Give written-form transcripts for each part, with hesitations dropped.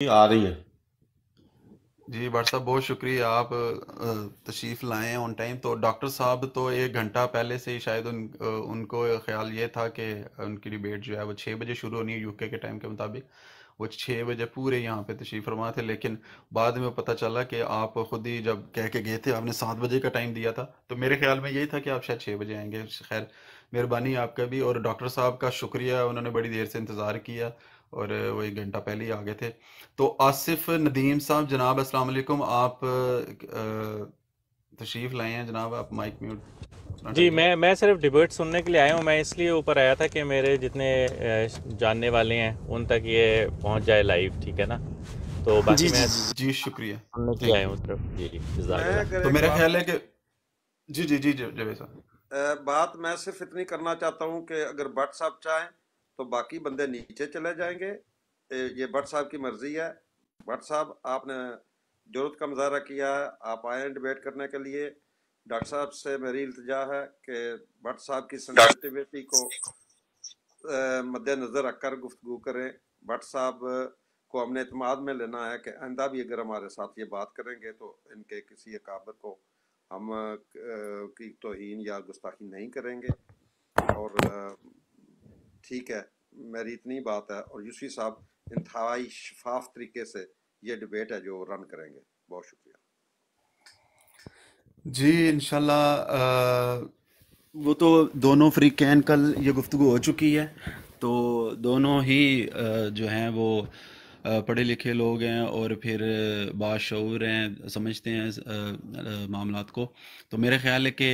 आ रही है। जी भाट साहब, बहुत शुक्रिया आप तशरीफ़ लाए हैं ऑन टाइम। तो डॉक्टर साहब तो 1 घंटा पहले से ही शायद उनको ख्याल ये था कि उनकी डिबेट जो है वो 6 बजे शुरू होनी है यूके के टाइम के मुताबिक। वो 6 बजे पूरे यहाँ पे तशरीफ़ फरमा थे, लेकिन बाद में पता चला कि आप खुद ही जब कह के गए थे, आपने 7 बजे का टाइम दिया था, तो मेरे ख्याल में यही था कि आप शायद 6 बजे आएंगे। खैर, मेहरबानी आपका भी, और डॉक्टर साहब का शुक्रिया, उन्होंने बड़ी देर से इंतज़ार किया और वो 1 घंटा पहले ही आ गए थे। तो आसिफ नदीम साहब, जनाब अस्सलाम वालेकुम। आप तशरीफ़ लाए हैं जनाब, आप माइक म्यूट अपना जी, डालिए। मैं सिर्फ डिबेट सुनने के लिए आया हूँ। मैं इसलिए ऊपर आया था कि मेरे जितने जानने वाले हैं उन तक ये पहुँच जाए लाइव, ठीक है ना? तो जी बाकी जी मैं जी जी, शुक्रिया। सुनने के लिए थैंक आया यू। हूँ सिर्फ। जी जी, मैं जज़ाकल्लाह। अगर तो एक मेरा बात ख्याल है कि जी जी जी जावेद साहब। बात मैं सिर्फ इतनी करना चाहता हूँ कि अगर भट्ट साहब चाहें तो बाकी बंदे नीचे चले जाएंगे। ये भट्ट साहब की मर्जी है। भट्ट साहब, आपने जरूरत का मुजाहरा किया है, आप आए हैं डिबेट करने के लिए। डॉक्टर साहब से मेरी इल्तिजा है कि भट्ट साहब की सेंसिटिविटी को मद्देनजर रखकर गुफ्तगू करें। भट्ट साहब को हमने इत्मीनान में लेना है कि आइंदा भी अगर हमारे साथ ये बात करेंगे तो इनके किसी अकाबर को हम की तौहीन या गुस्ताखी नहीं करेंगे। और ठीक है, मेरी इतनी बात है। और यूसी साहब इंतहाई शफाफ तरीके से ये डिबेट है जो रन करेंगे। बहुत शुक्रिया। जी इंशाल्लाह। वो तो दोनों फ्रीकैन कल ये गुफ्तगू हो चुकी है, तो दोनों ही जो हैं वो पढ़े लिखे लोग हैं और फिर बाशऊर हैं, समझते हैं मामलात को। तो मेरा ख्याल है कि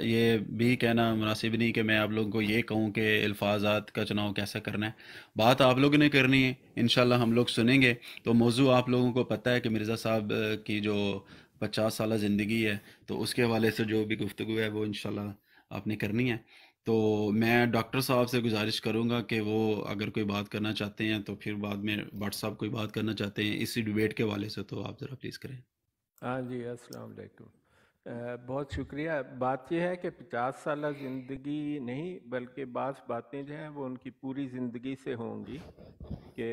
ये भी कहना मुनासिब नहीं कि मैं आप लोगों को ये कहूँ कि अल्फाजात का चुनाव कैसा करना है। बात आप लोगों ने करनी है, इंशाल्लाह हम लोग सुनेंगे। तो मौजू आप लोगों को पता है कि मिर्ज़ा साहब की जो 50 साल ज़िंदगी है, तो उसके हवाले से जो भी गुफ्तगू है वो इंशाल्लाह आपने करनी है। तो मैं डॉक्टर साहब से गुजारिश करूंगा कि वो अगर कोई बात करना चाहते हैं तो फिर बाद में भट्ट साहब कोई बात करना चाहते हैं इसी डिबेट के हवाले से, तो आप ज़रा प्लीज़ करें। हाँ जी, अस्सलाम वालेकुम। बहुत शुक्रिया। बात यह है कि 50 साल ज़िंदगी नहीं, बल्कि बाज़ बातें जो हैं वो उनकी पूरी ज़िंदगी से होंगी, कि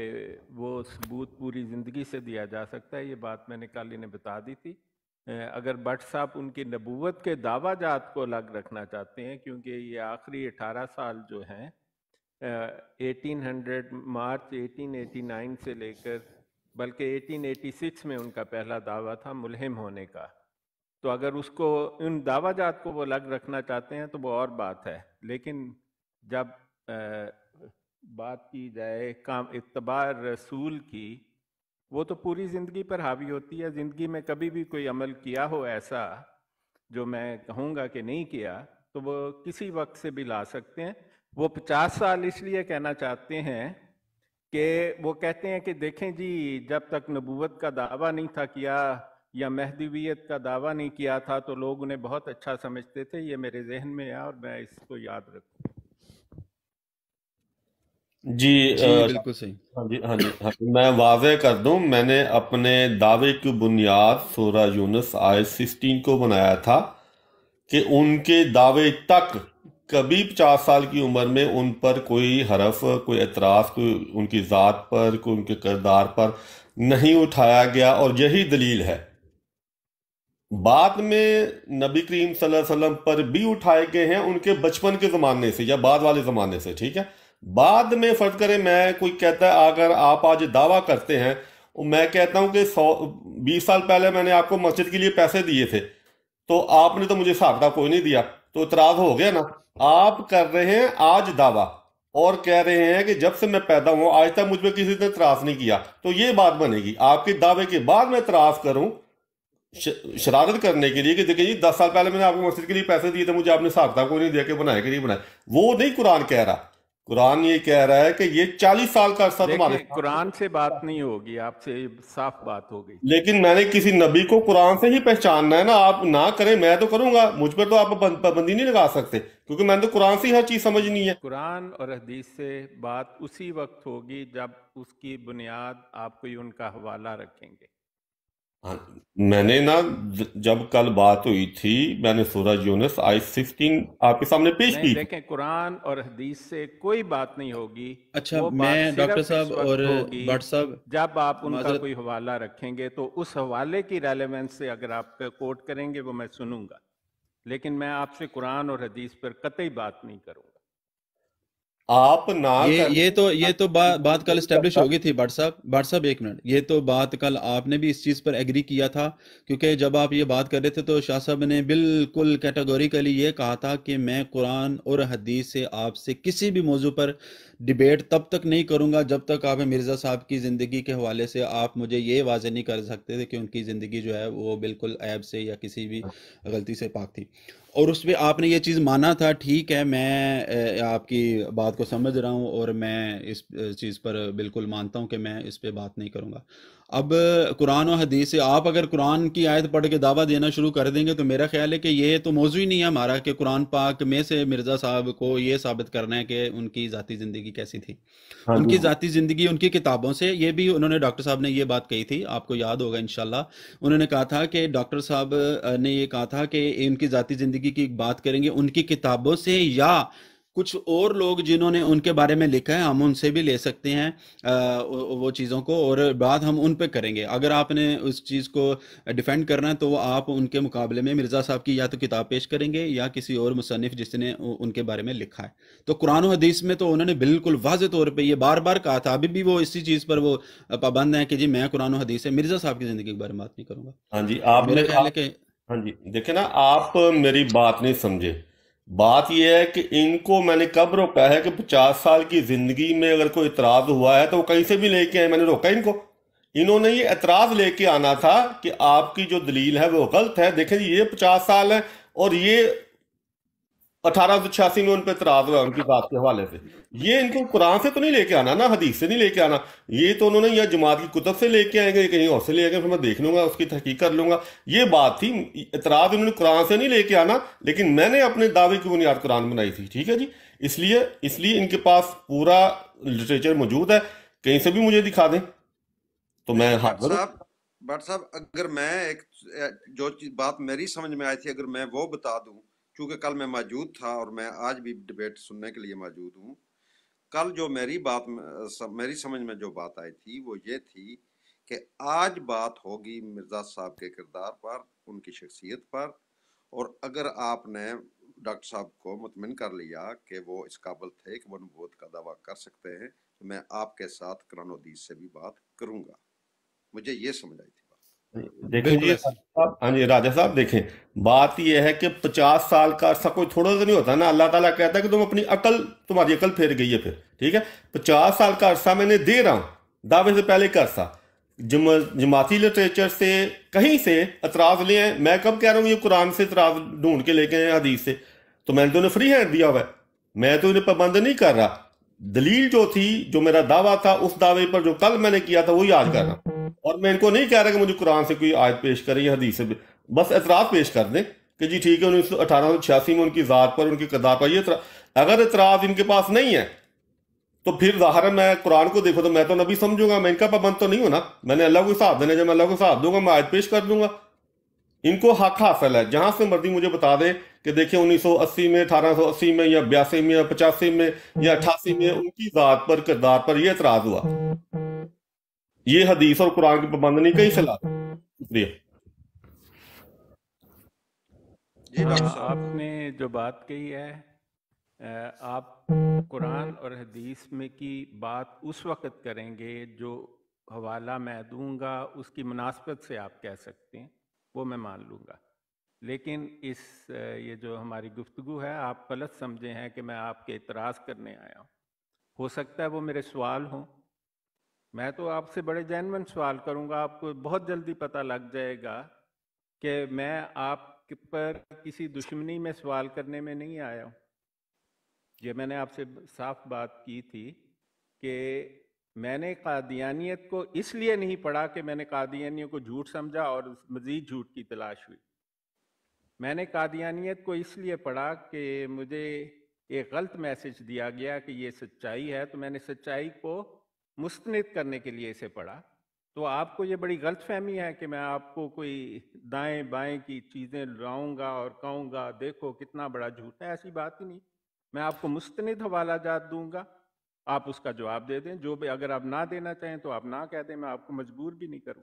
वो सबूत पूरी ज़िंदगी से दिया जा सकता है। ये बात मैंने कल इन्हें बता दी थी। अगर भट्ट साहब उनकी नबूवत के दावा जात को अलग रखना चाहते हैं, क्योंकि ये आखिरी 18 साल जो हैं 1800 मार्च 1889 से लेकर, बल्कि 1886 में उनका पहला दावा था मुल्हिम होने का। तो अगर उसको उन दावाजात को वो अलग रखना चाहते हैं तो वो और बात है। लेकिन जब बात की जाए काम इत्तबार रसूल की, वो तो पूरी ज़िंदगी पर हावी होती है। ज़िंदगी में कभी भी कोई अमल किया हो ऐसा जो मैं कहूँगा कि नहीं किया, तो वो किसी वक्त से भी ला सकते हैं। वो 50 साल इसलिए कहना चाहते हैं कि वो कहते हैं कि देखें जी, जब तक नबूवत का दावा नहीं था किया या महदीवियत का दावा नहीं किया था तो लोग उन्हें बहुत अच्छा समझते थे। ये मेरे जहन में है और मैं इसको याद रखूँ। जी जी बिल्कुल सही। हाँ जी, हाँ जी, हाँ जी, मैं वाज़ेह कर दूं, मैंने अपने दावे की बुनियाद सूरह यूनुस आयत 16 को बनाया था कि उनके दावे तक कभी 50 साल की उम्र में उन पर कोई हरफ, कोई एतराज़, कोई उनकी ज़ात पर, कोई उनके किरदार पर नहीं उठाया गया, और यही दलील है। बाद में नबी करीम सल्लल्लाहु अलैहि वसल्लम पर भी उठाए गए हैं उनके बचपन के ज़माने से या बाद वाले ज़माने से, ठीक है। बाद में फ़र्ज करें, मैं कोई कहता है अगर आप आज दावा करते हैं, और मैं कहता हूं कि 20 साल पहले मैंने आपको मस्जिद के लिए पैसे दिए थे, तो आपने तो मुझे हिसाब किताब कोई नहीं दिया, तो इतराज हो गया ना। आप कर रहे हैं आज दावा और कह रहे हैं कि जब से मैं पैदा हुआ आज तक मुझ पर किसी ने इतराज नहीं किया, तो ये बात बनेगी आपके दावे के बाद मैं इतराज करूं शरारत करने के लिए कि देखिए जी 10 साल पहले मैंने आपको मस्जिद के लिए पैसे दिए थे, मुझे आपने हिसाब किताब कोई नहीं दिया कि बनाए कि नहीं बनाए। वो नहीं कुरान कह रहा। कुरान ये कह रहा है कि ये 40 साल का अरसा तुम्हारे देखें, साथ। कुरान से बात नहीं होगी, आपसे साफ बात हो गई। लेकिन मैंने किसी नबी को कुरान से ही पहचानना है ना, आप ना करें मैं तो करूंगा, मुझ पर तो आप पाबंदी नहीं लगा सकते, क्योंकि मैंने तो कुरान से ही हर चीज समझनी है। कुरान और हदीस से बात उसी वक्त होगी जब उसकी बुनियाद आप कोई उनका हवाला रखेंगे। हाँ, मैंने ना जब कल बात हुई थी मैंने सूरह यूनुस आयत 16 आपके सामने पेश नहीं, की थी। देखें, कुरान और हदीस से कोई बात नहीं होगी। अच्छा, वो बात मैं डॉक्टर सिर्फ साहब इस और वक्त होगी भट्ट साहब जब आप उनका माजरत, कोई हवाला रखेंगे, तो उस हवाले की रेलेवेंस से अगर आप कोट करेंगे वो मैं सुनूंगा, लेकिन मैं आपसे कुरान और हदीस पर कतई बात नहीं करूंगा। आप ना ये तो बात कल एस्टेब्लिश हो गई थी भट्ट साहब एक मिनट, ये तो बात कल आपने भी इस चीज़ पर एग्री किया था, क्योंकि जब आप ये बात कर रहे थे तो शाह साहब ने बिल्कुल कैटेगोरिकली ये कहा था कि मैं कुरान और हदीस से आपसे किसी भी मौजू पर डिबेट तब तक नहीं करूंगा जब तक आप मिर्ज़ा साहब की ज़िंदगी के हवाले से आप मुझे ये वाजे नहीं कर सकते थे कि उनकी ज़िंदगी जो है वो बिल्कुल ऐब से या किसी भी गलती से पाक थी। और उस पे आपने ये चीज़ माना था, ठीक है, मैं आपकी बात को समझ रहा हूँ और मैं इस चीज़ पर बिल्कुल मानता हूँ कि मैं इस पे बात नहीं करूँगा। अब कुरान और हदीस से आप अगर कुरान की आयत पढ़ के दावा देना शुरू कर देंगे तो मेरा ख्याल है कि ये तो मौजू ही नहीं है हमारा कि कुरान पाक में से मिर्ज़ा साहब को ये साबित करना है कि उनकी ज़ाती ज़िंदगी कैसी थी। हाँ उनकी जी, ज़ाती ज़िंदगी उनकी किताबों से, ये भी उन्होंने डॉक्टर साहब ने ये बात कही थी, आपको याद होगा इंशाल्लाह। उन्होंने कहा था कि डॉक्टर साहब ने ये कहा था कि इनकी ज़ाती ज़िंदगी की बात करेंगे उनकी किताबों से, या कुछ और लोग जिन्होंने उनके बारे में लिखा है हम उनसे भी ले सकते हैं वो चीज़ों को, और बात हम उन पे करेंगे। अगर आपने उस चीज़ को डिफेंड करना है तो आप उनके मुकाबले में मिर्ज़ा साहब की या तो किताब पेश करेंगे या किसी और मुसन्निफ जिसने उनके बारे में लिखा है। तो कुरान और हदीस में तो उन्होंने बिल्कुल वाज़े तौर पे ये बार बार कहा था, अभी भी वो इसी चीज़ पर वो पाबंद है कि जी मैं कुरान और हदीस से मिर्ज़ा साहब की ज़िंदगी के बारे में बात नहीं करूँगा। हाँ जी, तो मेरा ख्याल है कि हाँ जी, देखे ना, आप मेरी बात नहीं समझे। बात यह है कि इनको मैंने कब रोका है कि 50 साल की जिंदगी में अगर कोई इतराज हुआ है तो वो कहीं से भी लेके आए, मैंने रोका इनको। इन्होंने ये एतराज लेके आना था कि आपकी जो दलील है वो गलत है। देखें जी, ये 50 साल है और ये 1886 में उन पर इतराज हुआ उनकी बात के हवाले से। ये इनको कुरान से तो नहीं लेके आना ना, हदीस से नहीं लेके आना। ये तो उन्होंने या जमात की कुतब से लेके आएंगे, कहीं और से ले आएंगे, फिर मैं देख लूंगा, उसकी तहकीक कर लूंगा। ये बात थी। इतराज उन्होंने कुरान से नहीं लेके आना, लेकिन मैंने अपने दावे की बुनियाद कुरान बनाई थी। ठीक है जी। इसलिए इसलिए इनके पास पूरा लिटरेचर मौजूद है, कहीं से भी मुझे दिखा दें तो मैं भट्ट हाजिर हूँ। साहब, भट्ट साहब, अगर मैं एक जो चीज बात मेरी समझ में आई थी अगर मैं वो बता दूं, क्योंकि कल मैं मौजूद था और मैं आज भी डिबेट सुनने के लिए मौजूद हूँ। कल जो मेरी समझ में जो बात आई थी वो ये थी कि आज बात होगी मिर्जा साहब के किरदार पर, उनकी शख्सियत पर, और अगर आपने डॉक्टर साहब को मुतमिन कर लिया कि वो इस काबिल थे कि वो नबूवत का दावा कर सकते हैं, तो मैं आपके साथ कुरान और हदीस से भी बात करूंगा। मुझे ये समझ आई थी बात। देखें बिल्कुल जी ऐसा। हाँ जी राजा साहब, देखें, बात यह है कि 50 साल का अरसा कोई थोड़ा सा नहीं होता ना। अल्लाह ताला कहता है कि तुम अपनी अकल, तुम्हारी अकल फेर गई है फिर। ठीक है, 50 साल का अरसा मैंने दे रहा हूं दावे से पहले का अरसा। जमाती लिटरेचर से कहीं से एतराज ले आए। मैं कब कह रहा हूँ ये कुरान से एतराज ढूंढ के लेके आए, हदीस से? तो मैंने तो उन्हें फ्री हैंड दिया हुआ है, मैं तो इन्हें पाबंद नहीं कर रहा। दलील जो थी, जो मेरा दावा था, उस दावे पर जो कल मैंने किया था वही आज कर रहा हूं। और मैं इनको नहीं कह रहा कि मुझे कुरान से कोई आयत पेश करें या हदीस से बस एतराज पेश कर दें कि जी ठीक है, 1886 में उनकी ज़ात पर, उनके किरदार पर ये अगर एतराज इनके पास नहीं है तो फिर ज़ाहिर है मैं कुरान को देखो तो मैं तो नबी समझूंगा, मैं इनका पाबंद तो नहीं हूं ना। मैंने अल्लाह को हिसाब देना, जब मैं अल्लाह को हिसाब दूंगा मैं आयत पेश कर दूंगा। इनको हक हासिल है, जहां से मर्जी मुझे बता दे कि देखिए 1980 में, 1880 में, या 82 में, या 85 में, या 88 में उनकी ज़ात पर, किरदार पर यह एतराज हुआ। ये हदीस और कुरान की पाबंद नहीं कहीं से ला। शुक्रिया जी डॉक्टर साहब। आपने जो बात कही है, आप कुरान और हदीस में की बात उस वक़्त करेंगे जो हवाला मैं दूंगा उसकी मुनासबत से आप कह सकते हैं, वो मैं मान लूँगा। लेकिन ये जो हमारी गुफ्तगू है, आप गलत समझे हैं कि मैं आपके इतराज़ करने आया हूँ। हो सकता है वो मेरे सवाल हों। मैं तो आपसे बड़े जेन्युइन सवाल करूँगा, आपको बहुत जल्दी पता लग जाएगा कि मैं आप पर किसी दुश्मनी में सवाल करने में नहीं आया हूँ। ये मैंने आपसे साफ बात की थी कि मैंने कादियानियत को इसलिए नहीं पढ़ा कि मैंने कादियानियों को झूठ समझा और मज़ीद झूठ की तलाश हुई। मैंने कादियानियत को इसलिए पढ़ा कि मुझे एक गलत मैसेज दिया गया कि ये सच्चाई है, तो मैंने सच्चाई को मुस्तनिद करने के लिए इसे पढ़ा। تو آپ کو یہ بڑی غلط فہمی ہے کہ میں آپ کو کوئی دائیں بائیں کی چیزیں لاؤں گا اور کہوں گا دیکھو کتنا بڑا جھوٹ ہے، ایسی بات ہی نہیں. میں آپ کو مستند حوالہ جات دوں گا، آپ اس کا جواب دے دیں. جو بھی اگر آپ نہ دینا چاہیں تو آپ نہ کہہ دیں، میں آپ کو مجبور بھی نہیں کروں.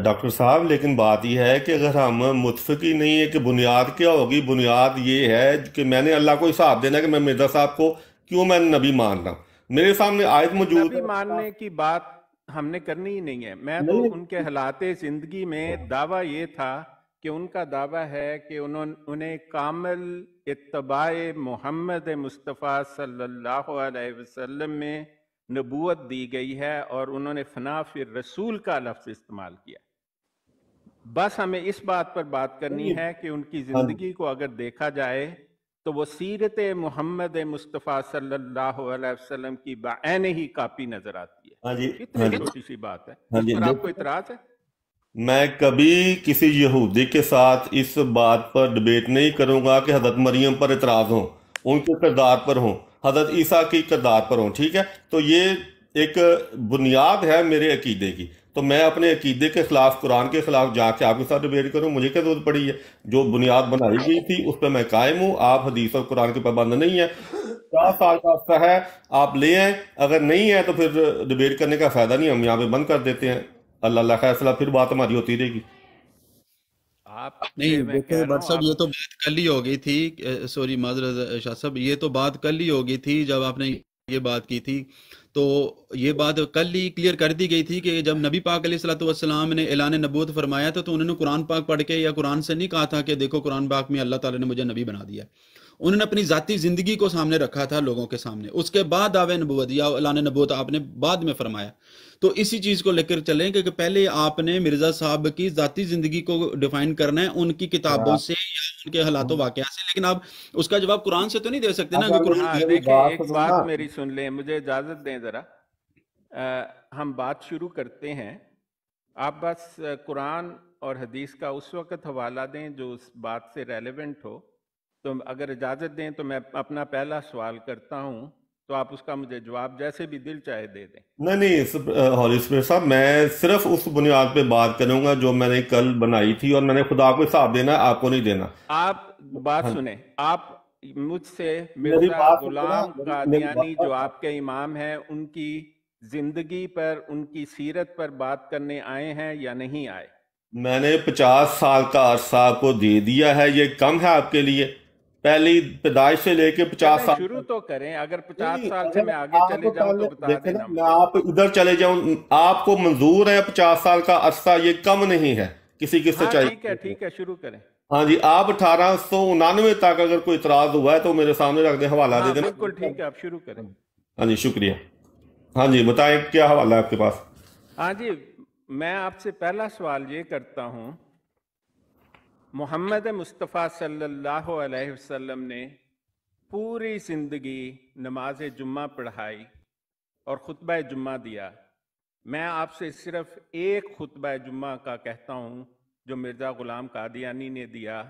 ڈاکٹر صاحب لیکن بات یہ ہے کہ اگر ہم متفق ہی نہیں ہے کہ بنیاد کیا ہوگی، بنیاد یہ ہے کہ میں نے اللہ کو حساب دینا کہ میں مرزا صاحب کو کیوں میں نبی مان رہا ہوں. میرے سامنے آیت موجود نبی ہے. ماننے کی بات ہم نے کرنی ہی نہیں ہے. میں تو نہیں ان کے حالات زندگی میں دعویٰ یہ تھا کہ ان کا دعویٰ ہے کہ انہیں کامل اتباع محمد مصطفیٰ صلی اللہ علیہ وسلم میں نبوت دی گئی ہے، اور انہوں نے فنا فی رسول کا لفظ استعمال کیا. بس ہمیں اس بات پر بات کرنی ہے کہ ان کی زندگی کو اگر دیکھا جائے تو وہ سیرت محمد مصطفیٰ صلی اللہ علیہ وسلم کی بعین ہی کاپی نظر آتی ہے. ہاں جی اتنی چھوٹی سی بات ہے، اس پر آپ کو اعتراض ہے؟ میں کبھی کسی یہودی کے ساتھ اس بات پر ڈبیٹ نہیں کروں گا کہ حضرت مریم پر اعتراض ہوں، ان کے کردار پر ہوں، حضرت عیسیٰ کی کردار پر ہوں. ٹھیک ہے، تو یہ ایک بنیاد ہے میرے عقیدے کی. تو میں اپنے عقیدے کے خلاف، قرآن کے خلاف جا کے آپ کے ساتھ ڈبیٹ کروں؟ مجھے کیا ضرورت پڑی ہے؟ جو بنیاد بنائی گئی تھی اس پہ میں قائم ہوں. آپ حدیث اور قرآن کے پابند نہیں ہیں. 4 سال کا عرصہ ہے، آپ لے آئیں. اگر نہیں ہے تو پھر ڈبیٹ کرنے کا فائدہ نہیں، ہم یہاں پہ بند کر دیتے ہیں. اللہ فیصلہ، پھر بات ہماری ہوتی رہے گی. نہیں دیکھیں بٹ صاحب، یہ تو بات کل ہی ہو گئی تھی. سوری معذرت شاہ صاحب، یہ تو بات کل ہی ہو گئی تھی جب آپ نے یہ بات کی تھی. تو یہ بات کل ہی کلیئر کر دی گئی تھی کہ جب نبی پاک علیہ الصلوۃ والسلام نے اعلان نبوت فرمایا تھا تو انہوں نے قرآن پاک پڑھ کے یا قرآن سے نہیں کہا تھا کہ دیکھو قرآن پاک میں اللہ تعالیٰ نے مجھے نبی بنا دیا. انہوں نے اپنی ذاتی زندگی کو سامنے رکھا تھا لوگوں کے سامنے. اس کے بعد دعوے نبوت یا اعلان نبوت آپ نے بعد میں فرمایا. تو اسی چیز کو لے کر چلیں کہ پہلے آپ نے مرزا صاحب کی ذاتی زندگی کو ڈیفائن کرنا ہے ان کی کتابوں سے یا ان کے حالات و واقعات سے، لیکن آپ اس کا جواب قرآن سے تو نہیں دے سکتے نا کہ قرآن. دیکھیں ایک بات میری سن لیں، مجھے اجازت دیں ذرا. ہم بات شروع کرتے ہیں. آپ بس قرآن اور حدیث کا اس وقت حوالہ دیں جو اس بات سے ریلیونٹ ہو. تو اگر اجازت دیں تو میں اپنا پہلا سوال کرتا ہوں، تو آپ اس کا مجھے جواب جیسے بھی دل چاہے دے دیں. نہیں ہولی اسپرٹ صاحب، میں صرف اس بنیاد پہ بات کروں گا جو میں نے کل بنائی تھی، اور میں نے خدا کو حساب دینا ہے، آپ کو نہیں دینا. آپ بات سنیں، آپ مجھ سے مرزا غلام قادیانی جو آپ کے امام ہیں ان کی زندگی پر، ان کی سیرت پر بات کرنے آئے ہیں یا نہیں آئے؟ میں نے 50 سال کا عرصہ آپ کو دے دیا ہے. یہ کم ہے آپ کے لیے؟ پہلی پیدائش سے لے کے 50 سال شروع تو کریں. اگر 50 سال سے میں آگے چلے جاؤں تو بتا دینا. میں آپ ادھر چلے جاؤں، آپ کو منظور ہے 50 سال کا عرصہ؟ یہ کم نہیں ہے کسی کی سچائی. ٹھیک ہے شروع کریں. ہاں جی، آپ 1899 تک اگر کوئی اعتراض ہوا ہے تو میرے سامنے رکھ دیں، حوالہ دے دیں. بالکل ٹھیک ہے، آپ شروع کریں. ہاں جی شکریہ. ہاں جی بتائیں کیا حوالہ ہے آپ کے پاس؟ ہاں جی، میں آپ سے پہلا سوال یہ کرتا ہوں، محمد مصطفیٰ صلی اللہ علیہ وسلم نے پوری زندگی نماز جمعہ پڑھائی اور خطبہ جمعہ دیا. میں آپ سے صرف ایک خطبہ جمعہ کا کہتا ہوں جو مرزا غلام قادیانی نے دیا،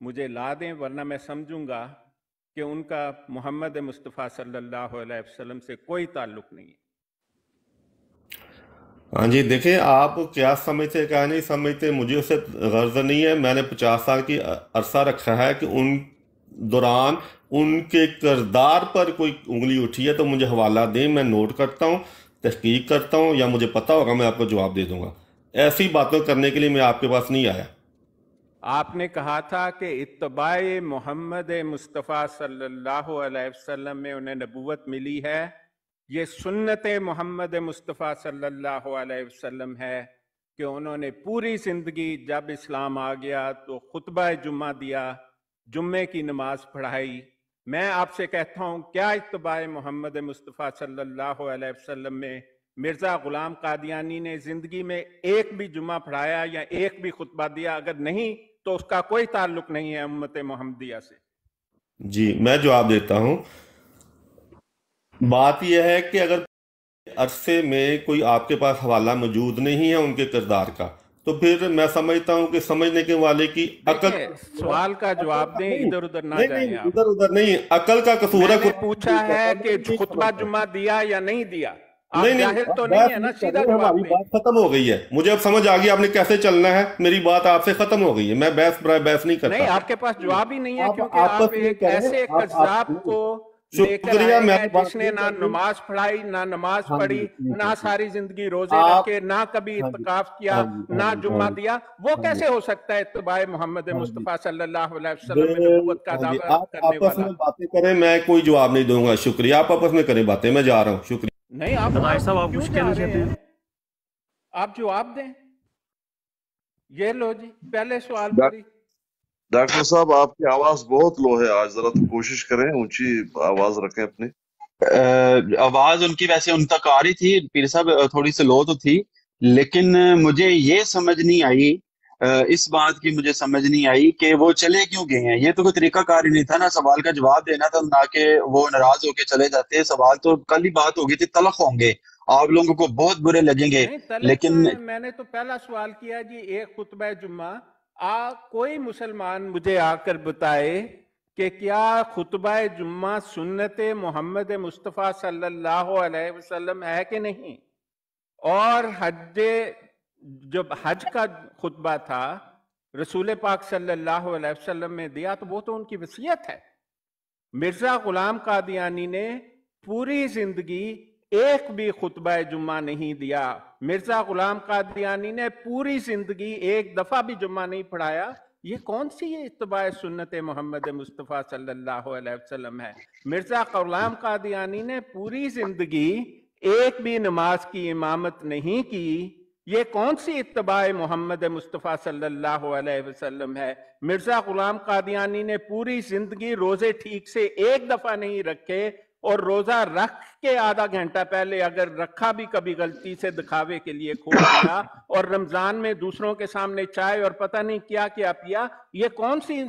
مجھے لا دیں ورنہ میں سمجھوں گا کہ ان کا محمد مصطفیٰ صلی اللہ علیہ وسلم سے کوئی تعلق نہیں ہے. ہاں جی دیکھیں، آپ کیا سمجھتے کیا نہیں سمجھتے، مجھے اسے غرض نہیں ہے. میں نے 50 سال کی عرصہ رکھا ہے کہ ان دوران ان کے کردار پر کوئی انگلی اٹھی ہے تو مجھے حوالہ دیں، میں نوٹ کرتا ہوں، تحقیق کرتا ہوں، یا مجھے پتہ ہوگا میں آپ کو جواب دے دوں گا. ایسی باتوں کرنے کے لیے میں آپ کے پاس نہیں آیا. آپ نے کہا تھا کہ اتباع محمد مصطفیٰ صلی اللہ علیہ وسلم میں انہیں نبوت ملی ہے. یہ سنت محمد مصطفیٰ صلی اللہ علیہ وسلم ہے کہ انہوں نے پوری زندگی جب اسلام آ گیا تو خطبہ جمعہ دیا، جمعے کی نماز پڑھائی. میں آپ سے کہتا ہوں، کیا اتباع محمد مصطفیٰ صلی اللہ علیہ وسلم میں مرزا غلام قادیانی نے زندگی میں ایک بھی جمعہ پڑھایا یا ایک بھی خطبہ دیا؟ اگر نہیں تو اس کا کوئی تعلق نہیں ہے امت محمدیہ سے. جی میں جواب دیتا ہوں. بات یہ ہے کہ اگر عرصے میں کوئی آپ کے پاس حوالہ موجود نہیں ہے ان کے کردار کا، تو پھر میں سمجھتا ہوں کہ سمجھنے کے والے کی عقل. سوال کا جواب دیں، ادھر ادھر نہ جائیں آپ. ادھر نہیں، عقل کا قصور ہے. میں نے پوچھا ہے کہ خطبہ جمعہ دیا یا نہیں دیا. آپ نہیں جاہل نہیں تو بات نہیں ہے نا, نہیں کر سیدھا رہے, جواب ہماری دیں. بات ختم ہو گئی ہے, مجھے اب سمجھ آ گئی آپ نے کیسے چلنا ہے, میری بات آپ سے ختم ہو گئی ہے, میں بحث برائے بحث نہیں کرتا. نہیں, آپ کے پاس جواب ہی نہیں ہے, آپ کیونکہ آپ آپس میں ایک کریں, ایسے آپ کذاب کو لے کر شکریہ, آئے میں ہیں نے بات جس نے نہیں نہ کرنی. نماز پڑھائی, نہ نماز ہاں پڑھی, جی ٹھیک نہ ہے, ٹھیک ساری زندگی روزے آپ, رکھے, نہ کبھی ہاں جی اعتکاف کیا, ہاں جی ہاں نہ جی ہاں جمعہ جی دیا. وہ ہاں جی کیسے ہو سکتا ہے اتباع محمد ہاں جی مصطفیٰ صلی اللہ علیہ وسلم میں نبوت کا ہاں جی, دعویٰ آپ کرنے آپس والا؟ میں باتیں کریں, میں کوئی جواب نہیں دوں گا. شکریہ, آپ آپس میں کریں باتیں, میں جا رہا ہوں. شکریہ. نہیں, آپ صاحب آپ کیوں کچھ جا کہنا رہے چاہتے ہیں؟ ہیں؟ آپ جواب دیں. یہ لو جی, پہلے سوال پر ہی. ڈاکٹر صاحب آپ کی آواز بہت لو ہے آج, ذرا تو کوشش کریں اونچی آواز رکھیں اپنی. آواز ان کی ویسے ان تک آ رہی تھی پیر صاحب, تھوڑی سی لو تو تھی, لیکن مجھے یہ سمجھ نہیں آئی, اس بات کی مجھے سمجھ نہیں آئی کہ وہ چلے کیوں گئے ہیں. یہ تو کوئی طریقہ کار ہی نہیں تھا نا, سوال کا جواب دینا تھا, نہ کہ وہ ناراض ہو کے چلے جاتے. سوال تو کل ہی بات ہو گئی تھی, تلخ ہوں گے, آپ لوگوں کو بہت برے لگیں گے, نہیں, تلخ لیکن میں نے تو پہلا سوال کیا جی, ایک خطبہ جمعہ کوئی مسلمان مجھے آ کر بتائے کہ کیا خطبہ جمعہ سنت محمد مصطفیٰ صلی اللہ علیہ وسلم ہے کہ نہیں. اور جب حج کا خطبہ تھا رسول پاک صلی اللہ علیہ وسلم نے دیا, تو وہ تو ان کی وصیت ہے. مرزا غلام قادیانی نے پوری زندگی ایک بھی خطبہ جمعہ نہیں دیا. مرزا غلام قادیانی نے پوری زندگی ایک دفعہ بھی جمعہ نہیں پڑھایا. یہ کون سی یہ اتباع سنت محمد مصطفیٰ صلی اللہ علیہ وسلم ہے؟ مرزا غلام قادیانی نے پوری زندگی ایک بھی نماز کی امامت نہیں کی. یہ کون سی اتباع محمد مصطفیٰ صلی اللہ علیہ وسلم ہے؟ مرزا غلام قادیانی نے پوری زندگی روزے ٹھیک سے ایک دفعہ نہیں رکھے, اور روزہ رکھ کے آدھا گھنٹہ پہلے اگر رکھا بھی کبھی غلطی سے دکھاوے کے لیے کھول دیا, اور رمضان میں دوسروں کے سامنے چائے اور پتہ نہیں کیا کیا پیا. یہ کون سی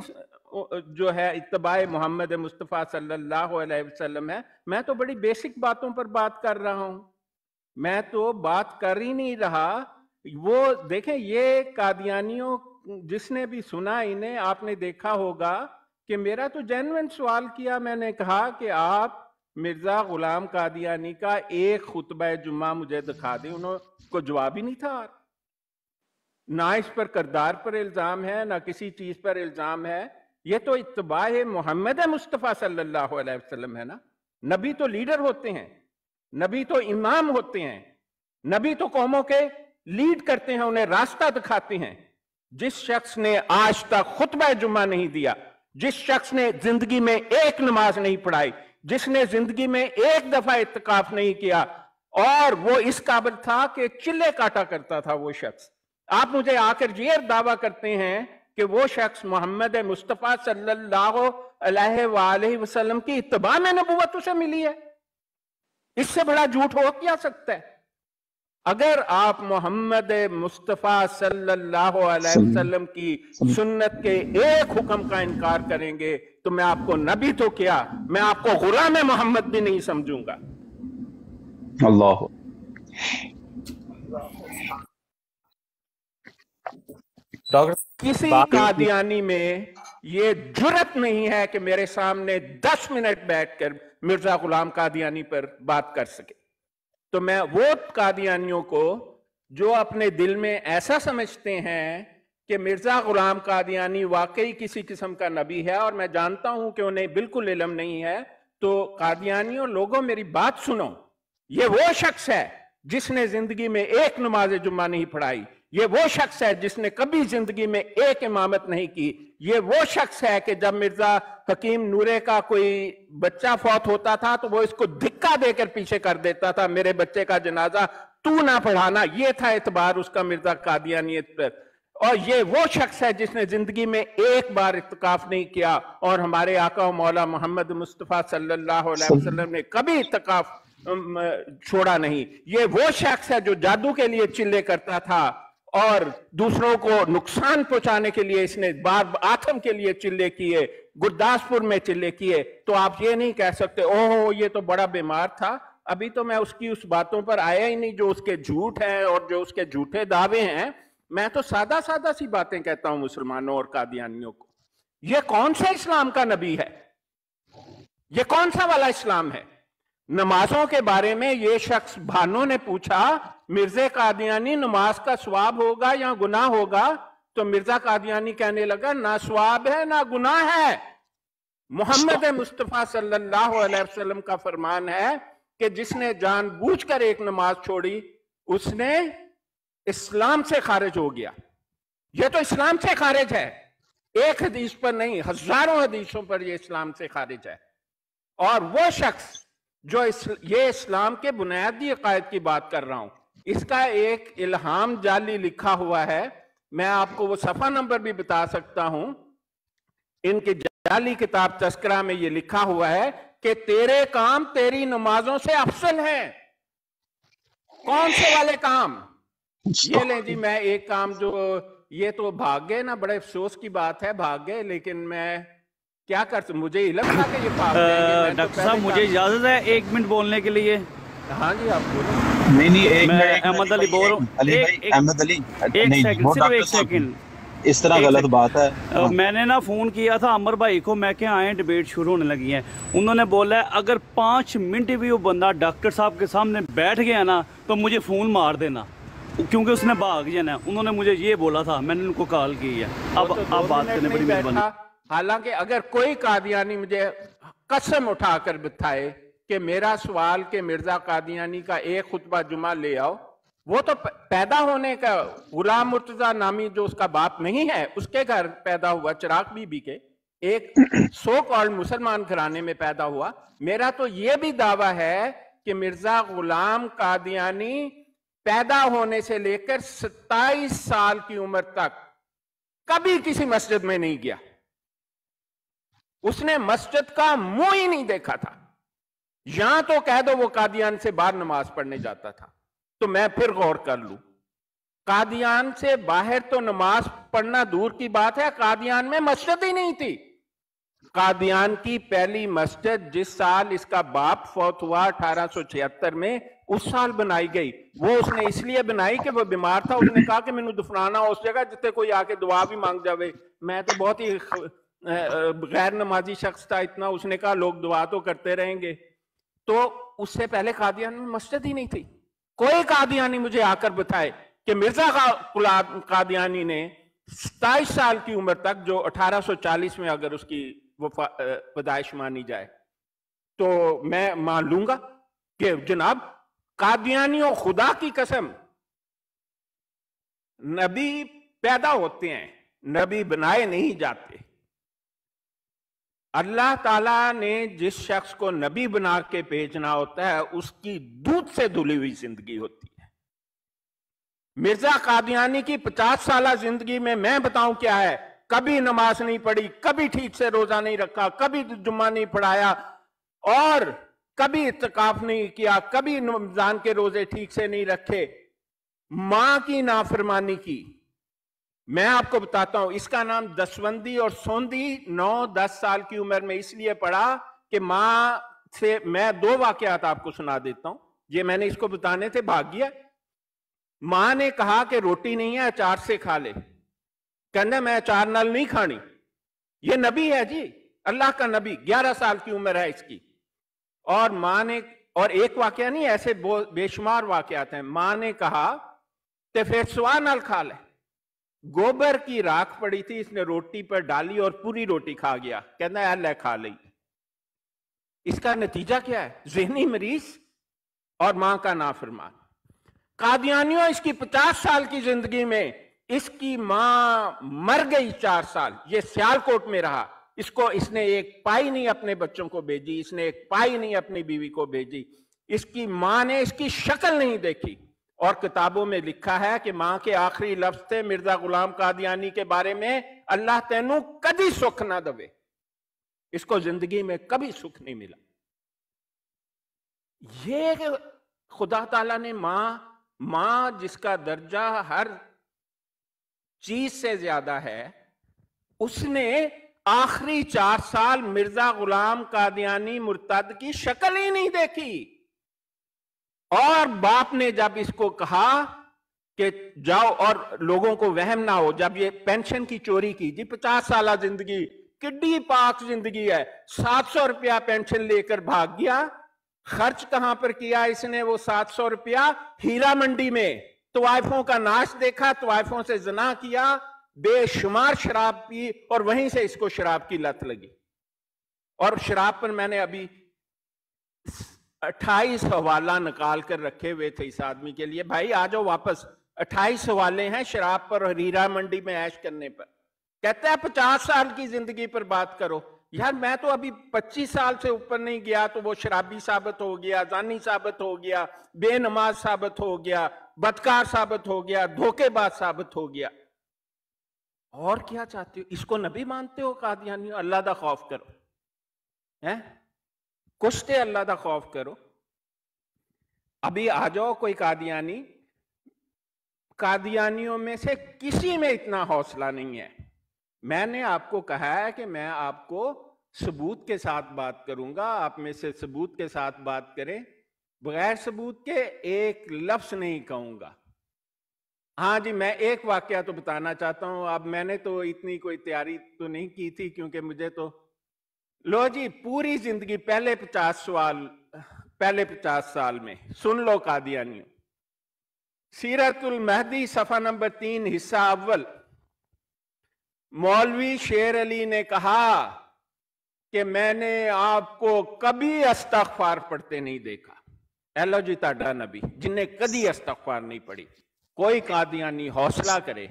جو ہے اتباع محمد مصطفیٰ صلی اللہ علیہ وسلم ہے؟ میں تو بڑی بیسک باتوں پر بات کر رہا ہوں, میں تو بات کر ہی نہیں رہا. وہ دیکھیں, یہ قادیانیوں جس نے بھی سنا انہیں, آپ نے دیکھا ہوگا کہ میرا تو جینوین سوال کیا, میں نے کہا کہ آپ مرزا غلام قادیانی کا ایک خطبہ جمعہ مجھے دکھا دیں. انہوں کو جواب ہی نہیں تھا. نہ اس پر کردار پر الزام ہے, نہ کسی چیز پر الزام ہے. یہ تو اتباع محمد مصطفیٰ صلی اللہ علیہ وسلم ہے نا. نبی تو لیڈر ہوتے ہیں, نبی تو امام ہوتے ہیں, نبی تو قوموں کے لیڈ کرتے ہیں, انہیں راستہ دکھاتے ہیں. جس شخص نے آج تک خطبہ جمعہ نہیں دیا, جس شخص نے زندگی میں ایک نماز نہیں پڑھائی, جس نے زندگی میں ایک دفعہ اعتکاف نہیں کیا, اور وہ اس قابل تھا کہ چلے کاٹا کرتا تھا وہ شخص, آپ مجھے آ کر یہ دعویٰ کرتے ہیں کہ وہ شخص محمد مصطفیٰ صلی اللہ علیہ وآلہ وسلم کی اتباع میں نبوت اسے ملی ہے. اس سے بڑا جھوٹ ہو کیا سکتا ہے؟ اگر آپ محمد مصطفیٰ صلی اللہ علیہ وسلم کی سنت کے ایک حکم کا انکار کریں گے تو میں آپ کو نبی تو کیا, میں آپ کو غلام محمد بھی نہیں سمجھوں گا. اللہ کسی قادیانی میں یہ جرت نہیں ہے کہ میرے سامنے 10 منٹ بیٹھ کر مرزا غلام قادیانی پر بات کر سکے. تو میں وہ قادیانیوں کو جو اپنے دل میں ایسا سمجھتے ہیں کہ مرزا غلام قادیانی واقعی کسی قسم کا نبی ہے, اور میں جانتا ہوں کہ انہیں بالکل علم نہیں ہے, تو قادیانیوں لوگوں میری بات سنو. یہ وہ شخص ہے جس نے زندگی میں ایک نماز جمعہ نہیں پڑھائی, یہ وہ شخص ہے جس نے کبھی زندگی میں ایک امامت نہیں کی, یہ وہ شخص ہے کہ جب مرزا حکیم نورے کا کوئی بچہ فوت ہوتا تھا تو وہ اس کو دھکا دے کر پیچھے کر دیتا تھا, میرے بچے کا جنازہ تو نہ پڑھانا. یہ تھا اعتبار اس کا مرزا قادیانیت پر. اور یہ وہ شخص ہے جس نے زندگی میں ایک بار اعتکاف نہیں کیا, اور ہمارے آقا و مولا محمد مصطفیٰ صلی اللہ علیہ وسلم نے کبھی اعتکاف چھوڑا نہیں. یہ وہ شخص ہے جو جادو کے لیے چلے کرتا تھا, اور دوسروں کو نقصان پہنچانے کے لیے اس نے بار آتم کے لیے چلے کیے, گرداسپور میں چلے کیے. تو آپ یہ نہیں کہہ سکتے اوہ یہ تو بڑا بیمار تھا. ابھی تو میں اس کی اس باتوں پر آیا ہی نہیں جو اس کے جھوٹ ہیں اور جو اس کے جھوٹے دعوے ہیں. میں تو سادہ سادہ سی باتیں کہتا ہوں مسلمانوں اور قادیانیوں کو. یہ کون سے اسلام کا نبی ہے؟ یہ کون سا والا اسلام ہے नमाजों के बारे में ये शख्स भानों ने पूछा, मिर्जा कादियानी नमाज का सवाब होगा या गुनाह होगा? तो मिर्जा कादियानी कहने लगा, ना सवाब है ना गुनाह है। मोहम्मद मुस्तफा सल्लल्लाहु अलैहि वसल्लम का फरमान है कि जिसने जानबूझकर एक नमाज छोड़ी उसने इस्लाम से खारिज हो गया। यह तो इस्लाम से खारिज है, एक हदीस पर नहीं, हजारों हदीसों पर यह इस्लाम से खारिज है। और वो शख्स जो ये इस्लाम के बुनियादी अकायद की बात कर रहा हूं, इसका एक इल्हाम जाली लिखा हुआ है, मैं आपको वो सफा नंबर भी बता सकता हूं। इनकी जाली किताब तस्करा में ये लिखा हुआ है कि तेरे काम तेरी नमाजों से अफसल हैं। कौन से वाले काम? ये ले जी, मैं एक काम जो ये तो भाग गए ना, बड़े अफसोस की बात है, भाग गए, लेकिन मैं क्या कर सकता, मुझे इल्म था कि ये भाग जाएंगे। डॉक्टर साहब मुझे इजाजत है 1 मिनट बोलने के लिए? हाँ जी आप बोलो। नहीं अहमद अली बोल रहा हूँ। अहमद अली, सिर्फ एक सेकंड, इस तरह गलत बात है। मैंने ना फोन किया था अमर भाई को, मैं क्या आए डिबेट शुरू होने लगी है, उन्होंने बोला है अगर 5 मिनट भी वो बंदा डॉक्टर साहब के सामने बैठ गया ना तो मुझे फोन मार देना, क्योंकि उसने भाग जाना। उन्होंने मुझे ये बोला था, मैंने उनको कॉल की है। अब आप बात करने बड़ी मेहरबानी। हालांकि अगर कोई कादियानी मुझे कसम उठाकर बताए कि मेरा सवाल के मिर्जा कादियानी का एक खुतबा जुमा ले आओ, वो तो पैदा होने का गुलाम मुर्तजा नामी जो उसका बाप नहीं है, उसके घर पैदा हुआ, चिराग बीबी के एक सो कॉल्ड मुसलमान घराने में पैदा हुआ। मेरा तो ये भी दावा है कि मिर्जा गुलाम कादियानी पैदा होने से लेकर 27 साल की उम्र तक कभी किसी मस्जिद में नहीं गया। उसने मस्जिद का मुंह ही नहीं देखा था। यहां तो कह दो वो कादियान से बाहर नमाज पढ़ने जाता था तो मैं फिर गौर कर लूं। कादियान से बाहर तो नमाज पढ़ना दूर की बात है, कादियान में मस्जिद ही नहीं थी। कादियान की पहली मस्जिद जिस साल इसका बाप फौत हुआ 1876 में, उस साल बनाई गई। वो उसने इसलिए बनाई कि वो बीमार था, उसने कहा कि मैंने दफनाना उस जगह जितने कोई आके दुआ भी मांग जावे। मैं तो बहुत ही गैर नमाजी शख्स था इतना, उसने कहा लोग दुआ तो करते रहेंगे। तो उससे पहले कादियान में मस्जिद ही नहीं थी। कोई कादियानी मुझे आकर बताए कि मिर्जा कादियानी ने 27 साल की उम्र तक, जो 1840 में अगर उसकी पैदाइश मानी जाए, तो मैं मान लूंगा कि जनाब कादियानियों, खुदा की कसम, नबी पैदा होते हैं, नबी बनाए नहीं जाते। अल्लाह ताला ने जिस शख्स को नबी बना के भेजना होता है उसकी दूध से धुली हुई जिंदगी होती है। मिर्जा कादियानी की 50 साल जिंदगी में मैं बताऊं क्या है, कभी नमाज नहीं पढ़ी, कभी ठीक से रोजा नहीं रखा, कभी जुम्मा नहीं पढ़ाया और कभी इत्तिकाफ नहीं किया, कभी रमजान के रोजे ठीक से नहीं रखे, मां की नाफरमानी की। मैं आपको बताता हूं, इसका नाम दसवंदी और सोंदी 9-10 साल की उम्र में इसलिए पढ़ा कि मां से मैं 2 वाकयात आपको सुना देता हूं। ये मैंने इसको बताने थे, भाग गया। मां ने कहा कि रोटी नहीं है, अचार से खा ले। कहने मैं अचार नाल नहीं खानी। ये नबी है जी, अल्लाह का नबी, 11 साल की उम्र है इसकी। और मां ने, और एक वाकया नहीं, ऐसे बेशुमार वाकयात हैं। मां ने कहा कि फिर सुआ नाल खा ले। गोबर की राख पड़ी थी, इसने रोटी पर डाली और पूरी रोटी खा गया। कहना है अल्लाह खा ली। इसका नतीजा क्या है? ज़हनी मरीज और मां का नाफरमान। कादियानियों, इसकी 50 साल की जिंदगी में इसकी मां मर गई 4 साल, ये सियालकोट में रहा। इसने एक पाई नहीं अपने बच्चों को भेजी, इसने एक पाई नहीं अपनी बीवी को भेजी। इसकी मां ने इसकी शक्ल नहीं देखी। और किताबों में लिखा है कि मां के आखिरी लफ्ज थे मिर्जा गुलाम कादियानी के बारे में, अल्लाह तेनू कभी सुख ना दवे। इसको जिंदगी में कभी सुख नहीं मिला। ये खुदा ताला ने मां जिसका दर्जा हर चीज से ज्यादा है, उसने आखिरी 4 साल मिर्जा गुलाम कादियानी मुर्तद की शक्ल ही नहीं देखी। और बाप ने जब इसको कहा कि जाओ, और लोगों को वहम ना हो, जब ये पेंशन की चोरी की जी, 50 साल जिंदगी, किड्डी पाक जिंदगी है, 700 रुपया पेंशन लेकर भाग गया। खर्च कहां पर किया इसने वो 700 रुपया? हीरा मंडी में तवाइफों का नाश देखा, तवाइफों से जना किया, बेशुमार शराब पी और वहीं से इसको शराब की लत लगी। और शराब पर मैंने अभी 28 हवाला निकाल कर रखे हुए थे इस आदमी के लिए। भाई आ जाओ वापस, 28 हवाले हैं शराब पर और हीरा मंडी में ऐश करने पर। कहता है 50 साल की जिंदगी पर बात करो। यार मैं तो अभी 25 साल से ऊपर नहीं गया तो वो शराबी साबित हो गया, जानी साबित हो गया, बेनमाज साबित हो गया, बदकार साबित हो गया, धोखेबाज साबित हो गया। और क्या चाहते हो? इसको नबी मानते हो कादियानी? अल्लाह दा खौफ करो, हैं? कुछ ते अल्लाह दा खौफ करो। अभी आ जाओ कोई कादियानी, कादियानियों में से किसी में इतना हौसला नहीं है। मैंने आपको कहा है कि मैं आपको सबूत के साथ बात करूंगा, आप में से सबूत के साथ बात करें, बगैर सबूत के एक लफ्ज नहीं कहूंगा। हाँ जी, मैं एक वाकया तो बताना चाहता हूं। अब मैंने तो इतनी कोई तैयारी तो नहीं की थी, क्योंकि मुझे तो, लो जी, पूरी जिंदगी पहले 50 साल में सुन लो कादियानियों। सीरतुल महदी सफा नंबर 3 हिस्सा अव्वल, मौलवी शेर अली ने कहा कि मैंने आपको कभी अस्तगफार पढ़ते नहीं देखा। एलो जी ताडा नबी जिन्हें कदी अस्तगफार नहीं पढ़ी। कोई कादियानी हौसला करे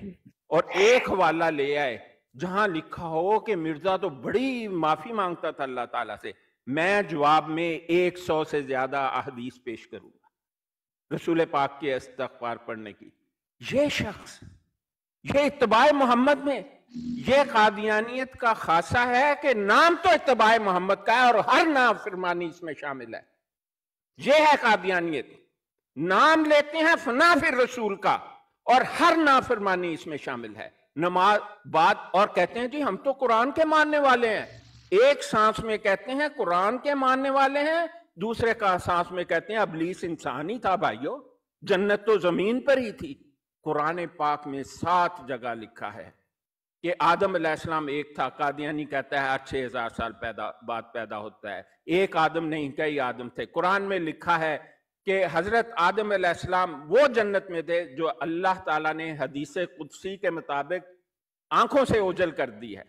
और एक हवाला ले आए जहां लिखा हो कि मिर्जा तो बड़ी माफी मांगता था अल्लाह ताला से। मैं जवाब में 100 से ज्यादा अहदीस पेश करूंगा रसूल पाक के इस्तगफार पढ़ने की। ये शख्स, ये इत्तबाए मोहम्मद में, ये कादियानियत का खासा है कि नाम तो इत्तबाए मोहम्मद का है और हर नाफरमानी इसमें शामिल है। ये है कादियानियत, नाम लेते हैं फना फिर रसूल का और हर नाफरमानी इसमें शामिल है। नमाज बात और कहते हैं जी हम तो कुरान के मानने वाले हैं। एक सांस में कहते हैं कुरान के मानने वाले हैं, दूसरे का सांस में कहते हैं इब्लीस इंसान ही था। भाइयों, जन्नत तो जमीन पर ही थी। कुरान पाक में 7 जगह लिखा है कि आदम अलैहिस्सलाम एक था। कादियानी कहता है 6000 साल बाद पैदा होता है। एक आदम नहीं, कई आदम थे। कुरान में लिखा है कि हजरत आदम अलैहिस्सलाम वो जन्नत में थे जो अल्लाह ताला ने हदीस कुदसी के मुताबिक आंखों से ओझल कर दी है।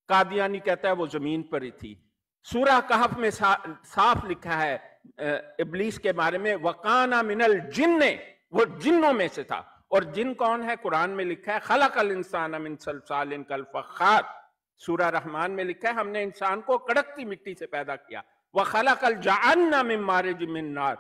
कादियानी कहता है वो जमीन पर ही थी। सूरह कहफ में साफ लिखा है इब्लीस के बारे में, वकाना मिनल जिन्ने, वो जिन्नों में से था। और जिन कौन है? कुरान में लिखा है खलकल इंसान मिन सलसालिन कल फखार। सूरह रहमान में लिखा है हमने इंसान को कड़कती मिट्टी से पैदा किया। वह खलकल जअन्ना मिन मारिज मिन नार,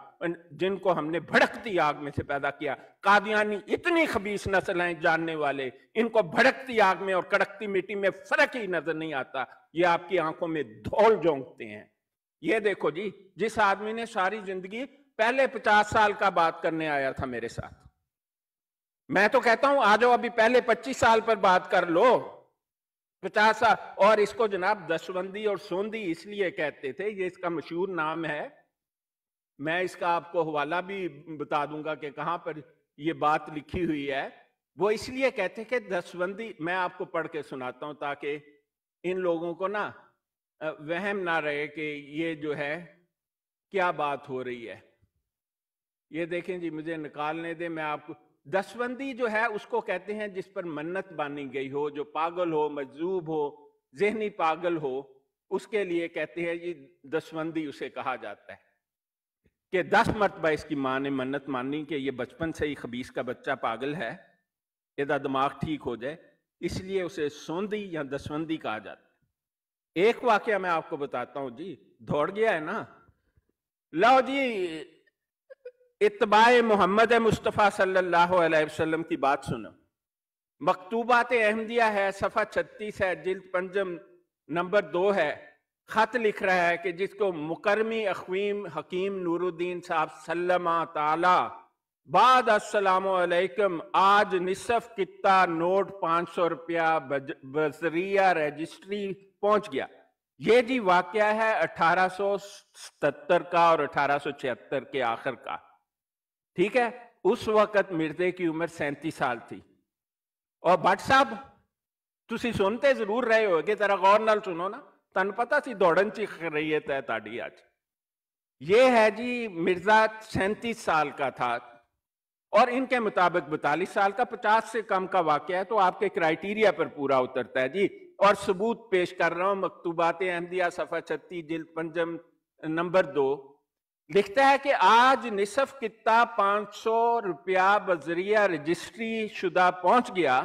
जिनको हमने भड़कती आग में से पैदा किया। कादियानी इतनी खबीस नस्ल हैं जानने वाले, इनको भड़कती आग में और कड़कती मिट्टी में फर्क ही नजर नहीं आता। ये आपकी आंखों में धौल झोंकते हैं। ये देखो जी, जिस आदमी ने सारी जिंदगी, पहले 50 साल का बात करने आया था मेरे साथ, मैं तो कहता हूं आ जाओ अभी पहले 25 साल पर बात कर लो। 50 साल। और इसको जनाब दसवंदी और सोंदी इसलिए कहते थे, ये इसका मशहूर नाम है। मैं इसका आपको हवाला भी बता दूंगा कि कहां पर ये बात लिखी हुई है। वो इसलिए कहते कि दसवंदी, मैं आपको पढ़ के सुनाता हूं ताकि इन लोगों को ना वहम ना रहे कि ये जो है क्या बात हो रही है। ये देखें जी, मुझे निकालने दे, मैं आपको। दसवंदी जो है उसको कहते हैं जिस पर मन्नत बानी गई हो, जो पागल हो, मजजूब हो, जहनी पागल हो, उसके लिए कहते हैं ये दसवंदी उसे कहा जाता है। कि 10 मरतबा इसकी माँ ने मन्नत मानी कि ये बचपन से ही खबीस का बच्चा पागल है, इसका दिमाग ठीक हो जाए, इसलिए उसे सोंदी या दसवंदी कहा जाता है। एक वाकया मैं आपको बताता हूं जी, दौड़ गया है ना। लो जी, इत्तबाए मोहम्मद मुस्तफ़ा सल्लल्लाहु अलैहि वसल्लम की बात सुनो। मकतूबात अहमदिया है, सफ़ा 36 है, जिल्द पंजम नंबर 2 है। खत लिख रहा है कि जिसको मुकरमी अख्वीम हकीम नूरुद्दीन साहब सल्लमा ताला बाद अस्सलामु अलैकुम, आज निसफ कित्ता नोट 500 रुपया बजरिया रजिस्ट्री पहुंच गया। ये जी वाकया है 1877 का और 1876 के आखिर का, ठीक है। उस वक्त मिर्जे की उम्र 37 साल थी। और भट्ट साहब तुसी सुनते जरूर रहे हो कि जरा गौर नाल सुनो ना, तन पता सी दौड़न चीख रही है तय ताड़ी आज। یہ ہے جی مرزا 37 سال کا تھا اور ان کے مطابق 42 سال کا، 50 سے کم کا واقعہ ہے، تو آپ کے کرائیٹیریا پر پورا اترتا ہے جی. اور ثبوت پیش کر رہا ہوں، مکتوبات احمدیہ صفحہ 36 جلد پنجم نمبر 2 لکھتا ہے کہ آج نصف کتہ 500 روپیہ بذریعہ رجسٹری شدہ پہنچ گیا،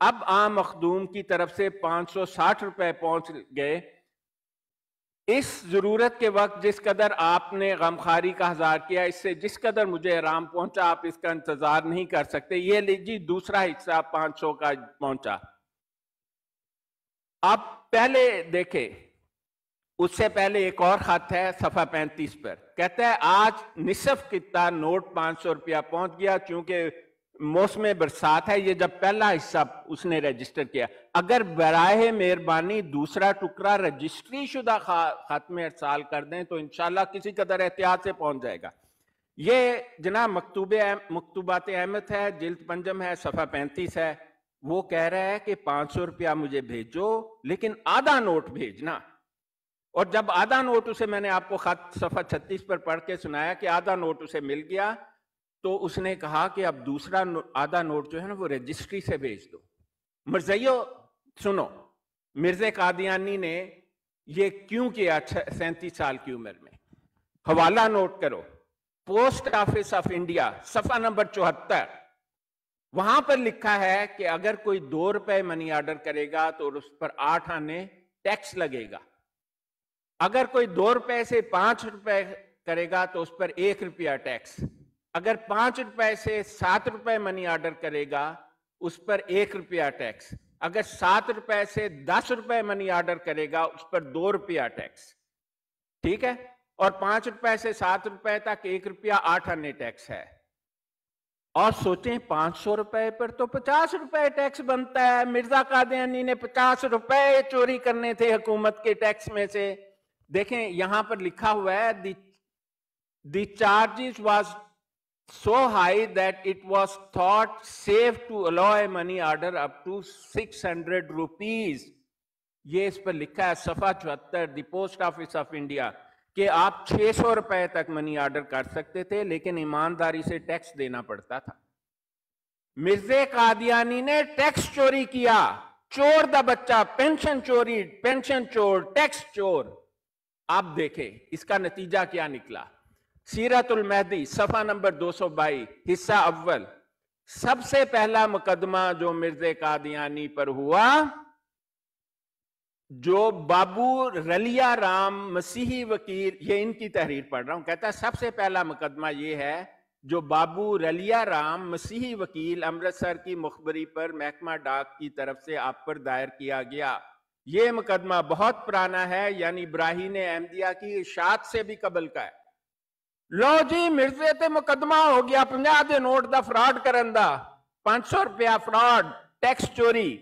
اب عام مخدوم کی طرف سے 560 روپے پہنچ گئے. اس ضرورت کے وقت جس قدر آپ نے غمخواری کا اظہار کیا، اس سے جس قدر مجھے آرام پہنچا، آپ اس کا انتظار نہیں کر سکتے. یہ لیجیے دوسرا حصہ 500 کا پہنچا. آپ پہلے دیکھیں، اس سے پہلے ایک اور خط ہے صفحہ 35 پر، کہتا ہے آج نصف کتہ نوٹ 500 روپیہ پہنچ گیا چونکہ موسم برسات ہے. یہ جب پہلا حصہ اس نے رجسٹر کیا، اگر براہ مہربانی دوسرا ٹکڑا رجسٹری شدہ خط میں ارسال کر دیں تو انشاءاللہ کسی قدر احتیاط سے پہنچ جائے گا. یہ جناب مکتوبات احمد ہے، جلد پنجم ہے، صفحہ 35 ہے. وہ کہہ رہا ہے کہ 500 روپیہ مجھے بھیجو لیکن آدھا نوٹ بھیجنا. اور جب آدھا نوٹ اسے، میں نے آپ کو خط صفحہ 36 پر پڑھ کے سنایا کہ آدھا نوٹ اسے مل گیا، تو اس نے کہا کہ اب دوسرا آدھا نوٹ جو ہے نا وہ رجسٹری سے بھیج دو. مرزائیو سنو، مرزا قادیانی نے یہ کیوں کیا 37 سال کی عمر میں؟ حوالہ نوٹ کرو، پوسٹ آفس آف انڈیا صفحہ نمبر 74، وہاں پر لکھا ہے کہ اگر کوئی 2 روپے منی آرڈر کرے گا تو اس پر 8 آنے ٹیکس لگے گا. اگر کوئی 2 روپے سے 5 روپے کرے گا تو اس پر 1 روپیہ ٹیکس. اگر 5 روپے سے 7 روپے منی آرڈر کرے گا اس پر 1 روپیہ ٹیکس. اگر 7 روپے سے 10 روپے منی آرڈر کرے گا اس پر 2 روپیہ ٹیکس. ٹھیک ہے؟ اور 5 روپے سے 7 روپے تک 1 روپیہ 8 آنے ٹیکس ہے. اور سوچیں 500 روپے پر تو 50 روپے ٹیکس بنتا ہے. مرزا قادیانی نے 50 روپے چوری کرنے تھے حکومت کے ٹیکس میں سے. دیکھیں یہاں پر لکھا ہوا ہے the charges was so high that it was thought safe to allow a money order up to 600 rupees. یہ اس پر لکھا ہے صفحہ 74 دی پوسٹ آفس آف انڈیا کہ آپ 600 روپے تک منی آرڈر کر سکتے تھے لیکن ایمانداری سے ٹیکس دینا پڑتا تھا. مرزا قادیانی نے ٹیکس چوری کیا، چور دا بچہ، پینشن چوری، پینشن چور، ٹیکس چور. آپ دیکھیں اس کا نتیجہ کیا نکلا. سیرت المہدی صفحہ نمبر 222 حصہ اول، سب سے پہلا مقدمہ جو مرزا قادیانی پر ہوا، جو بابو رلیا رام مسیحی وکیل، یہ ان کی تحریر پڑھ رہا ہوں، کہتا ہے سب سے پہلا مقدمہ یہ ہے جو بابو رلیا رام مسیحی وکیل امرتسر کی مخبری پر محکمہ ڈاک کی طرف سے آپ پر دائر کیا گیا. یہ مقدمہ بہت پرانا ہے، یعنی براہین احمدیہ کی اشاعت سے بھی قبل کا ہے. لو جی مرزے تے مقدمہ ہو گیا 50 دے نوٹ دا فراڈ کرن دا، 500 روپیہ فراڈ، ٹیکس چوری.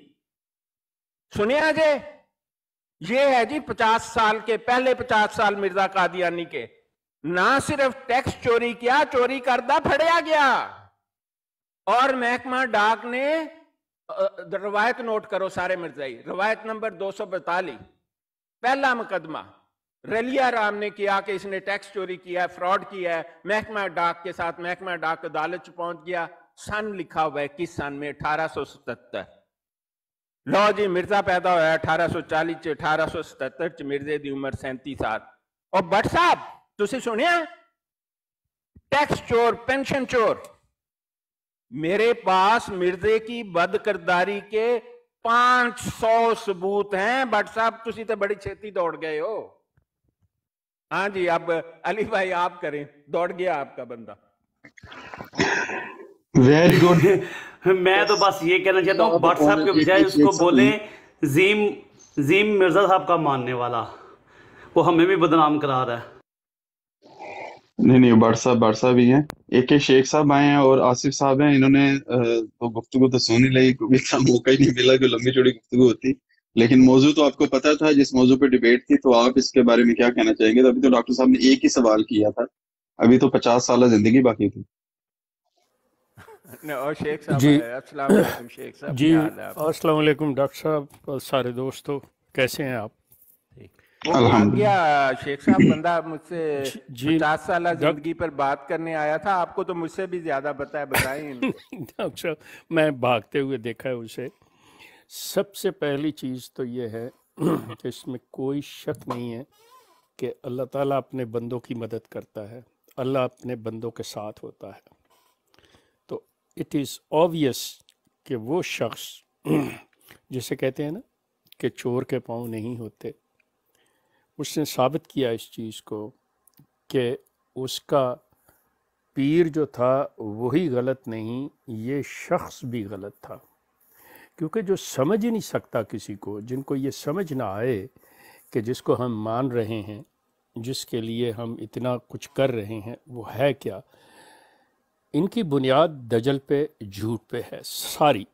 سنیا جے یہ ہے جی 50 سال کے، پہلے 50 سال مرزا قادیانی کے. نہ صرف ٹیکس چوری کیا، چوری کردہ پھڑیا گیا. اور محکمہ ڈاک نے روایت نوٹ کرو سارے مرزائی، روایت نمبر 242 پہلا مقدمہ رلیا رام نے کیا کہ اس نے ٹیکس چوری کیا ہے، فراڈ کیا ہے. محکمہ ڈاک کے ساتھ محکمہ ڈاک عدالت پہنچ گیا. سن لکھا ہوا ہے کس سن میں؟ 1877. لو جی مرزا پیدا ہوا ہے 1840 چ، 1877 چ مرزے دی عمر 37 سال. اور بٹ صاحب تسی سنیا ٹیکس چور، پینشن چور. میرے پاس مرزے کی بد کرداری کے 500 ثبوت ہیں. بٹ صاحب تسی تے بڑی چھیتی دوڑ گئے ہو. ہاں جی اب علی بھائی آپ کریں، دوڑ گیا آپ کا بندہ. Very good. میں تو بس یہ کہنا چاہتا ہوں بٹ صاحب کے بجائے اس کو بولیں زیم مرزا صاحب کا ماننے والا، وہ ہمیں بھی بدنام کرا رہا ہے. نہیں بٹ صاحب ہی ہیں. ایک شیخ صاحب آئے ہیں اور آصف صاحب ہیں. انہوں نے تو گفتگو تو سونی لی، کوئی موقع ہی نہیں ملا کہ لمبی چوڑی گفتگو ہوتی، لیکن موضوع تو آپ کو پتا تھا جس موضوع پہ ڈیبیٹ تھی. تو آپ اس کے بارے میں کیا کہنا چاہیں گے؟ ابھی تو ڈاکٹر صاحب نے ایک ہی سوال کیا تھا، ابھی تو 50 سالہ زندگی باقی تھی. اور شیخ صاحب جی السلام علیکم. شیخ صاحب جی کیا حال ہے آپ؟ السلام علیکم ڈاکٹر صاحب اور سارے دوستو، کیسے ہیں آپ؟ वो भाग अल्हम्दुलिल्लाह। गया शेख साहब, बंदा मुझसे जी 50 साल डॉक्टर जिंदगी पर बात करने आया था, आपको तो मुझसे भी ज्यादा पता है, बताएं इनको। डॉक्टर साहब, मैं भागते हुए देखा है उसे। सबसे पहली चीज़ तो ये है कि इसमें कोई शक नहीं है कि अल्लाह ताला अपने बंदों की मदद करता है, अल्लाह अपने बंदों के साथ होता है। तो इट इज़ ऑब्वियस कि वो शख्स जिसे कहते हैं ना कि चोर के पाँव नहीं होते, उसने साबित किया इस चीज़ को कि उसका पीर जो था वही गलत नहीं, ये शख्स भी गलत था। क्योंकि जो समझ ही नहीं सकता किसी को, जिनको ये समझ ना आए कि जिसको हम मान रहे हैं, जिसके लिए हम इतना कुछ कर रहे हैं, वो है क्या, इनकी बुनियाद दजल पे, झूठ पे है सारी।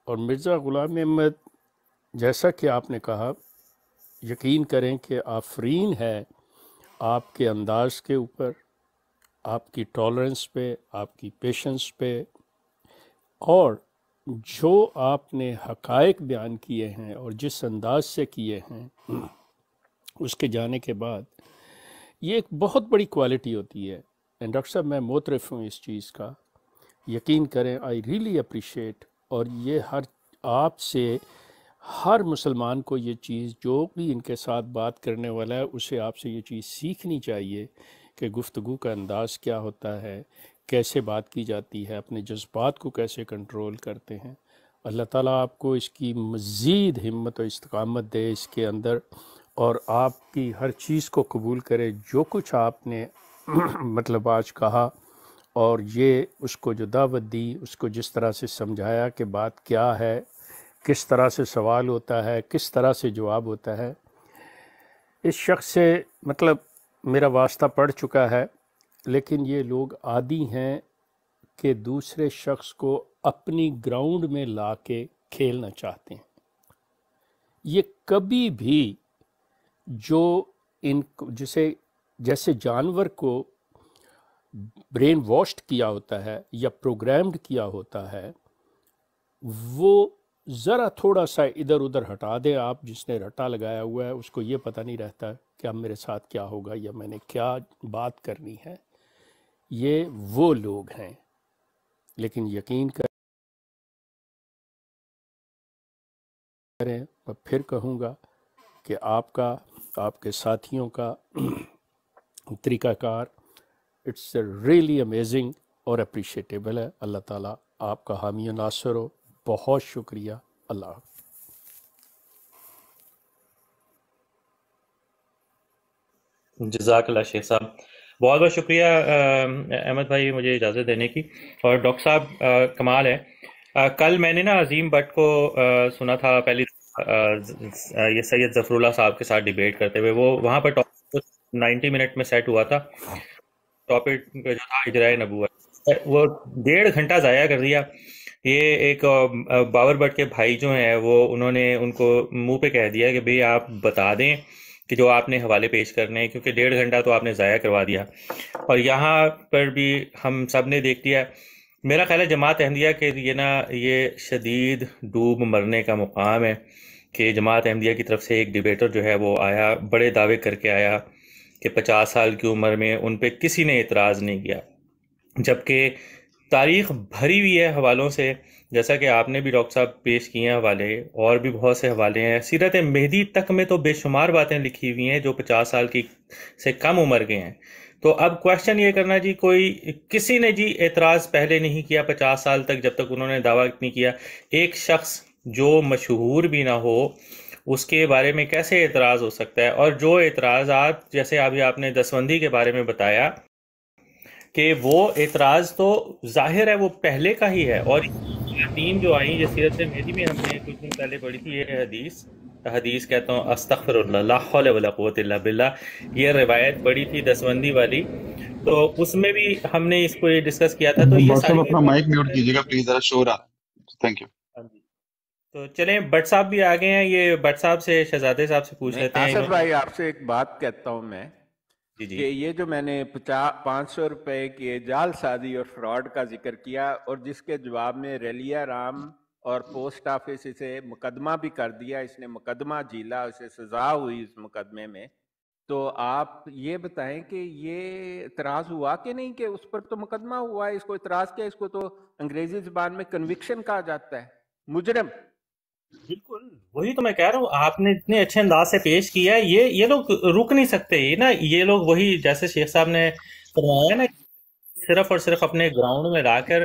और मिर्ज़ा ग़ुलाम अहमद, जैसा कि आपने कहा, यकीन करें कि आफरीन है आपके अंदाज़ के ऊपर, आपकी टॉलरेंस पे, आपकी पेशेंस पे, और जो आपने हक़ाइक़ बयान किए हैं और जिस अंदाज से किए हैं, उसके जाने के बाद ये एक बहुत बड़ी क्वालिटी होती है। एंड डॉक्टर साहब, मैं मोतरफ़ हूँ इस चीज़ का, यकीन करें, आई रियली अप्रिशिएट। और ये हर आपसे, हर मुसलमान को ये चीज़, जो भी इनके साथ बात करने वाला है, उसे आपसे ये चीज़ सीखनी चाहिए कि गुफ्तगू का अंदाज़ क्या होता है, कैसे बात की जाती है, अपने जज्बात को कैसे कंट्रोल करते हैं। अल्लाह ताला आपको इसकी मज़ीद हिम्मत और इस्तकामत दे इसके अंदर, और आपकी हर चीज़ को कबूल करे जो कुछ आपने मतलब आज कहा, और ये उसको जो दावत दी, उसको जिस तरह से समझाया कि बात क्या है, किस तरह से सवाल होता है, किस तरह से जवाब होता है। इस शख्स से मतलब मेरा वास्ता पड़ चुका है, लेकिन ये लोग आदी हैं कि दूसरे शख्स को अपनी ग्राउंड में ला के खेलना चाहते हैं। ये कभी भी जो इन जिसे जैसे जानवर को ब्रेन वॉश्ड किया होता है या प्रोग्राम्ड किया होता है, वो ज़रा थोड़ा सा इधर उधर हटा दें आप, जिसने रटा लगाया हुआ है उसको ये पता नहीं रहता कि अब मेरे साथ क्या होगा या मैंने क्या बात करनी है। ये वो लोग हैं। लेकिन यकीन करें, मैं फिर कहूँगा कि आपका, आपके साथियों का तरीक़ाकार, इट्स रियली अमेजिंग और अप्रिशिएटेबल है। अल्लाह ताला आपका हामी नासर हो। बहुत शुक्रिया। अल्लाह। जज़ाकल्लाह शेख साहब, बहुत बहुत शुक्रिया अहमद भाई मुझे इजाज़त देने की। और डॉक्टर साहब कमाल है। कल मैंने ना अजीम भट्ट को सुना था पहली ये सैयद ज़फ़रुल्लाह साहब के साथ डिबेट करते हुए। वो वहाँ पर टॉपिक 90 मिनट में सेट हुआ था, टॉपिक जो था इजराए नबूवत। वो 1.5 घंटा ज़ाया कर दिया। ये एक बाबर भट्ट के भाई जो हैं वो उन्होंने उनको मुंह पे कह दिया कि भाई आप बता दें कि जो आपने हवाले पेश करने हैं, क्योंकि 1.5 घंटा तो आपने ज़ाया करवा दिया। और यहाँ पर भी हम सब ने देख लिया। मेरा ख्याल है जमात अहमदिया के लिए ना ये शदीद डूब मरने का मुकाम है कि जमात अहमदिया की तरफ से एक डिबेटर जो है वो आया, बड़े दावे करके आया कि 50 साल की उम्र में उन पे किसी ने इतराज़ नहीं किया, जबकि तारीख़ भरी हुई है हवालों से, जैसा कि आपने भी डॉक्टर साहब पेश किए हैं हवाले, और भी बहुत से हवाले हैं। सीरत मेहदी तक में तो बेशुमार बातें लिखी हुई हैं जो 50 साल की से कम उम्र के हैं। तो अब क्वेश्चन ये करना जी, कोई किसी ने जी एतराज़ पहले नहीं किया 50 साल तक, जब तक उन्होंने दावा नहीं किया। एक शख्स जो मशहूर भी ना हो उसके बारे में कैसे एतराज़ हो सकता है? और जो एतराज़ात जैसे अभी आपने दसबंदी के बारे में बताया कि वो एतराज़ तो जाहिर है वो पहले का ही है। और तीन जो आई, जो सीरत मेहदी में हमने कुछ दिन पहले पढ़ी थी, ये हदीस कहता हूँ अस्तगफिरुल्लाह ला हौला वला कुव्वता इल्ला बिल्लाह, ये रिवायत पढ़ी थी दसबंदी वाली, तो उसमें भी हमने इसको ये डिस्कस किया था। तो ये सारी अपना माइक म्यूट कीजिएगा प्लीज, जरा शोर आ रहा है। Thank you. तो चलें, भट्ट साहब भी आ गए हैं। ये भट्ट साहब से, शहजादे साहब से पूछ लेते हैं। आसिफ भाई, आपसे एक बात कहता हूँ मैं जी जी, कि ये जो मैंने 500 रुपए के जालसाजी और फ्रॉड का जिक्र किया, और जिसके जवाब में रलिया राम और पोस्ट ऑफिस इसे मुकदमा भी कर दिया, इसने मुकदमा झीला, उसे सजा हुई इस मुकदमे में। तो आप ये बताएं कि ये इतराज हुआ कि नहीं, कि उस पर तो मुकदमा हुआ है, इसको इतराज किया, इसको तो अंग्रेजी जुबान में कन्विक्शन कहा जाता है, मुजरम। बिल्कुल वही तो मैं कह रहा हूँ, आपने इतने अच्छे अंदाज से पेश किया है, ये लोग रुक नहीं सकते ना, ये लोग वही जैसे शेख साहब ने फरमाया ना, सिर्फ और सिर्फ अपने ग्राउंड में लाकर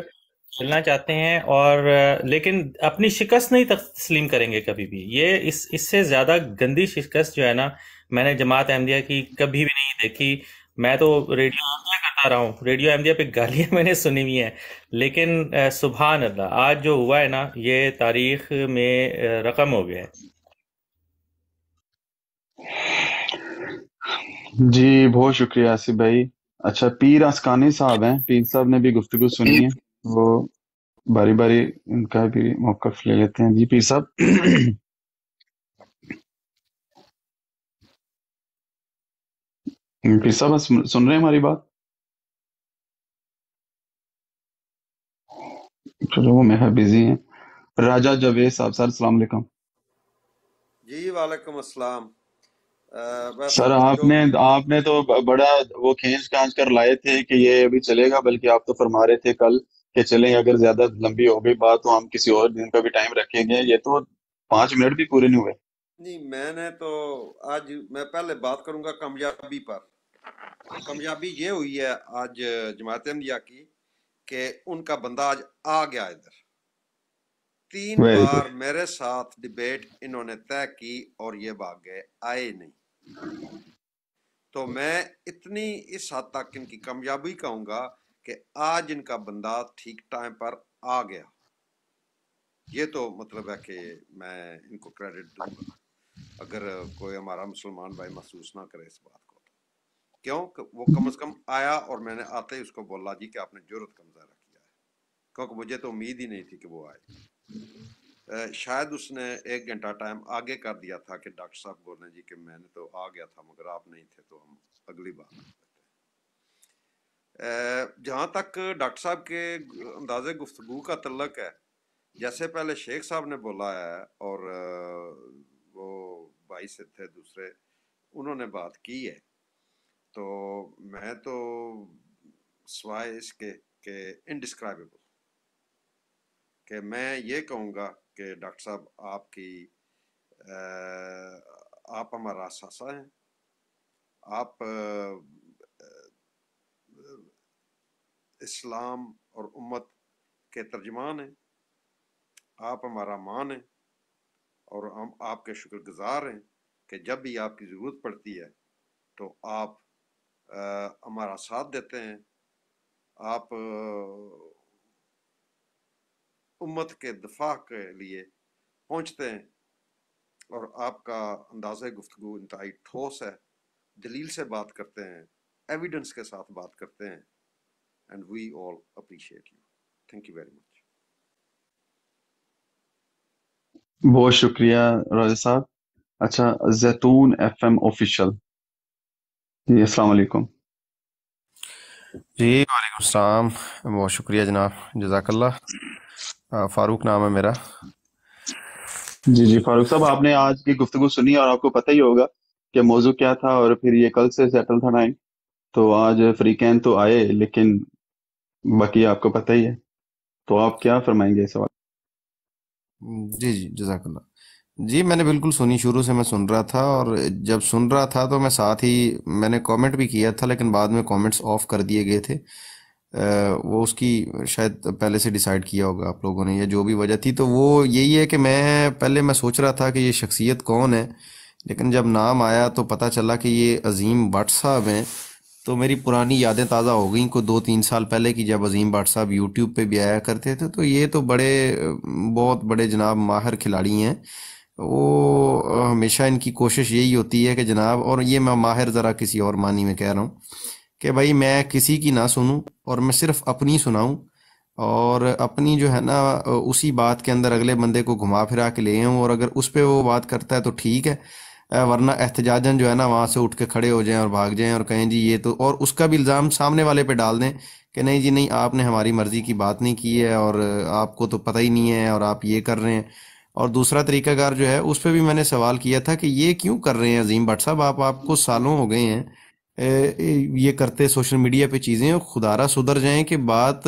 खेलना चाहते हैं, और लेकिन अपनी शिकस्त नहीं तस्लीम करेंगे कभी भी। ये इससे ज्यादा गंदी शिकस्त जो है ना, मैंने जमात अहमदिया की कभी भी नहीं देखी। मैं तो रेडियो अहमदिया करता रहा हूँ, रेडियो अहमदिया पे गालियां मैंने सुनी हुई हैं, लेकिन सुभान अल्लाह, आज जो हुआ है ना, ये तारीख में रकम हो गया है। जी बहुत शुक्रिया आसिफ भाई। अच्छा, पीर असकानी साहब हैं, पीर साहब ने भी गुफ्तगू सुनी है, वो बारी बारी इनका भी मौक़िफ़ ले लेते हैं। जी पीर साहब। पीर साहब सुन रहे हैं हमारी बात? चलो वो मेरा बिजी हैं। राजा जावेद साहब, सर अस्सलाम वालेकुम। जी वालेकुम अस्सलाम। वैसे सर आपने तो बड़ा वो खींच खांच कर लाए थे कि ये अभी चलेगा, बल्कि आप तो फरमा रहे थे कल कि चलें, अगर ज्यादा लंबी हो गई बात तो हम किसी और दिन का भी टाइम रखेंगे। ये तो 5 मिनट भी पूरे नहीं हुए। नहीं, मैंने तो आज मैं पहले बात करूंगा कामयाबी पर। कामयाबी ये हुई है आज जमात अहमदिया की कि उनका बंदा आज आ गया इधर। 3 वेरी बार गुड। मेरे साथ डिबेट इन्होंने तय की और ये भाग गए, आए नहीं। तो मैं इतनी इस हद तक इनकी कामयाबी कहूंगा कि आज इनका बंदा ठीक टाइम पर आ गया। ये तो मतलब है कि मैं इनको क्रेडिट दूंगा, अगर कोई हमारा मुसलमान भाई महसूस ना करे इस बात को। क्यों? वो कम से कम आया और मैंने आते ही उसको बोला जी कि आपने जुर्रत का मुजाहरा किया है, क्योंकि मुझे तो उम्मीद ही नहीं थी कि वो आए। शायद उसने 1 घंटा टाइम आगे कर दिया था कि डॉक्टर साहब बोले जी कि मैंने तो आ गया था मगर आप नहीं थे, तो हम अगली बार करते हैं। जहाँ तक डॉक्टर साहब के अंदाजे गुफ्तगू का तल्लक है, जैसे पहले शेख साहब ने बोला है और वो भाई से थे दूसरे, उन्होंने बात की है, तो मैं तो सिवाय इसके कि इनडिस्क्राइबेबल कि मैं ये कहूँगा कि डॉक्टर साहब आप हमारा असासा हैं, आप इस्लाम और उम्मत के तर्जमान हैं, आप हमारा मान हैं और हम आपके शुक्रगुजार हैं कि जब भी आपकी ज़रूरत पड़ती है तो आप हमारा साथ देते हैं, आप उम्मत के दफा के लिए पहुंचते हैं और आपका अंदाज़े गुफ्तगू इंतहाई ठोस है, दलील से बात करते हैं, एविडेंस के साथ बात करते हैं, and we all appreciate you. Thank you very much. बहुत शुक्रिया राजा साहब। अच्छा, जैतून FM ऑफिशियल, जी अस्सलाम वालेकुम। जी वालेकुम सलाम, बहुत शुक्रिया जनाब, जज़ाकल्लाह। फारूक नाम है मेरा। जी फारूक साहब, आपने आज की गुफ्तगू सुनी और आपको पता ही होगा कि मौजू क्या था, और फिर ये कल से सेटल था टाइम, तो आज फ्रीकैन तो आए लेकिन बाकी आपको पता ही है, तो आप क्या फरमाएंगे इस सवाल? जी जज़ाकल्लाह। जी मैंने बिल्कुल सुनी, शुरू से मैं सुन रहा था, और जब सुन रहा था तो मैं साथ ही मैंने कमेंट भी किया था, लेकिन बाद में कमेंट्स ऑफ कर दिए गए थे। वो उसकी शायद पहले से डिसाइड किया होगा आप लोगों ने, या जो भी वजह थी, तो वो यही है कि मैं सोच रहा था कि ये शख्सियत कौन है, लेकिन जब नाम आया तो पता चला कि ये अजीम भट्ट साहब हैं। तो मेरी पुरानी यादें ताज़ा हो गई को 2-3 साल पहले की, जब अजीम भट्ट साहब यूट्यूब पे भी आया करते थे। तो ये तो बहुत बड़े जनाब माहिर खिलाड़ी हैं। वो हमेशा इनकी कोशिश यही होती है कि जनाब, और ये मैं माहिर ज़रा किसी और मानी में कह रहा हूँ कि भाई मैं किसी की ना सुनूं और मैं सिर्फ अपनी सुनाऊं, और अपनी जो है ना उसी बात के अंदर अगले बंदे को घुमा फिरा के ले आऊं, और अगर उस पे वो बात करता है तो ठीक है, वरना एहतजाजन जो है ना वहाँ से उठ के खड़े हो जाएं और भाग जाएं और कहें जी ये तो, और उसका भी इल्ज़ाम सामने वाले पे डाल दें کہ نہیں جی نہیں، آپ نے ہماری مرضی کی بات نہیں کی ہے اور آپ کو تو پتہ ہی نہیں ہے اور آپ یہ کر رہے ہیں. اور دوسرا طریقہ کار جو ہے اس پہ بھی میں نے سوال کیا تھا کہ یہ کیوں کر رہے ہیں عظیم بٹ صاحب، آپ کو سالوں ہو گئے ہیں یہ کرتے سوشل میڈیا پہ چیزیں، اور خدا را سدھر جائیں کہ بات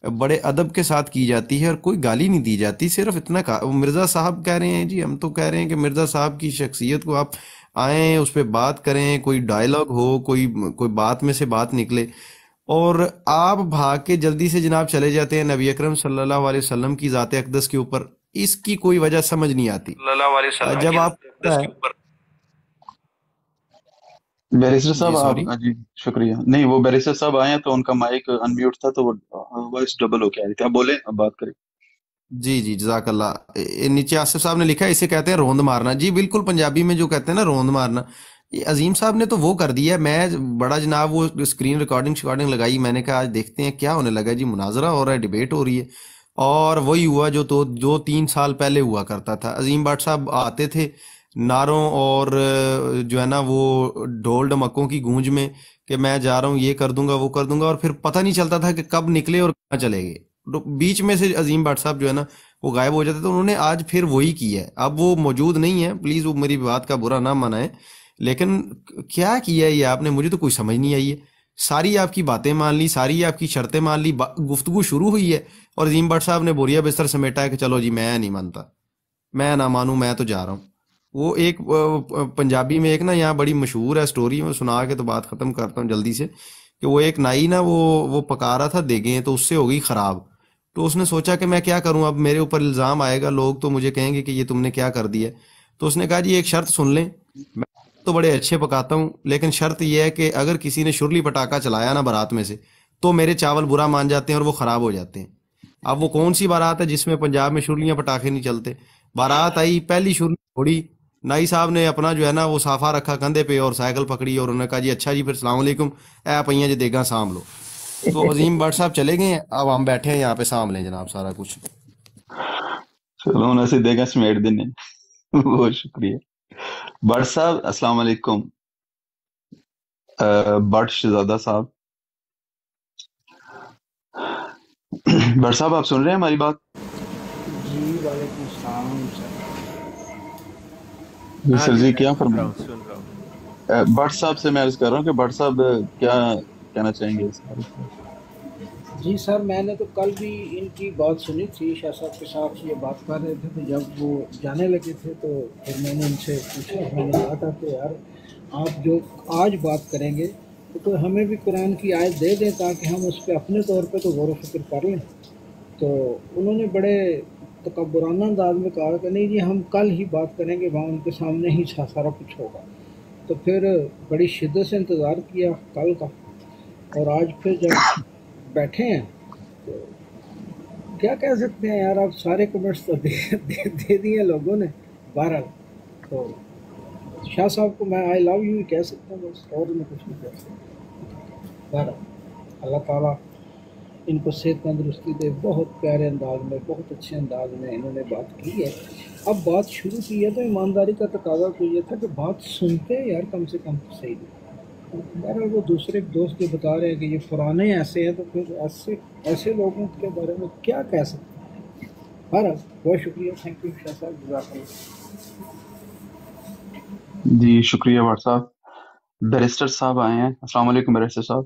بڑے ادب کے ساتھ کی جاتی ہے اور کوئی گالی نہیں دی جاتی. صرف اتنا مرزا صاحب کہہ رہے ہیں جی، ہم تو کہہ رہے ہیں کہ مرزا صاحب کی شخصیت کو آپ آئیں اس پہ بات کریں، کوئی ڈائلاگ ہو، کوئی بات میں سے بات نکلے، اور آپ بھاگ کے جلدی سے جناب چلے جاتے ہیں نبی اکرم صلی اللہ علیہ وسلم کی ذات اقدس کے اوپر. اس کی کوئی وجہ سمجھ نہیں آتی. صلی اللہ علیہ وسلم جب کی آپ اقدس کے اوپر. بیرسٹر جی صاحب سوری، آپ جی شکریہ. نہیں، وہ بیرسٹر صاحب آئے ہیں تو ان کا مائک ان میوٹ تھا تو وہ وائس ڈبل ہو کے آ رہی تھی. آپ بولیں، اب بات کریں. جی جی جزاک اللہ. نیچے آصف صاحب نے لکھا ہے اسے کہتے ہیں روند مارنا. جی بالکل، پنجابی میں جو کہتے ہیں نا روند مارنا، یہ عظیم صاحب نے تو وہ کر دیا ہے. میں بڑا جناب وہ اسکرین ریکارڈنگ لگائی، میں نے کہا آج دیکھتے ہیں کیا ہونے لگا. جی مناظرہ ہو رہا ہے، ڈیبیٹ ہو رہی ہے، اور وہی ہوا جو 2-3 سال پہلے ہوا کرتا تھا. عظیم بٹ صاحب آتے تھے نعروں اور جو ہے نا وہ ڈھول ڈمکوں کی گونج میں کہ میں جا رہا ہوں، یہ کر دوں گا، وہ کر دوں گا، اور پھر پتہ نہیں چلتا تھا کہ کب نکلے اور کہاں چلے گئے. بیچ میں سے عظیم بٹ صاحب جو ہے نا وہ غائب ہو جاتے. تو انہوں نے آج پھر وہی کیا ہے. اب وہ موجود نہیں ہے، پلیز وہ میری بات کا برا نہ منائیں، لیکن کیا کیا ہے یہ آپ نے، مجھے تو کوئی سمجھ نہیں آئی ہے. ساری آپ کی باتیں مان لی، ساری آپ کی شرطیں مان لی، گفتگو شروع ہوئی ہے اور عظیم بٹ صاحب نے بوریا بستر سمیٹا ہے کہ چلو جی میں نہیں مانتا، میں نہ مانوں، میں تو جا رہا ہوں. وہ ایک پنجابی میں ایک نا یہاں بڑی مشہور ہے سٹوری، میں سنا کے تو بات ختم کرتا ہوں جلدی سے، کہ وہ ایک نائی نا وہ پکا رہا تھا دیگیں، تو اس سے ہو گئی خراب. تو اس نے سوچا کہ میں کیا کروں، اب میرے اوپر الزام آئے گا، لوگ تو مجھے کہیں گے کہ یہ تم نے کیا کر دیا. تو اس نے کہا جی ایک شرط سن لیں، میں تو بڑے اچھے پکاتا ہوں، لیکن شرط یہ ہے کہ اگر کسی نے شرلی پٹاخہ چلایا نا بارات میں سے تو میرے چاول برا مان جاتے ہیں اور وہ خراب ہو جاتے ہیں. اب وہ کون سی بارات ہے جس میں پنجاب میں شرلیاں پٹاخے نہیں چلتے؟ بارات آئی، پہلی شرلی چھوڑی، نائی صاحب نے اپنا جو ہے نا وہ صافہ رکھا کندھے پہ اور سائیکل پکڑی اور انہوں نے کہا جی اچھا جی پھر السلام علیکم، اے پئیاں جی دیگاں سام لو. تو عظیم بٹ صاحب چلے گئے ہیں، اب ہم بیٹھے ہیں یہاں پہ سام لیں جناب سارا کچھ. چلو انہیں سے دیکھا سمیٹ دینے. بہت شکریہ. بٹ صاحب السلام علیکم. بٹ شہزادہ صاحب، بٹ صاحب آپ سن رہے ہیں ہماری بات؟ جی وعلیکم السلام سر. جی ہاں سر جی جی میں کیا سن رہا فرمائیں؟ ہوں، سن رہا ہوں. بٹ صاحب سے میں عرض کر رہا ہوں کہ بٹ صاحب کیا کہنا چاہیں گے اس بارے میں؟ جی سر، میں نے تو کل بھی ان کی بات سنی تھی، شاہ صاحب کے ساتھ یہ بات کر رہے تھے، تو جب وہ جانے لگے تھے تو پھر میں نے ان سے پوچھا، میں نے کہا تھا کہ یار آپ جو آج بات کریں گے تو ہمیں بھی قرآن کی آیت دے دیں تاکہ ہم اس پہ اپنے طور پہ تو غور و فکر کر لیں. تو انہوں نے بڑے تکبرانہ انداز میں کہا کہ نہیں جی ہم کل ہی بات کریں گے، وہاں ان کے سامنے ہی سارا کچھ ہوگا. تو پھر بڑی شدت سے انتظار کیا کل کا، اور آج پھر جب بیٹھے ہیں تو کیا کہہ سکتے ہیں یار، آپ سارے کمنٹس تو دے دیے لوگوں نے. بہرحال تو شاہ صاحب کو میں آئی لو یو ہی کہہ سکتا ہوں بس، اور میں کچھ نہیں کہہ سکتا. بہرحال اللہ تعالیٰ ان کو صحت تندرستی دے. بہت پیارے انداز میں، بہت اچھے انداز میں انہوں نے بات کی ہے. اب بات شروع کی ہے تو ایمانداری کا تقاضا تو یہ تھا کہ بات سنتے یار کم سے کم صحیح نہیں. بہرحال وہ دوسرے دوست جو بتا رہے ہیں کہ یہ پرانے ایسے ہیں، تو پھر ایسے لوگوں کے بارے میں کیا کہہ سکتے ہیں. بہرحال بہت شکریہ، تھینک یو شاہ صاحب، جزاک اللہ. جی شکریہ بٹ صاحب. بیرسٹر صاحب آئے ہیں. السلام علیکم بیرسٹر صاحب.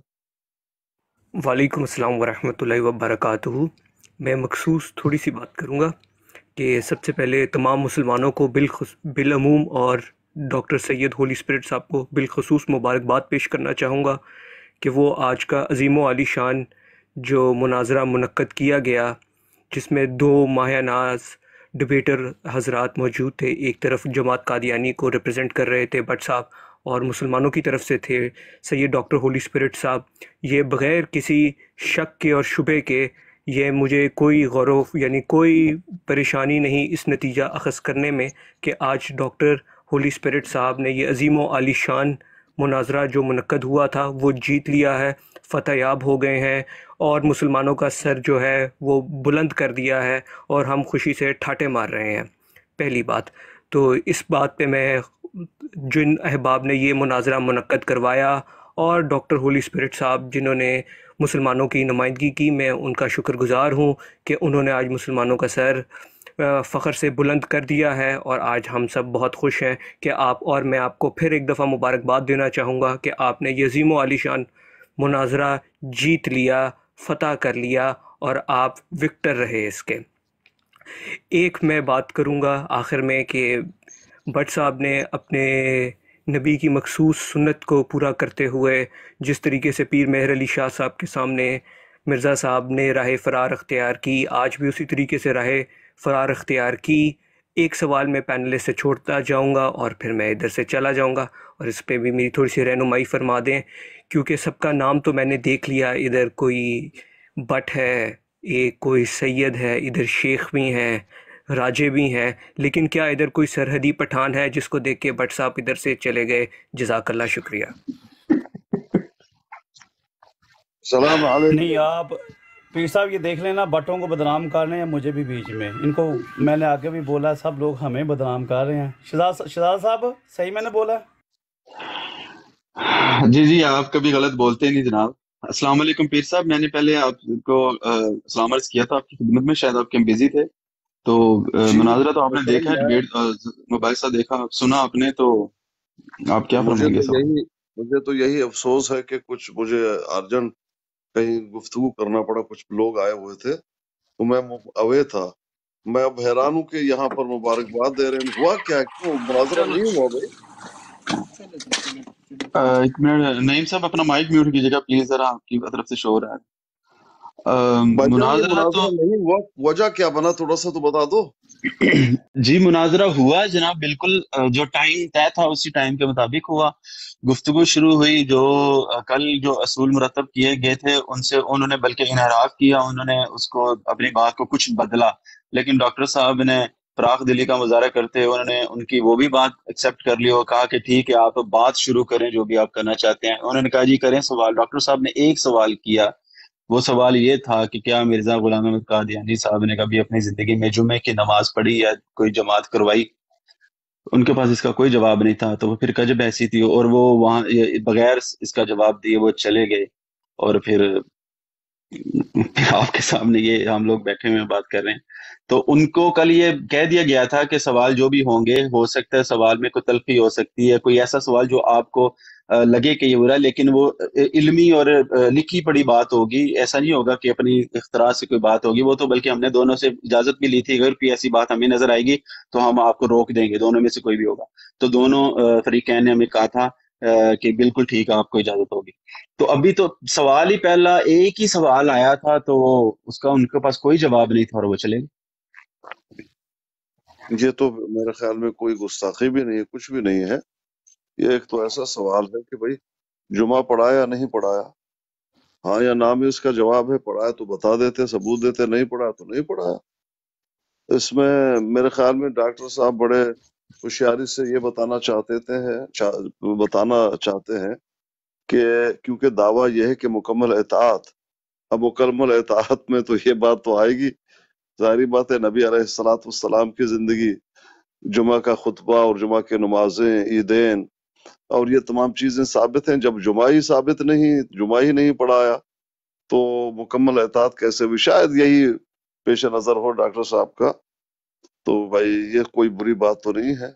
وعلیکم السلام ورحمۃ اللہ وبرکاتہ. میں مخصوص تھوڑی سی بات کروں گا کہ سب سے پہلے تمام مسلمانوں کو بالعموم اور ڈاکٹر سید ہولی اسپرٹ صاحب کو بالخصوص مبارکباد پیش کرنا چاہوں گا کہ وہ آج کا عظیم و عالی شان جو مناظرہ منعقد کیا گیا، جس میں 2 ماہر ناز ڈبیٹر حضرات موجود تھے، ایک طرف جماعت قادیانی کو ریپرزینٹ کر رہے تھے بٹ صاحب، اور مسلمانوں کی طرف سے تھے سید ڈاکٹر ہولی اسپرٹ صاحب. یہ بغیر کسی شک کے اور شبے کے، یہ مجھے کوئی یعنی کوئی پریشانی نہیں اس نتیجہ اخذ کرنے میں کہ آج ڈاکٹر ہولی اسپرٹ صاحب نے یہ عظیم و عالی شان مناظرہ جو منعقد ہوا تھا وہ جیت لیا ہے، فتح یاب ہو گئے ہیں، اور مسلمانوں کا سر جو ہے وہ بلند کر دیا ہے، اور ہم خوشی سے ٹھاٹے مار رہے ہیں. پہلی بات تو اس بات پہ میں جن احباب نے یہ مناظرہ منعقد کروایا اور ڈاکٹر ہولی اسپرٹ صاحب جنہوں نے مسلمانوں کی نمائندگی کی، میں ان کا شکر گزار ہوں کہ انہوں نے آج مسلمانوں کا سر فخر سے بلند کر دیا ہے، اور آج ہم سب بہت خوش ہیں کہ اور میں آپ کو پھر ایک دفعہ مبارکباد دینا چاہوں گا کہ آپ نے یہ عظیم و عالی شان مناظرہ جیت لیا، فتح کر لیا، اور آپ وکٹر رہے اس کے۔ ایک میں بات کروں گا آخر میں کہ بٹ صاحب نے اپنے نبی کی مخصوص سنت کو پورا کرتے ہوئے جس طریقے سے پیر مہر علی شاہ صاحب کے سامنے مرزا صاحب نے راہ فرار اختیار کی، آج بھی اسی طریقے سے راہ فرار اختیار کی۔ ایک سوال میں پینلسٹ سے چھوڑتا جاؤں گا اور پھر میں ادھر سے چلا جاؤں گا، اور اس پہ بھی میری تھوڑی سی رہنمائی فرما دیں، کیونکہ سب کا نام تو میں نے دیکھ لیا، ادھر کوئی بٹ ہے، ایک کوئی سید ہے، ادھر شیخ بھی ہیں، راجے بھی ہیں، لیکن کیا ادھر کوئی سرحدی پٹھان ہے جس کو دیکھ کے بٹ صاحب ادھر سے چلے گئے؟ جزاک اللہ، شکریہ۔ السلام علیکم۔ نہیں آپ پیر صاحب یہ دیکھ لینا، بٹوں کو بدنام کر رہے ہیں، مجھے بھی بیچ میں، ان کو میں نے آگے بھی بولا، سب لوگ ہمیں بدنام کر رہے ہیں۔ شہزاد صاحب صحیح میں نے بولا؟ جی جی، آپ کبھی غلط بولتے نہیں جناب۔ السلام علیکم پیر صاحب، میں نے پہلے آپ کو سلام عرض کیا تھا آپ کی خدمت میں، شاید آپ کے بزی تھے، تو جی مناظرہ تو آپ نے سر، دیکھا ہے، ڈبیٹ مباحثہ دیکھا، سنا آپ نے، تو آپ کیا مجھے فرمائیں گے تو سوال؟ یہی افسوس ہے کہ کچھ مجھے ارجنٹ کہیں گفتگو کرنا پڑا، کچھ لوگ آئے ہوئے تھے تو میں اوے تھا۔ میں اب حیران ہوں کہ یہاں پر مبارکباد دے رہے ہیں، ہوا کیا؟ کیوں مناظرہ نہیں ہوا بھائی؟ ایک منٹ نعیم صاحب، اپنا مائک میوٹ کیجیے گا پلیز، ذرا آپ کی طرف سے شور ہے۔ بھائی جان یہ مناظرہ تو مناظرہ نہیں ہوا، وجہ کیا بنا تھوڑا سا تو بتا دو۔ جی مناظرہ ہوا جناب، بالکل جو ٹائم طے تھا اسی ٹائم کے مطابق ہوا، گفتگو شروع ہوئی، جو کل جو اصول مرتب کیے گئے تھے ان سے انہوں نے بلکہ انحراف کیا، انہوں نے اس کو اپنی بات کو کچھ بدلا، لیکن ڈاکٹر صاحب نے فراخ دلی کا مظاہرہ کرتے ہوئے انہوں نے ان کی وہ بھی بات ایکسیپٹ کر لی اور کہا کہ ٹھیک ہے آپ بات شروع کریں جو بھی آپ کرنا چاہتے ہیں۔ انہوں نے کہا جی کریں سوال۔ ڈاکٹر صاحب نے ایک سوال کیا، وہ سوال یہ تھا کہ کیا مرزا غلام احمد قادیانی صاحب نے کبھی اپنی زندگی میں جمعے کی نماز پڑھی یا کوئی جماعت کروائی؟ ان کے پاس اس کا کوئی جواب نہیں تھا، تو وہ پھر کجب ایسی تھی، اور وہ وہاں بغیر اس کا جواب دیے وہ چلے گئے، اور پھر آپ کے سامنے یہ ہم لوگ بیٹھے ہوئے بات کر رہے ہیں۔ تو ان کو کل یہ کہہ دیا گیا تھا کہ سوال جو بھی ہوں گے، ہو سکتا ہے سوال میں کوئی تلخی ہو سکتی ہے، کوئی ایسا سوال جو آپ کو لگے کہ یہ برا، لیکن وہ علمی اور لکھی پڑی بات ہوگی، ایسا نہیں ہوگا کہ اپنی اختراع سے کوئی بات ہوگی، وہ تو بلکہ ہم نے دونوں سے اجازت بھی لی تھی، اگر کوئی ایسی بات ہمیں نظر آئے گی تو ہم آپ کو روک دیں گے، دونوں میں سے کوئی بھی ہوگا۔ تو دونوں فریقین نے ہمیں کہا تھا کہ بالکل ٹھیک ہے، آپ کو اجازت ہوگی۔ تو ابھی تو سوال ہی پہلا ایک ہی سوال آیا تھا، تو اس کا ان کے پاس کوئی جواب نہیں تھا اور وہ چلے گئے۔ یہ تو میرے خیال میں کوئی گستاخی بھی نہیں ہے، کچھ بھی نہیں ہے، یہ ایک تو ایسا سوال ہے کہ بھائی جمعہ پڑھایا نہیں پڑھایا، ہاں یا نہ میں اس کا جواب ہے، پڑھایا تو بتا دیتے، ثبوت دیتے، نہیں پڑھایا تو نہیں پڑھایا۔ اس میں میرے خیال میں ڈاکٹر صاحب بڑے ہوشیاری سے یہ بتانا چاہتے ہیں کہ کیونکہ دعویٰ یہ ہے کہ مکمل اطاعت، اب مکمل اطاعت میں تو یہ بات تو آئے گی، ظاہری بات ہے نبی علیہ السلام کی زندگی، جمعہ کا خطبہ اور جمعہ کے نمازیں، عیدین اور یہ تمام چیزیں ثابت ہیں۔ جب جمعہ ہی نہیں پڑھایا تو مکمل اطاعت کیسے ہوئی؟ شاید یہی پیش نظر ہو ڈاکٹر صاحب کا، تو بھائی یہ کوئی بری بات تو نہیں ہے،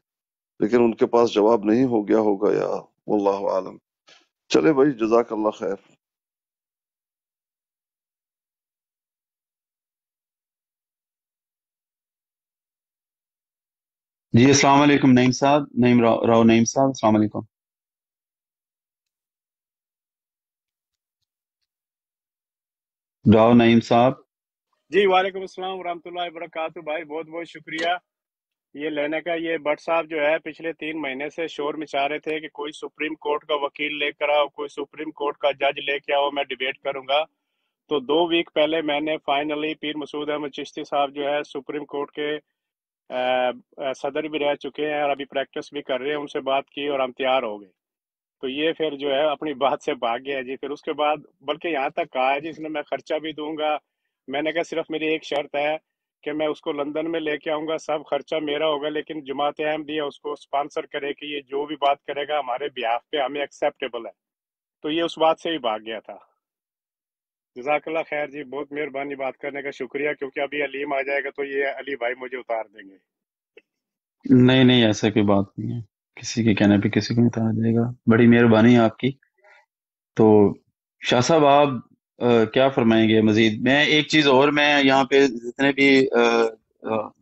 لیکن ان کے پاس جواب نہیں ہو گیا ہوگا یا واللہ عالم۔ چلے بھائی، جزاک اللہ خیر۔ جی السلام علیکم نعیم صاحب، نعیم راؤ نعیم صاحب، السلام علیکم۔ راؤ نعیم صاحب۔ جی وعلیکم السلام ورحمۃ اللہ وبرکاتہ۔ بھائی بہت بہت شکریہ یہ لینے کا۔ یہ بٹ صاحب جو ہے پچھلے 3 مہینے سے شور مچا رہے تھے کہ کوئی سپریم کورٹ کا وکیل لے کر آؤ، کوئی سپریم کورٹ کا جج لے کے آؤ، میں ڈیبیٹ کروں گا۔ تو 2 ویک پہلے میں نے فائنلی پیر مسعود احمد چشتی صاحب جو ہے سپریم کورٹ کے صدر بھی رہ چکے ہیں اور ابھی پریکٹس بھی کر رہے ہیں، ان سے بات کی اور ہم تیار ہو گئے۔ تو یہ پھر جو ہے اپنی بات سے بھاگ گیا جی۔ پھر اس کے بعد بلکہ یہاں تک کہا ہے جی اس نے میں خرچہ بھی دوں گا۔ میں نے کہا صرف میری ایک شرط ہے کہ میں اس کو لندن میں لے کے آؤں گا، سب خرچہ میرا ہوگا، لیکن جماعت احمدیہ اس کو سپانسر کرے کہ یہ جو بھی بات کرے گا ہمارے بیہاف پہ ہمیں ایکسیپٹیبل ہے۔ तो ये उस बात से ही भाग गया था। जज़ाकल्लाह खैर जी, बहुत मेहरबानी बात करने का, शुक्रिया, क्योंकि अभी अलीम आ जाएगा तो ये अली भाई मुझे उतार देंगे। नहीं नहीं, ऐसा कोई बात नहीं है, किसी के कहने पे किसी को नहीं उतारा जाएगा, बड़ी मेहरबानी है आपकी। तो शाह साहब आप क्या फरमाएंगे मजीद? मैं एक चीज और, मैं यहाँ पे जितने भी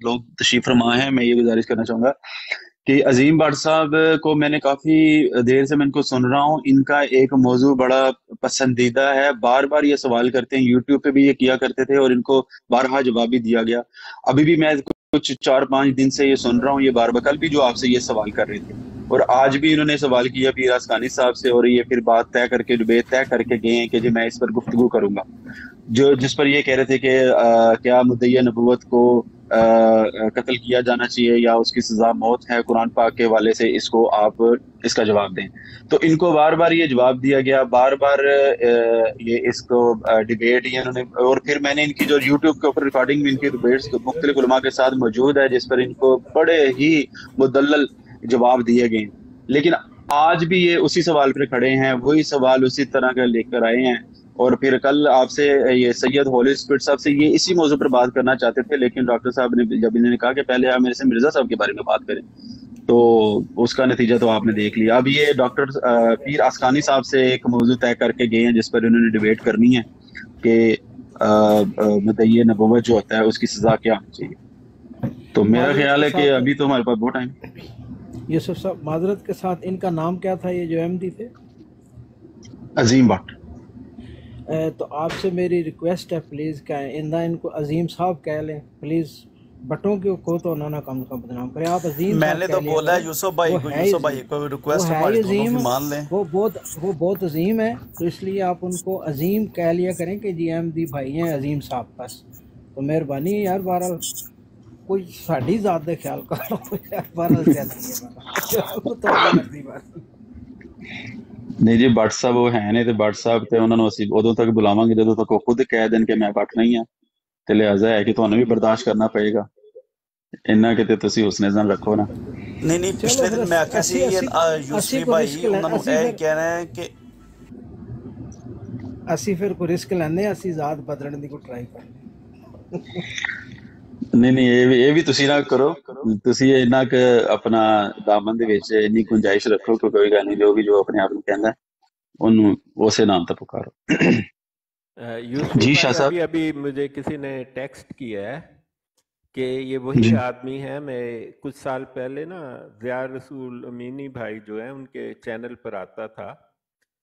लोग तशरीफ फरमा हैं, मैं ये गुजारिश करना चाहूंगा कि अजीम भट्ट साहब को मैंने काफी देर से मैं इनको सुन रहा हूँ, इनका एक मौजू बड़ा पसंदीदा है, बार बार ये सवाल करते हैं, यूट्यूब पे भी ये किया करते थे और इनको बारहा जवाब भी दिया गया। अभी भी मैं कुछ 4-5 दिन से ये सुन रहा हूँ, ये बार बार, कल भी जो आपसे ये सवाल कर रहे थे और आज भी इन्होंने सवाल किया पीर असकानी साहब से, और ये फिर बात तय करके, डिबेट तय करके गए हैं कि जी मैं इस पर गुफ्तगू करूंगा, जो जिस पर ये कह रहे थे कि क्या मुद्दई नबुव्वत को कत्ल किया जाना चाहिए या उसकी सजा मौत है कुरान पाक के हवाले से, इसको आप इसका जवाब दें। तो इनको बार बार ये जवाब दिया गया, बार बार ये इसको डिबेट ये इन्होंने, और फिर मैंने इनकी जो यूट्यूब के ऊपर रिकॉर्डिंग में इनकी डिबेट्स मुख्तलिफ उलमा के साथ मौजूद है, जिस पर इनको बड़े ही मुदल्लल जवाब दिए गए, लेकिन आज भी ये उसी सवाल पर खड़े हैं, वही सवाल उसी तरह का लेकर आए हैं। और फिर कल आपसे ये सैयद होली स्पिरिट साहब से ये इसी मौजू पर बात करना चाहते थे, लेकिन डॉक्टर साहब ने जब इन्होंने कहा कि पहले आप मेरे से मिर्जा साहब के बारे में बात करें, तो उसका नतीजा तो आपने देख लिया। अब ये डॉक्टर पीर असकानी साहब से एक मौजू तय करके गए हैं जिस पर इन्होंने डिबेट करनी है कि मुद्दई नबुव्वत जो होता है उसकी सजा क्या होनी चाहिए। तो मेरा ख्याल है कि अभी तो हमारे पास बहुत टाइम। यूसुफ साहब, माजरत के साथ इनका नाम क्या था ये जो एमडी थे? अजीम भट्ट। तो आपसे मेरी रिक्वेस्ट है, प्लीज़ कहें इंदा इनको अजीम साहब कह लें प्लीज़, बटों को तो ना कम से कम बदनाम करें, आप अजीम मैंने तो बोला है यूसुफ भाई को रिक्वेस्ट है, दोनों की मान लें, वो बहुत अजीम है, तो इसलिए आप उनको अजीम कह लिया करें कि जी एमडी भाई हैं अजीम साहब, बस। तो मेहरबानी यार, बहरहाल कोई साड़ी ज़ात दे ख्याल करो यार, बहरहाल नहीं जी, भट्ट साहब वो है नहीं, तो भट्ट साहब ਤੇ ਉਹਨਾਂ ਨੂੰ ਅਸੀਂ ਉਦੋਂ ਤੱਕ ਬੁਲਾਵਾਂਗੇ ਜਦੋਂ ਤੱਕ ਉਹ ਖੁਦ ਕਹਿ ਦੇਣ ਕਿ ਮੈਂ ਭੱਟ ਨਹੀਂ ਆ, ਤੇ ਲਿਹਾਜ਼ਾ ਹੈ ਕਿ ਤੁਹਾਨੂੰ ਵੀ ਬਰਦਾਸ਼ਤ ਕਰਨਾ ਪਏਗਾ, ਇੰਨਾ ਕਿਤੇ ਤੁਸੀਂ ਹੁਸਨ ਜ਼ਨ ਰੱਖੋ ਨਾ। नहीं पिछले दिन मैं आख्या सी यूसुफ भाई ਉਹਨਾਂ ਨੂੰ ਇਹ ਕਹਿਣਾ ਹੈ ਕਿ ਅਸੀਂ ਫਿਰ ਕੋਈ ਰਿਸਕ ਲੈਂਦੇ, ਅਸੀਂ ਜ਼ਾਤ ਬਦਲਣ ਦੀ ਕੋਈ ਟਰਾਈ ਕਰਦੇ। ਨਹੀਂ ਇਹ ਵੀ ਤੁਸੀਂ ਨਾ ਕਰੋ, ਤੁਸੀਂ ਇੰਨਾ ਕਿ ਆਪਣਾ ਦਾਮਨ ਦੇ ਵਿੱਚ ਇੰਨੀ ਗੁੰਜਾਇਸ਼ ਰੱਖੋ ਕਿ ਕੋਈ ਗੱਲ ਨਹੀਂ, ਜੋ ਵੀ ਜੋ ਆਪਣੇ ਆਪ ਨੂੰ ਕਹਿੰਦਾ ਉਹਨੂੰ ਉਸੇ ਨਾਮ ਤੇ ਪੁਕਾरो। जी शाह साहब, अभी मुझे किसी ने टेक्स्ट किया है कि ये वही आदमी है, मैं कुछ साल पहले ना ज़िया रसूल अमीनी भाई जो है उनके चैनल पर आता था,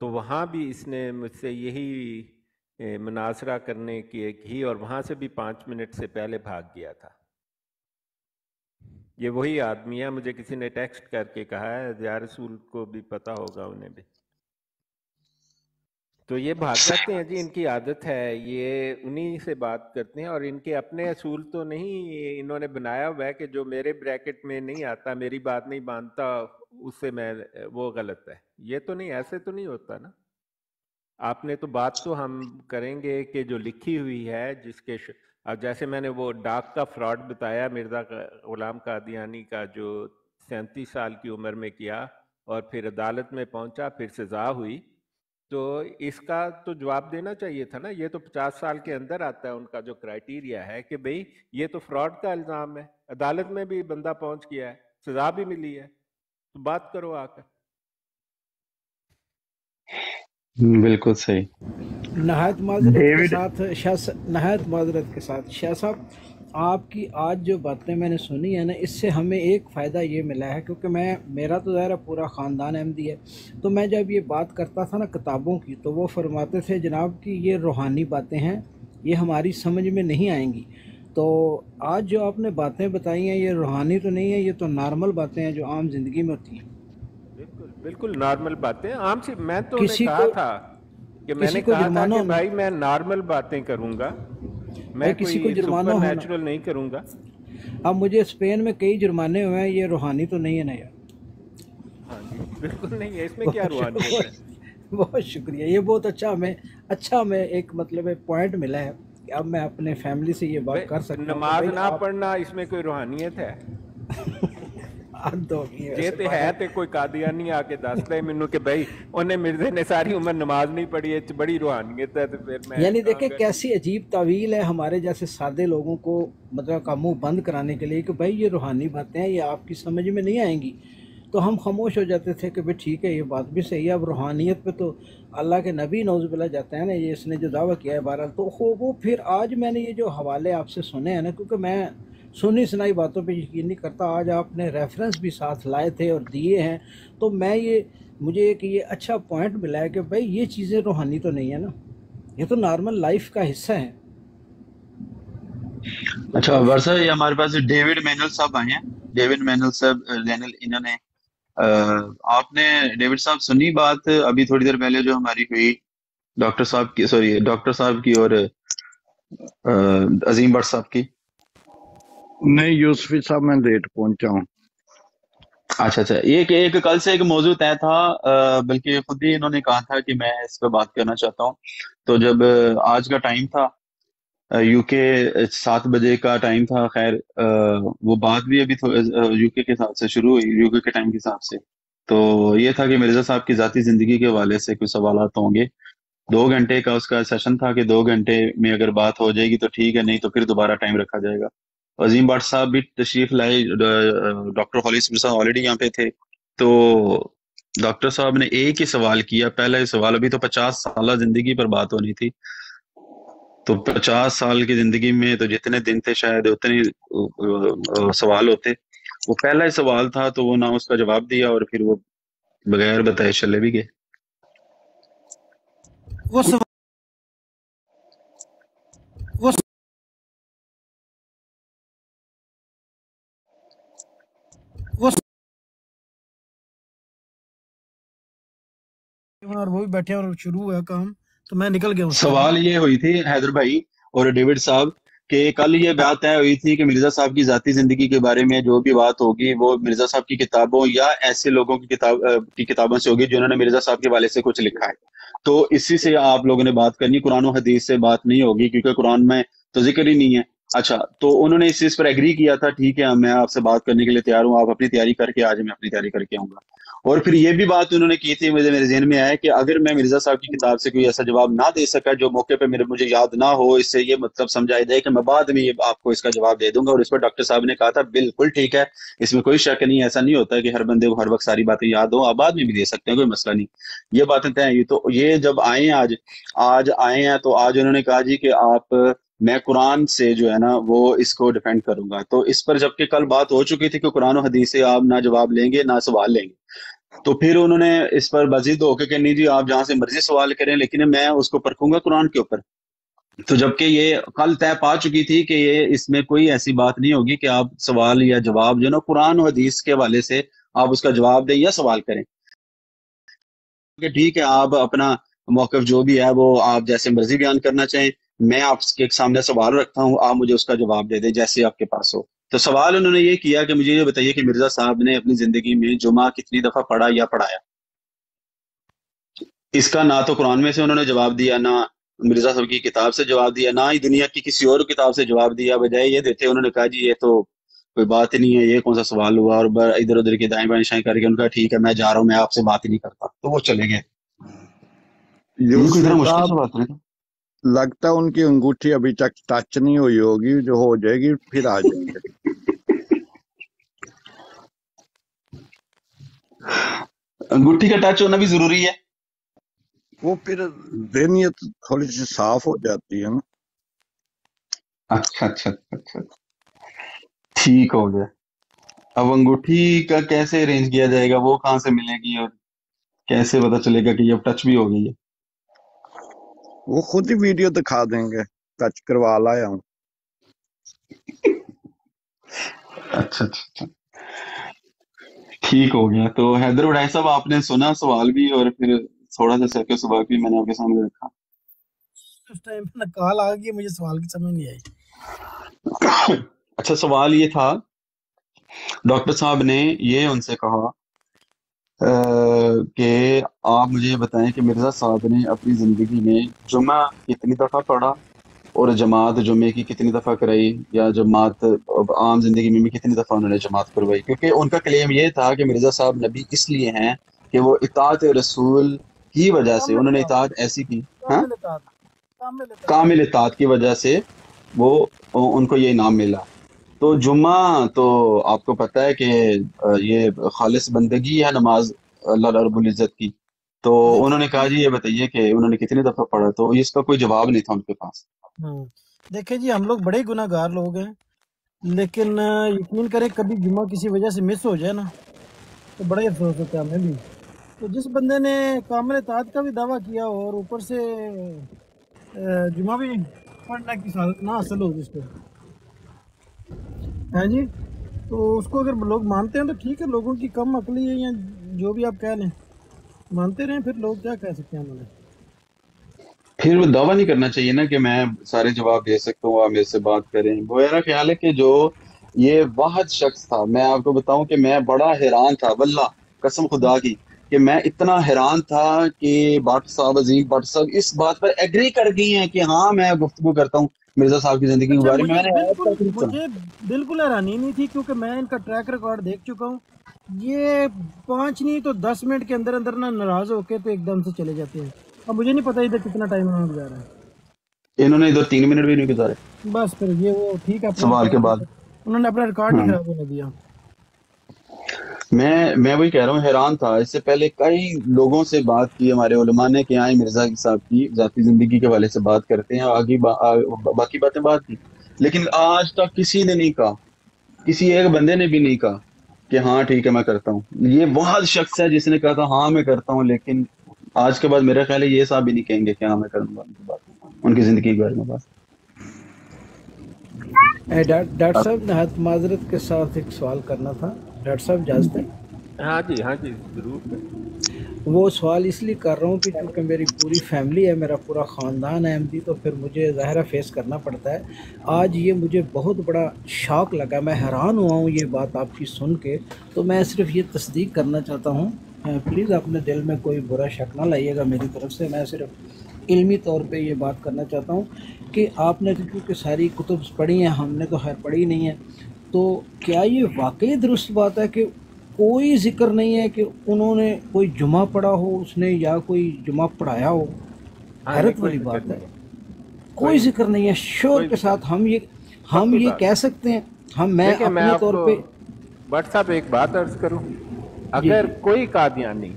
तो वहाँ भी इसने मुझसे यही मुनासरा करने की की, और वहाँ से भी 5 मिनट से पहले भाग गया था। ये वही आदमी है, मुझे किसी ने टेक्स्ट करके कहा है, ज़िया रसूल को भी पता होगा, उन्हें भी। तो ये भाग जाते हैं जी, इनकी आदत है, ये उन्हीं से बात करते हैं, और इनके अपने असूल तो नहीं इन्होंने बनाया हुआ है कि जो मेरे ब्रैकेट में नहीं आता, मेरी बात नहीं मानता, उससे मैं वो गलत है, ये तो नहीं, ऐसे तो नहीं होता ना। आपने तो बात तो हम करेंगे कि जो लिखी हुई है, जिसके अब जैसे मैंने वो डाक का फ्रॉड बताया, मिर्ज़ा ग़ुलाम कादियानी का, जो 37 साल की उम्र में किया और फिर अदालत में पहुंचा, फिर सज़ा हुई, तो इसका तो जवाब देना चाहिए था ना। ये तो 50 साल के अंदर आता है उनका जो क्राइटेरिया है कि भाई ये तो फ्रॉड का इल्ज़ाम है, अदालत में भी बंदा पहुंच गया है, सज़ा भी मिली है, तो बात करो आकर। बिल्कुल सही। नहायत माजरत के साथ शाह साहब, आपकी आज जो बातें मैंने सुनी है ना, इससे हमें एक फ़ायदा ये मिला है, क्योंकि मेरा तो ज़ाहिर पूरा ख़ानदान अहमदी है, तो मैं जब ये बात करता था ना किताबों की, तो वो फरमाते थे जनाब कि ये रूहानी बातें हैं, ये हमारी समझ में नहीं आएंगी। तो आज जो आपने बातें बताई हैं, ये रूहानी तो नहीं है, ये तो नॉर्मल बातें हैं जो आम ज़िंदगी में होती हैं। बिल्कुल नॉर्मल बातें, आम सी। मैं तो कहा था कि मैंने कहा था कि भाई मैं नॉर्मल बातें करूंगा, मैं किसी को जुर्माना नेचुरल नहीं करूंगा। अब मुझे स्पेन में कई जुर्माने हुए हैं, ये रूहानी तो नहीं है ना यार? हाँ जी, बिल्कुल नहीं है, इसमें क्या रूहानी है? बहुत शुक्रिया, ये बहुत अच्छा मैं एक मतलब पॉइंट मिला है कि अब मैं अपने फैमिली से ये बात कर सकता हूँ। नमाज ना पढ़ना इसमें कोई रूहानियत है? हद हो गई है ਜੇ वैसे ਤੇ ਹੈ ਤੇ ਕੋਈ ਕਾਦੀਆਨੀ ਆ ਕੇ ਦੱਸ ਦੇ ਮੈਨੂੰ ਕਿ ਭਾਈ ਉਹਨੇ ਮਿਰਜ਼ੇ ਨੇ ਸਾਰੀ ਉਮਰ ਨਮਾਜ਼ ਨਹੀਂ ਪੜ੍ਹੀ, ਇਹ 'ਚ ਬੜੀ रूहानियत है, तो फिर मैं यानी देखें अगर कैसी अजीब तावील है हमारे जैसे सादे लोगों को, मतलब का मुंह बंद कराने के लिए कि भाई ये रूहानी बातें हैं, ये आपकी समझ में नहीं आएंगी, तो हम खामोश हो जाते थे कि भाई ठीक है ये बात भी सही है। अब रूहानियत पे तो अल्लाह के नबी नौज़ुबिल्लाह जाते हैं ना, ये इसने जो दावा किया है बहरहाल, तो वो फिर आज मैंने ये जो हवाले आपसे सुने हैं ना, क्योंकि मैं सुनी सुनाई बातों पे यकीन नहीं करता, आज आपने रेफरेंस भी साथ लाए थे और दिए हैं, तो मैं मुझे एक ये अच्छा पॉइंट मिला है कि भाई ये चीज़ें रूहानी तो नहीं है ना, ये तो नॉर्मल लाइफ का हिस्सा है। तो अच्छा बहुत वर्षा, ये हमारे पास डेविड मैनुअल साहब आए हैं। डेविड मैनुअल साहब जैनल इन्होंने आपने डेविड साहब सुनी बात अभी थोड़ी देर पहले जो हमारी हुई डॉक्टर साहब की, सॉरी डॉक्टर साहब की और अजीम भट्ट साहब की? नहीं यूसफी साहब, मैं लेट पहुंचा हूँ। अच्छा अच्छा, एक कल से एक मौजू तय था, बल्कि खुद ही इन्होंने कहा था कि मैं इस पर बात करना चाहता हूँ। तो जब आज का टाइम था, यूके 7 बजे का टाइम था, खैर वो बात भी अभी यूके के हिसाब से शुरू हुई, यूके के टाइम के हिसाब से। तो ये था कि मिर्जा साहब की ज़ाती ज़िंदगी के हवाले से कुछ सवालात होंगे। 2 घंटे का उसका सेशन था कि 2 घंटे में अगर बात हो जाएगी तो ठीक है, नहीं तो फिर दोबारा टाइम रखा जाएगा। अजीम भट्ट साहब भी तशरीफ लाए, डॉक्टर खालिद साहब ऑलरेडी यहाँ पे थे। तो डॉक्टर साहब ने एक ही सवाल किया, पहला ही सवाल, अभी तो 50 साल जिंदगी पर बात होनी थी, तो 50 साल की जिंदगी में तो जितने दिन थे शायद उतने सवाल होते। वो पहला ही सवाल था, तो वो ना उसका जवाब दिया और फिर वो बगैर बताए चले भी गए। वो सवाल वो वो और वो भी बैठे और शुरू हुआ काम, तो मैं निकल गया उससे। सवाल ये हुई थी हैदर भाई और डेविड साहब कि कल ये बात तय हुई थी कि मिर्जा साहब की जाती जिंदगी के बारे में जो भी बात होगी वो मिर्जा साहब की किताबों या ऐसे लोगों की किताबों से होगी जिन्होंने मिर्जा साहब के हवाले से कुछ लिखा है। तो इसी से आप लोगों ने बात करनी, कुरान और हदीस से बात नहीं होगी, क्योंकि कुरान में तो जिक्र ही नहीं है। अच्छा, तो उन्होंने इस चीज पर एग्री किया था, ठीक है मैं आपसे बात करने के लिए तैयार हूँ, आप अपनी तैयारी करके आज मैं अपनी तैयारी करके आऊंगा। और फिर ये भी बात उन्होंने की थी, मेरे ज़हन में आया कि अगर मैं मिर्जा साहब की किताब से कोई ऐसा जवाब ना दे सका जो मौके पे मुझे याद ना हो, इससे ये मतलब समझाया जाए कि मैं बाद में ये आपको इसका जवाब दे दूंगा। और इस पर डॉक्टर साहब ने कहा था बिल्कुल ठीक है, इसमें कोई शक नहीं, ऐसा नहीं होता है कि हर बंदे को हर वक्त सारी बातें याद हो, आप बाद में भी दे सकते हैं, कोई मसला नहीं, ये बातें तय हुई। तो ये जब आए आज आए हैं, तो आज उन्होंने कहा जी कि मैं कुरान से जो है ना वो इसको डिफेंड करूंगा। तो इस पर जबकि कल बात हो चुकी थी कि कुरान और हदीस से आप ना जवाब लेंगे ना सवाल लेंगे, तो फिर उन्होंने इस पर बजीद होकर कि नहीं जी आप जहां से मर्जी सवाल करें, लेकिन मैं उसको परखूंगा कुरान के ऊपर। तो जबकि ये कल तय पा चुकी थी कि ये इसमें कोई ऐसी बात नहीं होगी कि आप सवाल या जवाब जो ना कुरान और हदीस के हवाले से आप उसका जवाब दें या सवाल करें, कि ठीक है आप अपना मौकफ जो भी है वो आप जैसे मर्जी बयान करना चाहें, मैं आपके सामने सवाल रखता हूँ, आप मुझे उसका जवाब दे दें जैसे आपके पास हो। तो सवाल उन्होंने ये किया कि मुझे ये बताइए कि मिर्जा साहब ने अपनी जिंदगी में जुमा कितनी दफा पढ़ा या पढ़ाया। इसका ना तो कुरान में से उन्होंने जवाब दिया, ना मिर्जा साहब की किताब से जवाब दिया, ना ही दुनिया की किसी और किताब से जवाब दिया। बजाय ये देते उन्होंने कहा जी ये तो कोई बात ही नहीं है, ये कौन सा सवाल हुआ, और इधर उधर की दाएं बाएं शाएं करके उनका ठीक है मैं जा रहा हूँ, मैं आपसे बात ही नहीं करता, तो वो चले गए। यूसुफ साहब, लगता है उनकी अंगूठी अभी तक टच नहीं हुई होगी, जो हो जाएगी फिर आ जाएंगे। अंगूठी का टच होना भी जरूरी है, वो फिर ज़हनियत थोड़ी सी साफ हो जाती है ना। अच्छा अच्छा अच्छा, ठीक हो गया। अब अंगूठी का कैसे अरेंज किया जाएगा, वो कहाँ से मिलेगी और कैसे पता चलेगा कि ये अब टच भी हो गई है? वो खुद ही वीडियो दिखा देंगे, टच करवा लाया हूँ। अच्छा अच्छा, ठीक हो गया। तो हैदर उड़ाई साहब आपने सुना सवाल भी और फिर थोड़ा सा सर्कल सवाल भी मैंने आपके सामने रखा। उस टाइम पे ना कॉल आ गई, मुझे सवाल की समझ नहीं आई। अच्छा, सवाल ये था, डॉक्टर साहब ने ये उनसे कहा कि आप मुझे बताएं कि मिर्जा साहब ने अपनी जिंदगी में जुमा कितनी दफा पढ़ा اور جماعت جمعے کی کتنی دفعہ کرائی، یا جماعت عام زندگی میں بھی کتنی دفعہ انہوں نے جماعت کروائی، کیونکہ ان کا کلیم یہ تھا کہ مرزا صاحب نبی اس لیے ہیں کہ وہ اطاعت رسول کی وجہ سے انہوں نے اطاعت ایسی کی، ہاں کامل اطاعت کی وجہ سے وہ ان کو یہ انعام ملا۔ تو جمعہ تو آپ کو پتہ ہے کہ یہ خالص بندگی ہے نماز اللہ رب العزت کی، تو انہوں نے کہا جی یہ بتائیے کہ انہوں نے کتنی دفعہ پڑھا، تو اس کا کوئی جواب نہیں تھا ان کے پاس۔ دیکھیں جی ہم لوگ بڑے گناہ گار لوگ ہیں، لیکن یقین کریں کبھی جمعہ کسی وجہ سے مس ہو جائے نا تو بڑا افسوس ہوتا ہے ہمیں بھی۔ تو جس بندے نے کامل اطاعت کا بھی دعویٰ کیا اور اوپر سے جمعہ بھی پڑھنے کی سعادت نہ حاصل ہو جس کو، ہاں جی، تو اس کو اگر لوگ مانتے ہیں تو ٹھیک ہے، لوگوں کی کم عقلی ہے یا جو بھی آپ کہہ لیں، مانتے رہیں، پھر لوگ کیا کہہ سکتے ہیں ہمارے۔ پھر وہ دعویٰ نہیں کرنا چاہیے نا کہ میں سارے جواب دے سکتا ہوں، آپ میرے سے بات کریں۔ وہ میرا خیال ہے کہ جو یہ واحد شخص تھا، میں آپ کو بتاؤں کہ میں بڑا حیران تھا، واللہ قسم خدا کی کہ میں اتنا حیران تھا کہ بٹ صاحب عظیم بٹ صاحب اس بات پر ایگری کر گئی ہیں کہ ہاں میں گفتگو کرتا ہوں مرزا صاحب کی زندگی کے بارے میں۔ میں نے مجھے بالکل حیرانی نہیں تھی کیونکہ میں ان کا ٹریک ریکارڈ دیکھ چکا ہوں، یہ 5 نہیں تو 10 منٹ کے اندر اندر نہ ناراض ہو کے تو ایک دم سے چلے جاتے ہیں۔ اب مجھے نہیں پتا ادھر کتنا ٹائم انہوں نے گزارا ہے، انہوں نے ادھر 3 منٹ بھی نہیں گزارے بس پھر یہ وہ ٹھیک ہے، سوال کے بعد۔ انہوں نے اپنا ریکارڈ نہیں خراب ہونے دیا۔ میں وہی کہہ رہا ہوں، حیران تھا۔ اس سے پہلے کئی لوگوں سے بات کی ہمارے علماء نے کہ آئیں مرزا صاحب کی ذاتی زندگی کے حوالے سے بات کرتے ہیں، آگے باقی باتیں بات کی، لیکن آج تک کسی نے نہیں کہا، کسی ایک بندے نے بھی نہیں کہا کہ ہاں ٹھیک ہے میں کرتا ہوں۔ یہ واحد شخص ہے جس نے کہا تھا ہاں میں کرتا ہوں، لیکن آج کے بعد میرا خیال ہے یہ صاحب بھی نہیں کہیں گے کہ ہاں میں کروں گا ان کی بات، ان کی زندگی کے بارے میں بات۔ ڈاکٹر صاحب نہایت معذرت کے ساتھ ایک سوال کرنا تھا، ڈاکٹر صاحب اجازت ہے؟ ہاں جی ضرور۔ وہ سوال اس لیے کر رہا ہوں کہ کیونکہ میری پوری فیملی ہے، میرا پورا خاندان ہے احمدی، تو پھر مجھے ظاہرہ فیس کرنا پڑتا ہے۔ آج یہ مجھے بہت بڑا شاک لگا، میں حیران ہوا ہوں یہ بات آپ کی سن کے، تو میں صرف یہ تصدیق کرنا چاہتا ہوں، پلیز اپنے دل میں کوئی برا شک نہ لائیے گا میری طرف سے، میں صرف علمی طور پہ یہ بات کرنا چاہتا ہوں کہ آپ نے کیونکہ ساری کتب پڑھی ہیں، ہم نے تو خیر پڑھی نہیں ہے، تو کیا یہ واقعی درست بات ہے کہ کوئی ذکر نہیں ہے کہ انہوں نے کوئی جمعہ پڑھا ہو اس نے یا کوئی جمعہ پڑھایا ہو؟ حیرت والی بات ہے، کوئی ذکر نہیں ہے شور کے ساتھ۔ ہم یہ کہہ سکتے ہیں، میں اپنے طور پہ بٹ صاحب ایک بات عرض کروں، اگر کوئی قادیانی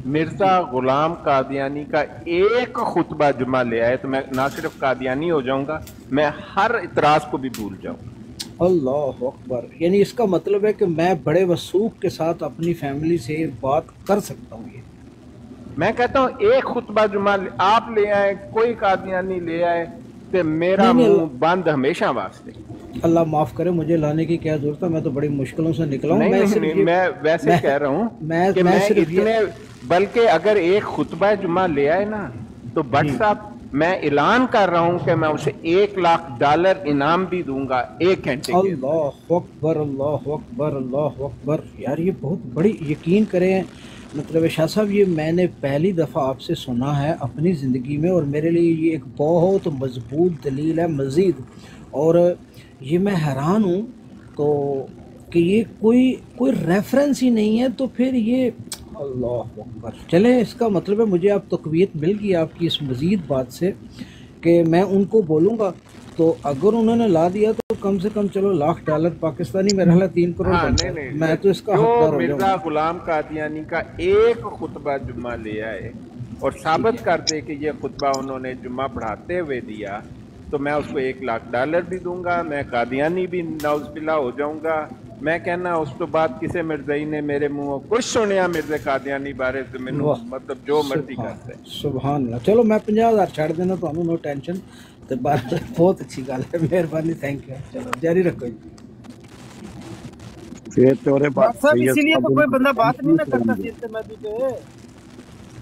مرزا غلام قادیانی کا ایک خطبہ جمعہ لے آئے تو میں نہ صرف قادیانی ہو جاؤں گا، میں ہر اعتراض کو بھی بھول جاؤں گا۔ اللہ اکبر، یعنی اس کا مطلب ہے کہ میں بڑے وثوق کے ساتھ اپنی فیملی سے بات کر سکتا ہوں۔ یہ میں کہتا ہوں ایک خطبہ جمعہ آپ لے آئے، کوئی قادیانی لے آئے تو میرا منہ بند ہمیشہ واسطے۔ اللہ معاف کرے، مجھے لانے کی کیا ضرورت ہے، میں تو بڑی مشکلوں سے نکلا ہوں۔ نہیں میں ویسے کہہ رہا ہوں کہ میں اتنے، بلکہ اگر ایک خطبہ جمعہ لے آئے نا تو بٹ صاحب میں اعلان کر رہا ہوں کہ میں اسے $1,00,000 انعام بھی دوں گا 1 گھنٹے کے۔ اللہ اکبر، اللہ اکبر، اللہ اکبر، یار یہ بہت بڑی، یقین کریں مطلب شاہ صاحب یہ میں نے پہلی دفعہ آپ سے سنا ہے اپنی زندگی میں، اور میرے لیے یہ ایک بہت مضبوط دلیل ہے مزید، اور یہ میں حیران ہوں تو کہ یہ کوئی ریفرنس ہی نہیں ہے، تو پھر یہ اللہ اکبر۔ چلیں اس کا مطلب ہے مجھے اب تقویت مل گئی آپ کی اس مزید بات سے کہ میں ان کو بولوں گا، تو اگر انہوں نے لا دیا تو کم سے کم چلو $1,00,000 پاکستانی میرا خیال 3 کروڑ بنتا ہے، میں تو اس کا حقدار ہو جاؤں گا۔ مرزا غلام قادیانی کا ایک خطبہ جمعہ لے آئے اور ثابت کر دے کہ یہ خطبہ انہوں نے جمعہ پڑھاتے ہوئے دیا تو میں اس کو $1,00,000 بھی دوں گا، میں قادیانی بھی نعوذ باللہ ہو جاؤں گا۔ میں کہنا اس تو بعد کسی مرزائی نے میرے منہ کچھ سنیا مرزا قادیانی بارے سے مینوں مطلب جو مرضی کرتے۔ سبحان اللہ، چلو میں 50,000 چھڑ دینا تو نو ٹینشن، تو بہت اچھی گل ہے، مہربانی، تھینک یو، چلو جاری رکھو جی۔ صاحب اسی لیے تو کوئی بندہ بات نہیں نہ کرتا سیرت مہدی پہ،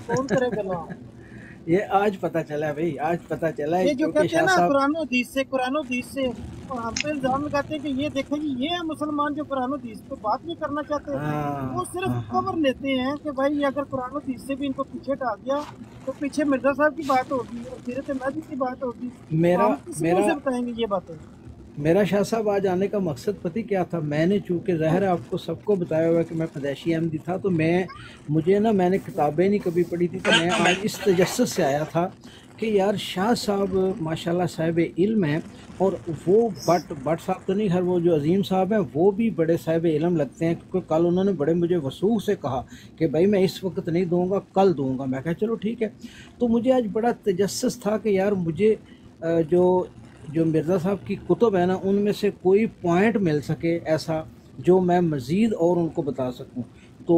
کون کرے گا نا؟ یہ آج پتہ چلا بھائی، آج پتہ چلا ہے، یہ جو کہتے ہیں نا قرآن و حدیث سے और हम पे इल्जाम लगाते हैं कि ये देखें कि ये है मुसलमान जो कुरान हदीस पे बात नहीं करना चाहते। वो सिर्फ कवर लेते हैं कि भाई ये अगर कुरान हदीस से भी इनको पीछे डाल दिया तो पीछे मिर्जा साहब की बात होगी और सीरत नबी की बात होगी, तो मेरा हम किस मुंह से मेरा बताएंगे ये बातें। मेरा शाह साहब आज आने का मकसद पति क्या था, मैंने चूँकि ज़ाहिर है आपको सबको बताया हुआ है कि मैं पैदाइशी अहमदी था, तो मैंने किताबें नहीं कभी पढ़ी थी, तो मैं आज इस तजस्सुस से आया था कि यार शाह साहब माशाल्लाह साहिब इल्म हैं, और वो बट साहब तो नहीं, हर वो जो अजीम साहब हैं वो भी बड़े साहिब इल्म लगते हैं, क्योंकि कल उन्होंने बड़े मुझे वसूख से कहा कि भाई मैं इस वक्त नहीं दूंगा, कल दूंगा। मैं कहा चलो ठीक है। तो मुझे आज बड़ा तजस्सुस था कि यार मुझे जो मिर्ज़ा साहब की कुतुब है ना, उनमें से कोई पॉइंट मिल सके ऐसा जो मैं मज़ीद और उनको बता सकूं। तो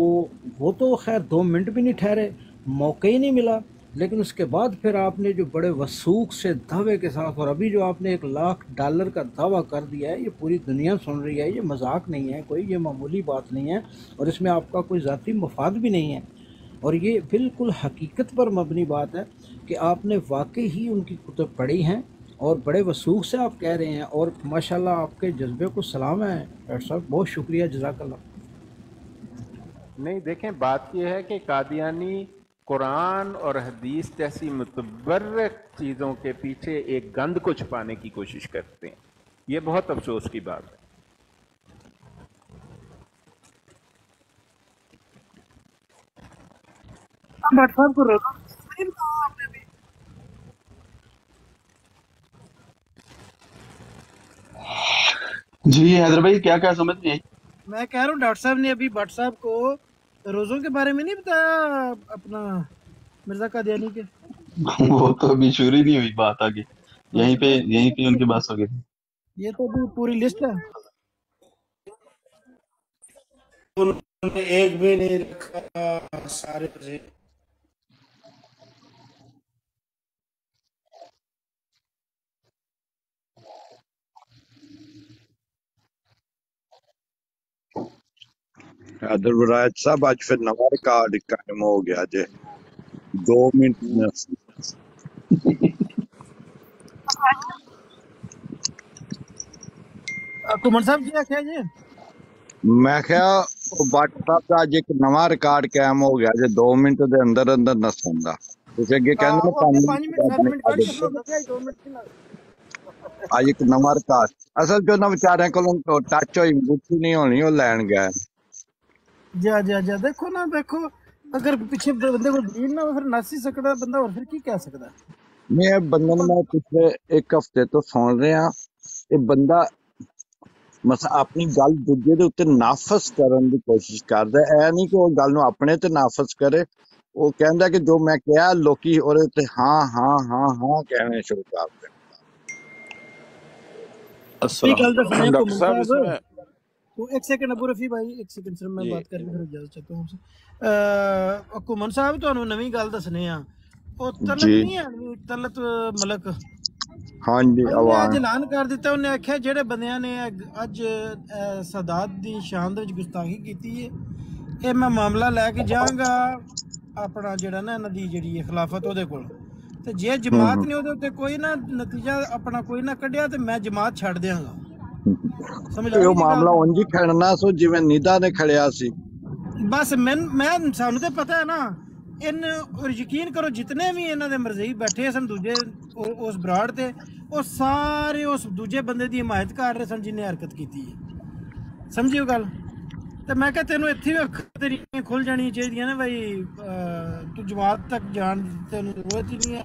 वो तो खैर 2 मिनट भी नहीं ठहरे, मौका ही नहीं मिला। लेकिन उसके बाद फिर आपने जो बड़े वसूख से दावे के साथ, और अभी जो आपने $1,00,000 का दावा कर दिया है, ये पूरी दुनिया सुन रही है, ये मजाक नहीं है कोई, ये मामूली बात नहीं है, और इसमें आपका कोई ज़ाती मफाद भी नहीं है, और ये बिल्कुल हकीकत पर मबनी बात है कि आपने वाकई ही उनकी कुतुब पढ़ी हैं और बड़े वसूख से आप कह रहे हैं, और माशाल्लाह आपके जज्बे को सलाम है डॉक्टर साहब, बहुत शुक्रिया, जज़ाकल्लाह। नहीं, देखें, बात यह है कि कादियानी कुरान और हदीस जैसी मुतबर्रक चीज़ों के पीछे एक गंद को छुपाने की कोशिश करते हैं। ये बहुत अफसोस की बात है। डॉक्टर साहब को रोज़ा नहीं बताया आपने भी। जी हैदर भाई, क्या क्या समझ नहीं आई? मैं कह रहा हूँ डॉक्टर साहब ने अभी भट्ट साहब को रोज़ों के बारे में नहीं बताया अपना मिर्जा कादियानी के। वो तो अभी शुरू ही नहीं हुई बात आगे, यहीं पे उनकी बात हो गई थी। ये तो अभी पूरी लिस्ट है। उन्होंने एक भी नहीं रखा, सारे से। हैदर वरायत साहब आज फिर नवा रिकॉर्ड कायम हो गया जे 2 मिनट में। कुमार साहब जी आख्या जी, मैं क्या भट्ट साहब का आज एक नवा रिकॉर्ड कायम हो गया जे 2 मिनट के अंदर अंदर नसन दा। तुसे अगे कहंदे ने 5 5 मिनट 7 मिनट कट के खलोता था, 2 मिनट की लग। आज एक नवा रिकॉर्ड असल जो ना बेचारे को टच होई अंगूठी नहीं होनी, वो लैन गए। जा देखो ना, देखो अगर पीछे बंदे को दीन ना हो फिर नस ही सकता बंदा, और फिर की कह सकता है। मैं बंदे ने मैं पिछले 1 हफ्ते तो सुन रहा, ये बंदा मसा अपनी गल दूजे दे उत्ते नाफस करन दी कोशिश करदा है। ऐ नहीं कि वो गल नूं अपने ते नाफस करे, वो कहंदा कि जो मैं कहा लोकी ओदे ते हाँ हाँ हाँ हाँ कहने शुरू कर दे। एक गल दसने डॉक्टर कुमार साहब साहब, इसमें तो 1 सेकंड अबू रफी भाई, 1 सेकंड सिर्फ मैं जी बात करके फिर इजाजत चाहता हूं आपसे। कुमन साहब ਤੁਹਾਨੂੰ ਨਵੀਂ ਗੱਲ ਦਸਨੇ ਆ, ਉਹ ਤਲਤ जी ਨਹੀਂ ਹੈ, ਤਲਤ ਮਲਕ हाँ जी ਉਹਨੇ ਅੱਜ आवाज ਐਲਾਨ ਕਰ ਦਿੱਤਾ। ਉਹਨੇ ਆਖਿਆ ਜਿਹੜੇ ਬੰਦਿਆਂ ਨੇ ਅੱਜ ਸਾਦਾਤ ਦੀ ਸ਼ਾਨ ਦੇ ਵਿੱਚ ਗੁਸਤਾਖੀ ਕੀਤੀ ਹੈ, ਇਹ ਮੈਂ ਮਾਮਲਾ ਲੈ ਕੇ ਜਾਵਾਂਗਾ ਆਪਣਾ ਜਿਹੜਾ ਨਾ ਇਹਨਾਂ ਦੀ ਜਿਹੜੀ ਹੈ ਖਿਲਾਫਤ ਉਹਦੇ ਕੋਲ, ਤੇ ਜੇ ਜਮਾਤ ਨੇ ਉਹਦੇ ਉੱਤੇ ਕੋਈ ਨਾ ਨਤੀਜਾ ਆਪਣਾ ਕੋਈ ਨਾ ਕੱਢਿਆ ਤੇ ਮੈਂ ਜਮਾਤ ਛੱਡ ਦਿਆਂਗਾ। ਸਮਝ ਆ ਇਹ ਗਈ ਜੀ ਮਾਮਲਾ ਗੱਲ? ਉਂਝ ਹੀ ਖੜਨਾ ਸੋ ਜਿਵੇਂ ਨਿਦਾ ਨੇ ਖੜਿਆ ਸੀ। ਬਸ ਮੈਂ ਸਾਨੂੰ ਤੇ ਪਤਾ ਹੈ ਨਾ, इन और यकीन करो जितने भी इन्हों के मरजई बैठे सन दूजे उस बराड़ ते, वो सारे उस दूजे बंदे की हिमायत कर रहे सन जिन्हें हरकत की है। समझियो गल? तो मैं क्या तेनों इत्थे अखां तेरियां खुल जानी चाहिए ना भाई, तू जमात तक जान तेन जरूरत ही नहीं है।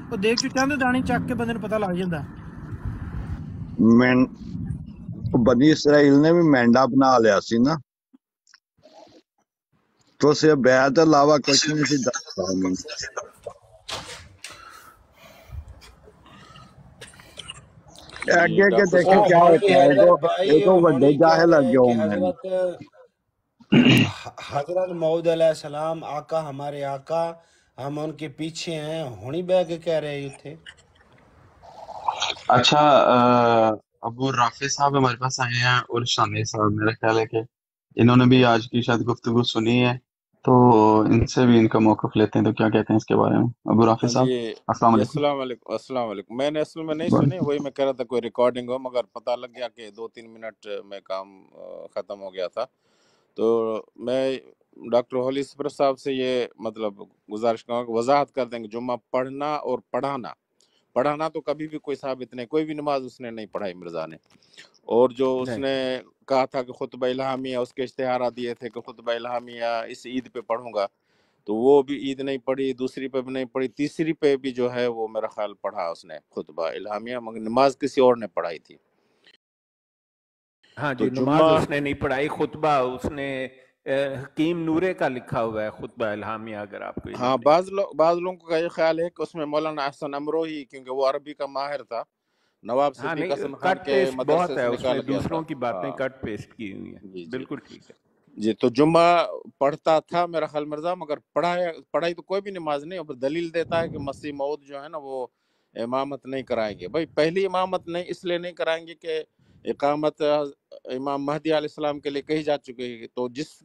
वो देख चुका तो दानी चक के बंदे पता लग जाता। बनी इसराइल ने भी मेंढा बना लिया सी ना, तो से बैत अलावा कुछ नहीं सी दसदा मैं। आगे आगे देखें क्या होता है। देखो बड़े जाहिल लगे हो मैंने। हजरत मऊद अलैहिस्सलाम आका, हमारे आका, हम उनके पीछे हैं, हुणी बह के कह रहे हैं थे। अच्छा, अबू राफे साहब हमारे पास आए हैं और शानी साहब, मेरा ख्याल है कि इन्होंने भी आज की शायद गुफ्तगू सुनी है, تو ان سے بھی ان کا موقف لیتے ہیں، تو کیا کہتے ہیں اس کے بارے میں؟ ابو رافع صاحب جی السلام جی، علیکم۔ السلام علیکم. السلام علیکم. میں نے اصل میں نہیں سنی، وہی میں کہہ رہا تھا کوئی ریکارڈنگ ہو، مگر پتہ لگ گیا کہ 2-3 منٹ میں کام ختم ہو گیا تھا. تو میں ڈاکٹر ہولی اسپرس صاحب سے یہ مطلب گزارش کروں کہ وضاحت کر دیں کہ جمعہ پڑھنا اور پڑھانا تو کبھی بھی کوئی ثابت نہیں، کوئی بھی نماز اس نے نہیں پڑھائی مرزا نے. اور جو اس نہیں نے کہا تھا کہ خطبہ الہامیہ، اس کے اشتہارات دیے تھے کہ خطبہ الہامیہ اس عید پہ پڑھوں گا، تو وہ بھی عید نہیں پڑھی، دوسری پہ بھی نہیں پڑھی، تیسری پہ بھی جو ہے وہ میرا خیال پڑھا اس نے خطبہ الہامیہ، مگر نماز کسی اور نے پڑھائی تھی. ہاں تو جی، نماز جمعہ اس نے نہیں پڑھائی، خطبہ اس نے حکیم نورے کا لکھا ہوا ہے خطبہ الہامیہ، اگر آپ کو علم ہاں، نہیں. بعض لوگوں کا یہ خیال ہے کہ اس میں مولانا احسن امروہی، کیونکہ وہ عربی کا ماہر تھا، نواب ہاں صدیق نہیں، حسن خان کٹ کے پیسٹ مدرسے بہت ہے سے اس میں، نکالا گیا تھا. دوسروں کی باتیں ہاں کٹ پیسٹ کی ہوئی ہیں. جی جی بالکل ٹھیک ہے. جی. تو جمعہ پڑھتا تھا میرا خیال مرزا، مگر پڑھائی تو کوئی بھی نماز نہیں. اور دلیل دیتا ہے کہ مسیح موعود جو ہے نا وہ امامت نہیں کرائیں گے. بھائی پہلی امامت نہیں اس لیے نہیں کرائیں گے کہ اقامت امام مہدی علیہ السلام کے لیے کہی جا چکی ہے، تو جس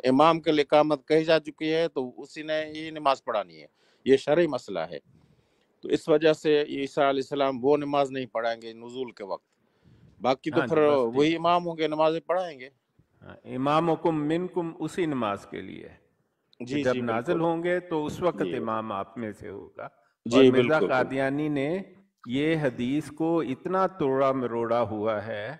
امام کے لیے اقامت کہی جا چکی ہے تو اسی نے یہ نماز پڑھانی ہے، یہ شرعی مسئلہ ہے. تو اس وجہ سے عیسیٰ علیہ السلام وہ نماز نہیں پڑھائیں گے نزول کے وقت. باقی تو ہاں پھر جی بس ٹھیک. وہی امام ہوں گے، نمازیں پڑھائیں گے. امامکم منکم اسی نماز کے لیے ہے کہ جی جب جی نازل بالکل. ہوں گے تو اس وقت جی امام آپ میں سے ہوگا. اور جی مرزا بالکل بالکل. قادیانی نے یہ حدیث کو اتنا توڑا مروڑا ہوا ہے،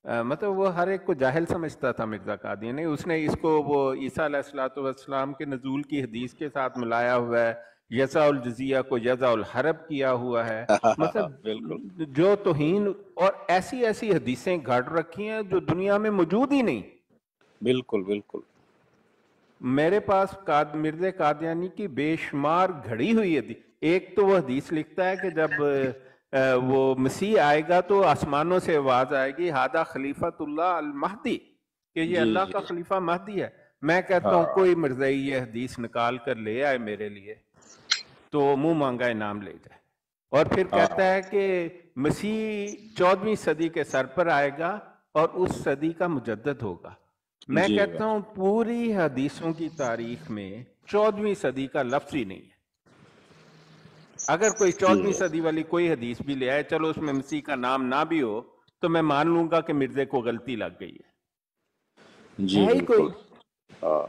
مطلب وہ ہر ایک کو جاہل سمجھتا تھا مرزا قادیانی. اس نے اس کو وہ عیسیٰ علیہ السلام کے نزول کی حدیث کے ساتھ ملایا ہوا ہے، یزع الجزیہ کو یزع الحرب کیا ہوا ہے. مطلب بالکل جو توہین اور ایسی ایسی حدیثیں گھڑ رکھی ہیں جو دنیا میں موجود ہی نہیں. بالکل بالکل. میرے پاس مرزا قادیانی کی بے شمار گھڑی ہوئی ہے. ایک تو وہ حدیث لکھتا ہے کہ جب وہ مسیح آئے گا تو آسمانوں سے آواز آئے گی ہادہ خلیفۃ اللہ المہدی، کہ یہ جی اللہ جی کا خلیفہ مہدی ہے. میں کہتا ہوں ہاں کوئی مرزائی یہ حدیث نکال کر لے آئے میرے لیے تو منہ مانگا انعام لے جائے. اور پھر ہاں کہتا ہے کہ مسیح 14ویں صدی کے سر پر آئے گا اور اس صدی کا مجدد ہوگا. میں جی کہتا ہوں پوری حدیثوں کی تاریخ میں 14ویں صدی کا لفظ ہی نہیں ہے. اگر کوئی 14ویں جی صدی والی کوئی حدیث بھی لے آئے، چلو اس میں مسیح کا نام نہ بھی ہو، تو میں مان لوں گا کہ مرزے کو غلطی لگ گئی جی ہے ہی کوئی. بالکل. ہاں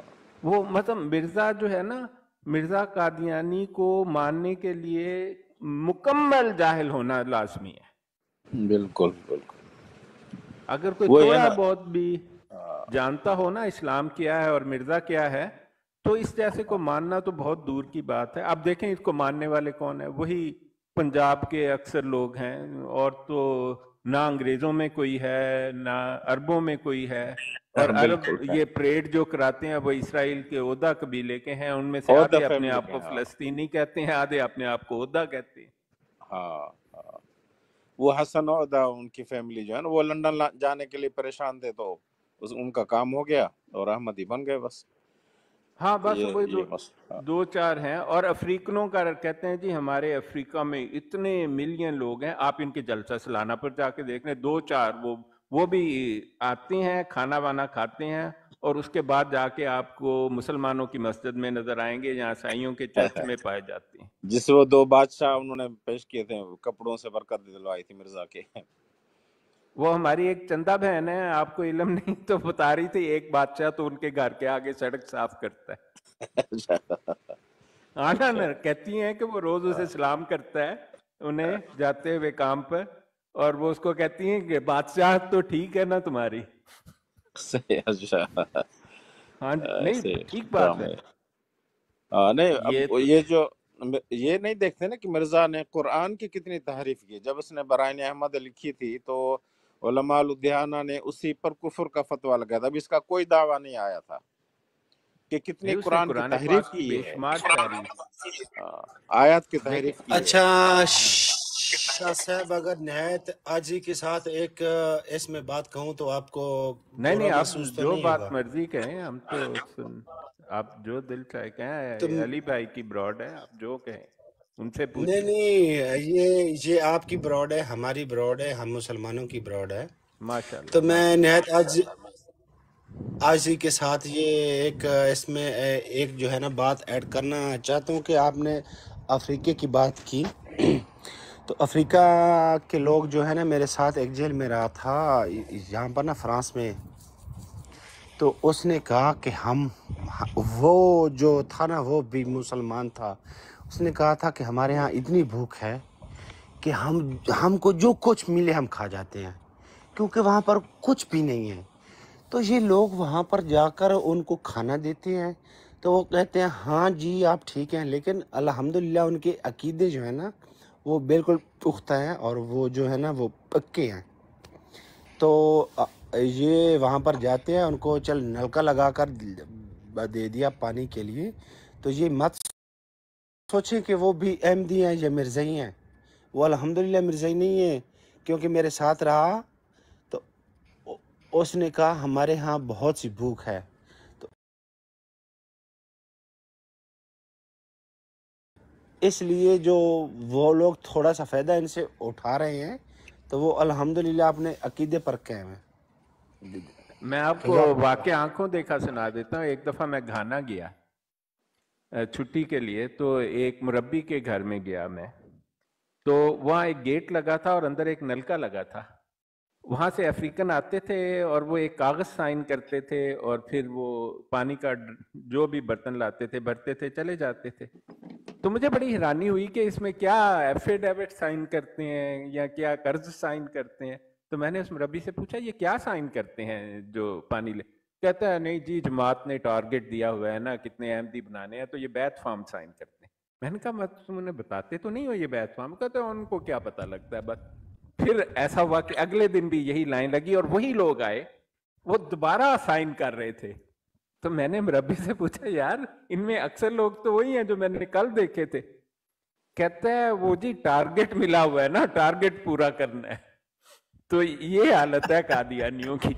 وہ مطلب مرزا جو ہے نا، مرزا قادیانی کو ماننے کے لیے مکمل جاہل ہونا لازمی ہے. بالکل بالکل. اگر کوئی وہ ہے تھوڑا نا. بہت بھی جانتا ہو نا اسلام کیا ہے اور مرزا کیا ہے، تو اس جیسے کو ماننا تو بہت دور کی بات ہے. اب دیکھیں اس کو ماننے والے کون ہیں، وہی پنجاب کے اکثر لوگ ہیں، اور تو نہ انگریزوں میں کوئی ہے نہ عربوں میں کوئی ہے. اور عرب بالکل ہے. یہ پریڈ جو کراتے ہیں وہ اسرائیل کے عہدہ قبیلے کے ہیں، ان میں سے اور دا آدھے اپنے فیملی آپ کے. کو ہاں فلسطینی کہتے ہیں، آدھے اپنے آپ کو عہدہ کہتے ہیں. ہاں ہاں. وہ حسن عہدہ ان کی فیملی جو ہے نا، وہ لندن جانے کے لیے پریشان تھے، تو ان کا کام ہو گیا اور احمدی بن گئے بس. ہاں تو بس وہی یہ بس. دو چار ہیں. اور افریقنوں کا کہتے ہیں جی ہمارے افریقہ میں اتنے ملین لوگ ہیں، آپ ان کے جلسہ سالانہ پر جا کے دیکھ لیں، 2-4 وہ بھی آتے ہیں، کھانا وانا کھاتے ہیں، اور اس کے بعد جا کے آپ کو مسلمانوں کی مسجد میں نظر آئیں گے یا عیسائیوں کے چرچ میں پائے جاتے ہیں. جس وہ 2 بادشاہ انہوں نے پیش کیے تھے، کپڑوں سے برکت دلوائی تھی مرزا کے. وہ ہماری ایک چندہ بہن ہے، آپ کو علم نہیں تو بتا رہی تھی، ایک بادشاہ تو ان کے گھر کے آگے سڑک صاف کرتا ہے. آنا نا، کہتی ہیں کہ وہ روز اسے سلام کرتا ہے انہیں جاتے ہوئے کام پر، اور وہ اس کو کہتی ہیں کہ بادشاہ تو ٹھیک ہے نا تمہاری. اچھا. ہاں نہیں ایسے ٹھیک بات ہے. ڈرامے. نہیں، اب یہ جو یہ نہیں دیکھتے نا کہ مرزا نے قرآن کی کتنی تحریف کی. جب اس نے برائن احمد لکھی تھی تو علماء لدھیانہ نے اسی پر کفر کا فتویٰ لگایا تھا. ابھی اس کا کوئی دعویٰ نہیں آیا تھا کہ کتنی اس نے قرآن کی قرآن تحریف پاک کی کی بے ہے، شمار تعریف. آیات کی دیکھیں تحریف کی ہے. اچھا شاہ صاحب، اگر نہایت عاجزی کے ساتھ ایک اس میں بات کہوں تو آپ کو برا نہیں، آپ محسوس تو جو نہیں ہوگا؟ بات مرضی کہیں، ہم تو آپ جو دل چاہے تو کہیں. علی بھائی کی براڈ ہے، آپ جو کہیں ان سے نہیں پوچھیں. نہیں، یہ آپ کی براڈ ہے، ہماری براڈ ہے، ہم مسلمانوں کی براڈ ہے. ماشاء اللہ تو میں ماشاء اللہ. आज ही के साथ ये एक इसमें एक जो है ना बात ऐड करना चाहता हूँ कि आपने अफ्रीका की बात की। तो अफ्रीका के लोग जो है ना, मेरे साथ एक जेल में रहा था यहाँ पर ना फ्रांस में। तो उसने कहा कि वो जो था ना वो भी मुसलमान था। उसने कहा था कि हमारे यहाँ इतनी भूख है कि हमको जो कुछ मिले हम खा जाते हैं, क्योंकि वहाँ पर कुछ भी नहीं है। तो ये लोग वहाँ पर जाकर उनको खाना देते हैं, तो वो कहते हैं हाँ जी आप ठीक हैं, लेकिन अल्हम्दुलिल्लाह उनके अकीदे जो है ना वो बिल्कुल पुख्ता हैं और वो जो है ना वो पक्के हैं। तो ये वहाँ पर जाते हैं, उनको चल नलका लगा कर दे दिया पानी के लिए। तो ये मत सोचें कि वो भी अहमदी हैं या मिर्ज़ाई हैं। वो अल्हम्दुलिल्लाह मिर्ज़ाई नहीं है, क्योंकि मेरे साथ रहा तो उसने कहा हमारे यहाँ बहुत सी भूख है। तो इसलिए जो वो लोग थोड़ा सा फ़ायदा इनसे उठा रहे हैं, तो वो अल्हम्दुलिल्लाह अपने अकीदे पर कायम है। मैं आपको वाकई आंखों देखा सुना देता हूँ। एक दफ़ा मैं घाना गया छुट्टी के लिए, तो एक मुरब्बी के घर में गया मैं। तो वहाँ एक गेट लगा था और अंदर एक नलका लगा था। वहाँ से अफ्रीकन आते थे और वो एक कागज़ साइन करते थे और फिर वो पानी का जो भी बर्तन लाते थे भरते थे चले जाते थे। तो मुझे बड़ी हैरानी हुई कि इसमें क्या एफिडेविट साइन करते हैं या क्या कर्ज साइन करते हैं। तो मैंने उस मुरब्बी से पूछा ये क्या साइन करते हैं जो पानी ले। कहता है नहीं जी जमात ने टारगेट दिया हुआ है ना कितने अहमदी बनाने हैं, तो ये बैत फार्म साइन करते हैं। मैंने कहा मत तुम उन्हें बताते तो नहीं हो ये बैत फार्म। कहते हैं उनको क्या पता लगता है बस। फिर ऐसा हुआ कि अगले दिन भी यही लाइन लगी और वही लोग आए, वो दोबारा साइन कर रहे थे। तो मैंने मुरब्बी से पूछा यार इनमें अक्सर लोग तो वही हैं जो मैंने कल देखे थे। कहता है वो जी टारगेट मिला हुआ है ना, टारगेट पूरा करना है। तो ये हालत है कादियानियों की।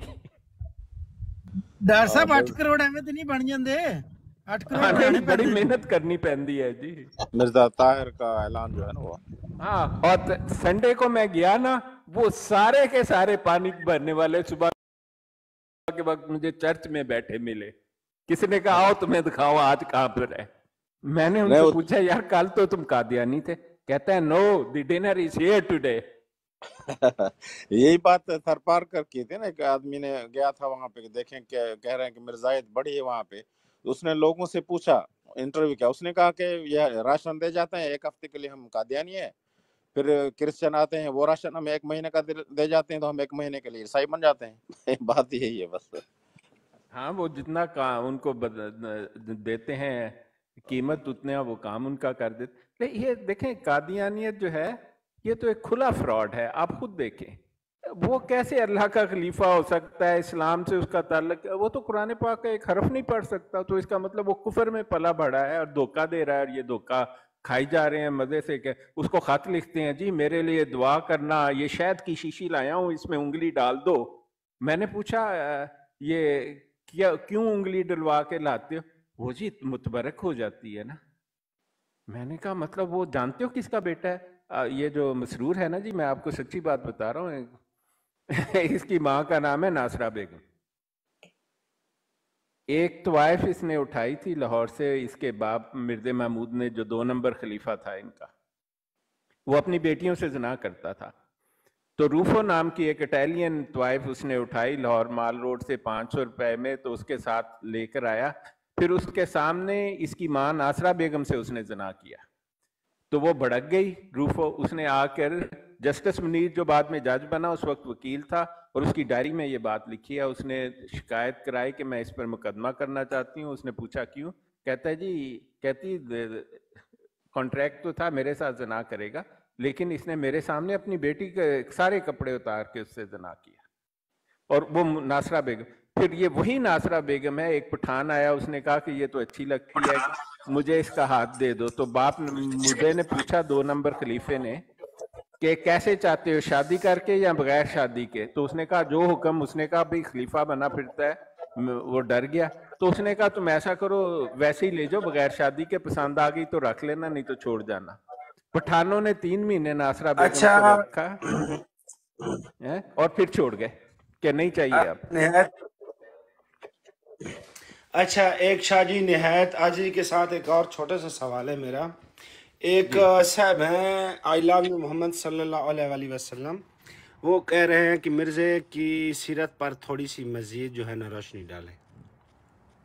डॉक्टर साहब 8 करोड़ एवं तो नहीं बन जाते, 8 करोड़ बनाने बड़ी मेहनत करनी पैंदी है जी। मिर्जा ताहिर का ऐलान जो है ना वो। हाँ, और संडे को मैं गया ना, वो सारे के सारे पानी भरने वाले सुबह के वक्त मुझे चर्च में बैठे मिले। किसी ने कहा आओ तुम्हें दिखाओ आज कहाँ पर है। मैंने उनसे पूछा यार कल तो तुम कादियानी थे। कहता है know the dinner is here today. यही बात थरपार कर की थी ना, एक आदमी ने गया था वहां पे, देखें कह रहे हैं कि मिर्जायत बड़ी है वहां पे। तो उसने लोगों से पूछा, इंटरव्यू किया, उसने कहा कि यह राशन दे जाते हैं 1 हफ्ते के लिए, हम कादियानी है। फिर क्रिश्चियन आते हैं वो राशन हम 1 महीने का दे जाते हैं, तो हम 1 महीने के लिए ईसाई बन जाते हैं। बात यही है बस। हाँ वो जितना काम उनको देते हैं कीमत उतने वो काम उनका कर देते। ये देखें कादियानियत जो है ये तो एक खुला फ्रॉड है। आप खुद देखें वो कैसे अल्लाह का खलीफा हो सकता है, इस्लाम से उसका ताल्लुक, वो तो कुरान पाक का एक हरफ नहीं पढ़ सकता। तो इसका मतलब वो कुफर में पला बढ़ा है और धोखा दे रहा है, और ये धोखा खाई जा रहे हैं मजे से। के उसको खत लिखते हैं जी मेरे लिए दुआ करना, ये शहद की शीशी लाया हूँ इसमें उंगली डाल दो। मैंने पूछा ये क्या क्यों उंगली डलवा के लाते हो? वो जी मुतबरक हो जाती है ना। मैंने कहा मतलब वो जानते हो किसका बेटा है? ये जो मसरूर है ना जी, मैं आपको सच्ची बात बता रहा हूँ इसकी माँ का नाम है नासरा बेगम। एक तवाइफ इसने उठाई थी लाहौर से, इसके बाप मिर्ज़े महमूद ने जो 2 नंबर खलीफा था इनका, वो अपनी बेटियों से जना करता था। तो रूफो नाम की एक इटालियन तवाइफ उसने उठाई लाहौर माल रोड से 500 रुपए में, तो उसके साथ लेकर आया। फिर उसके सामने इसकी माँ नासरा बेगम से उसने जना किया। तो वो भड़क गई रूफो। उसने आकर जस्टिस मुनीर जो बाद में जज बना उस वक्त वकील था, और उसकी डायरी में ये बात लिखी है। उसने शिकायत कराई कि मैं इस पर मुकदमा करना चाहती हूँ। उसने पूछा क्यों? कहता है जी कहती कॉन्ट्रैक्ट तो था मेरे साथ जना करेगा, लेकिन इसने मेरे सामने अपनी बेटी के सारे कपड़े उतार के उससे जना किया। और वो नासरा बेगम, फिर ये वही नासरा बेगम है। एक पठान आया, उसने कहा कि ये तो अच्छी लगती है, मुझे इसका हाथ दे दो। तो बाप मुझे ने पूछा 2 नंबर खलीफे ने कि कैसे चाहते हो, शादी करके या बगैर शादी के? तो उसने कहा जो हुक्म। उसने कहा भाई खलीफा बना फिरता है। वो डर गया। तो उसने कहा तुम ऐसा करो वैसे ही ले जाओ, बगैर शादी के पसंद आ गई तो रख लेना, नहीं तो छोड़ जाना। पठानों ने 3 महीने नासरा बेगम को रखा है और फिर छोड़ गए कि नहीं चाहिए अब। अच्छा, एक शाह जी नहायत आजी के साथ एक और छोटा सा सवाल है मेरा। एक जी साहब हैं, आई लव यू मोहम्मद सल्लल्लाहु अलैहि वसल्लम, वो कह रहे हैं कि मिर्ज़े की सीरत पर थोड़ी सी मज़ीद जो है ना रोशनी डालें।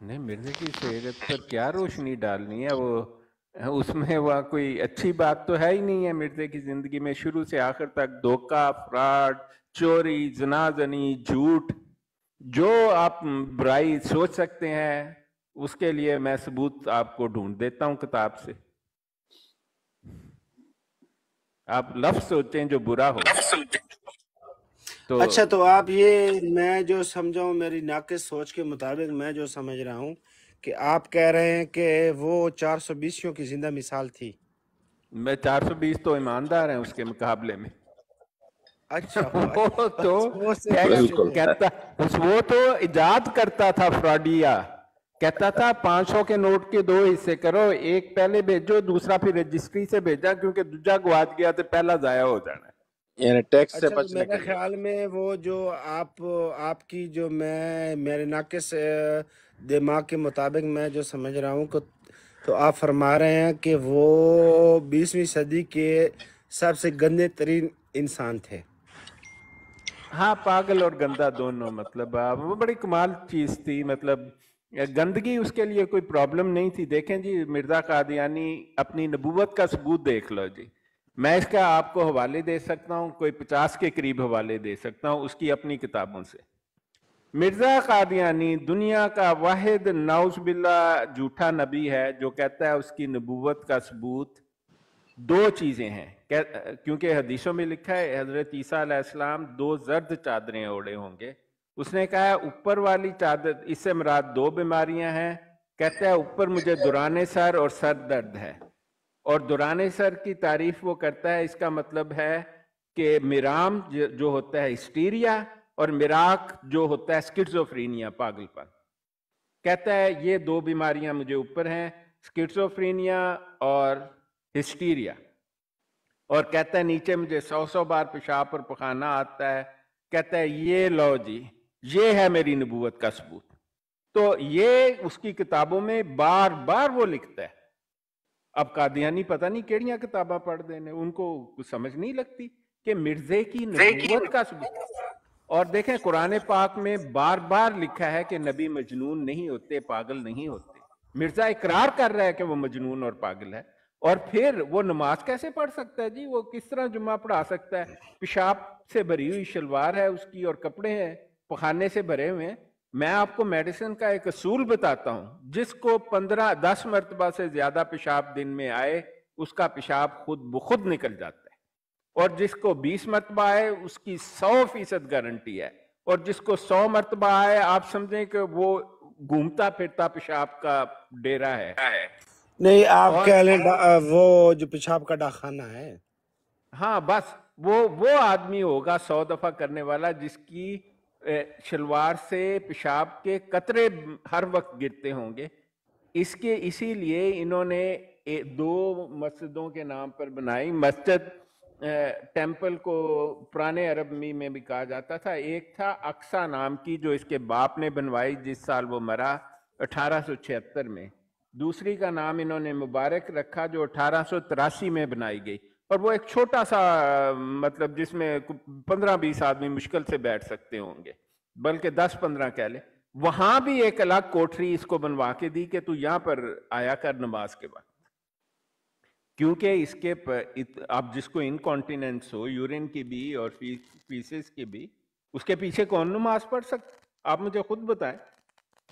नहीं, मिर्जे की सीरत पर क्या रोशनी डालनी है? वो उसमें वह कोई अच्छी बात तो है ही नहीं है। मिर्जे की जिंदगी में शुरू से आखिर तक धोखा, फ्रॉड, चोरी, जनाजनी, झूठ, जो आप बुराई सोच सकते हैं, उसके लिए मैं सबूत आपको ढूंढ देता हूं किताब से। आप लफ्ज सोचें जो बुरा हो तो। अच्छा, तो आप ये, मैं जो समझा हूँ, मेरी नाक़िस सोच के मुताबिक मैं जो समझ रहा हूँ कि आप कह रहे हैं कि वो 420 की जिंदा मिसाल थी। मैं 420 तो ईमानदार हैं उसके मुकाबले में। अच्छा, वो तो वो से क्वेश्चन है। कहता, वो तो इजाद करता था फ्रॉडिया। कहता था 500 के नोट के 2 हिस्से करो, एक पहले भेजो, दूसरा फिर रजिस्ट्री से भेजा, क्योंकि दूजा गुआच गया तो पहला जाया हो जाना। यानी टैक्स से अच्छा, तो बचने मेरे के लिए। ख्याल में वो जो आपकी जो मैं मेरे नाक़िस दिमाग के मुताबिक मैं जो समझ रहा हूँ कि तो आप फरमा रहे हैं कि वो 20वीं सदी के सबसे गंदे तरीन इंसान थे। हाँ, पागल और गंदा दोनों, मतलब वो बड़ी कमाल चीज थी। मतलब गंदगी उसके लिए कोई प्रॉब्लम नहीं थी। देखें जी, मिर्जा कादियानी अपनी नबूवत का सबूत देख लो जी। मैं इसका आपको हवाले दे सकता हूँ, कोई 50 के करीब हवाले दे सकता हूँ उसकी अपनी किताबों से। मिर्जा कादियानी दुनिया का वाहिद नाउज़बिल्ला झूठा नबी है जो कहता है उसकी नबूवत का सबूत 2 चीजें हैं। क्योंकि हदीसों में लिखा है हजरत ईसा अलैहिस्सलाम 2 जर्द चादरें ओढ़े होंगे। उसने कहा है ऊपर वाली चादर, इससे मुराद 2 बीमारियां हैं। कहता है ऊपर मुझे दुराने सर और सर दर्द है, और दुराने सर की तारीफ वो करता है, इसका मतलब है कि मिराम जो होता है हिस्टीरिया, और मिराक जो होता है स्किज़ोफ्रेनिया, पागलपन। कहता है ये 2 बीमारियां मुझे ऊपर हैं, स्किज़ोफ्रेनिया और हिस्टीरिया। और कहता है नीचे मुझे 100 बार पेशाब और पखाना आता है। कहता है ये लो जी, ये है मेरी नबूवत का सबूत। तो ये उसकी किताबों में बार बार वो लिखता है। अब कादियानी पता नहीं केड़ियां किताबां पढ़ देने, उनको कुछ समझ नहीं लगती कि मिर्जे की नबूवत का सबूत। और देखें कुरान पाक में बार बार लिखा है कि नबी मजनून नहीं होते, पागल नहीं होते। मिर्जा इकरार कर रहा है कि वो मजनून और पागल है, और फिर वो नमाज कैसे पढ़ सकता है जी? वो किस तरह जुम्मा पढ़ा सकता है? पेशाब से भरी हुई शलवार है उसकी और कपड़े हैं पखाने से भरे हुए हैं। मैं आपको मेडिसिन का एक असूल बताता हूं, जिसको 15-10 मरतबा से ज्यादा पेशाब दिन में आए उसका पेशाब खुद ब खुद निकल जाता है, और जिसको 20 मरतबा आए उसकी 100% गारंटी है, और जिसको 100 मरतबा आए आप समझें कि वो घूमता फिरता पेशाब का डेरा है। नहीं, आप और कह लें वो जो पेशाब का डाखाना है। हाँ, बस वो आदमी होगा 100 दफा करने वाला जिसकी शलवार से पेशाब के कतरे हर वक्त गिरते होंगे। इसीलिए इन्होंने 2 मस्जिदों के नाम पर बनाई। मस्जिद टेम्पल को पुराने अरब में भी कहा जाता था। एक था अक्सा नाम की, जो इसके बाप ने बनवाई जिस साल वो मरा 1876 में। दूसरी का नाम इन्होंने मुबारक रखा जो 1883 में बनाई गई, और वो एक छोटा सा मतलब जिसमें 15-20 आदमी मुश्किल से बैठ सकते होंगे, बल्कि 10-15 कह ले। वहां भी एक अलग कोठरी इसको बनवा के दी कि तू यहां पर आया कर नमाज के वक्त, क्योंकि इसके आप जिसको इनकॉन्टिनेंस हो, यूरिन की भी और फीसेस की भी, उसके पीछे कौन नमाज पढ़ सकता? आप मुझे खुद बताएं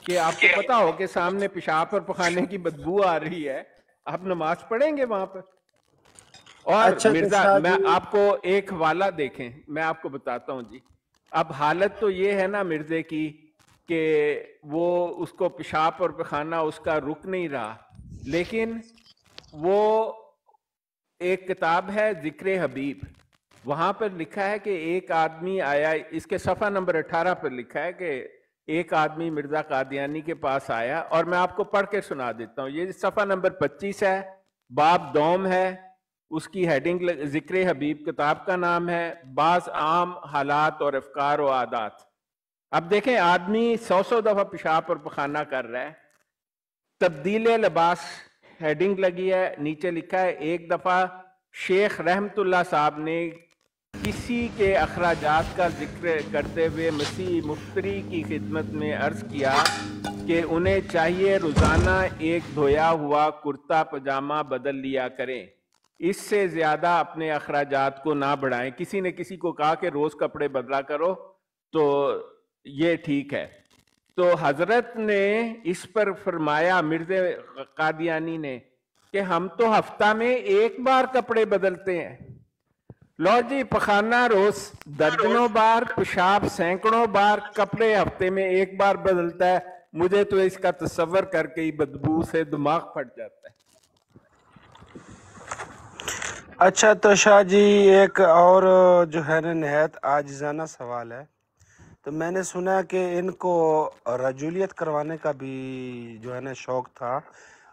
कि आपको पता हो कि सामने पेशाब और पखाने की बदबू आ रही है, आप नमाज पढ़ेंगे वहां पर? और अच्छा, मिर्जा, तो मैं आपको एक हवाला देखें, मैं आपको बताता हूं जी। अब हालत तो ये है ना मिर्जे की कि वो उसको पेशाब और पखाना उसका रुक नहीं रहा, लेकिन वो एक किताब है जिक्र हबीब, वहां पर लिखा है कि एक आदमी आया, इसके सफ़ा नंबर 18 पर लिखा है कि एक आदमी मिर्जा कादियानी के पास आया, और मैं आपको पढ़ के सुना देता हूँ। ये सफ़ा नंबर 25 है, बाब दोम है, उसकी हेडिंग जिक्र हबीब किताब का नाम है, बाज आम हालात और अफकार व आदात। अब देखें आदमी 100 दफा पेशाब और पखाना कर रहा है, तब्दील लिबास हेडिंग लगी है, नीचे लिखा है एक दफा शेख रहमतुल्लाह साहब ने किसी के अखराजात का जिक्र करते हुए मसीह मुफ्तरी की खिदमत में अर्ज किया कि उन्हें चाहिए रोजाना एक धोया हुआ कुर्ता पजामा बदल लिया करें, इससे ज्यादा अपने अखराजात को ना बढ़ाएं। किसी ने किसी को कहा कि रोज कपड़े बदला करो तो ये ठीक है। तो हजरत ने इस पर फरमाया, मिर्ज़े कादियानी ने, कि हम तो हफ्ता में एक बार कपड़े बदलते हैं। लो जी, पखाना रोज दर्जनों बार, पेशाब सैकड़ों बार, कपड़े हफ्ते में एक बार बदलता है। मुझे तो इसका तस्वर करके ही बदबू से दिमाग फट जाता है। अच्छा तो शाह जी, एक और जो है ना नहायत आजिज़ाना सवाल है। तो मैंने सुना कि इनको रजूलियत करवाने का भी जो है ना शौक था,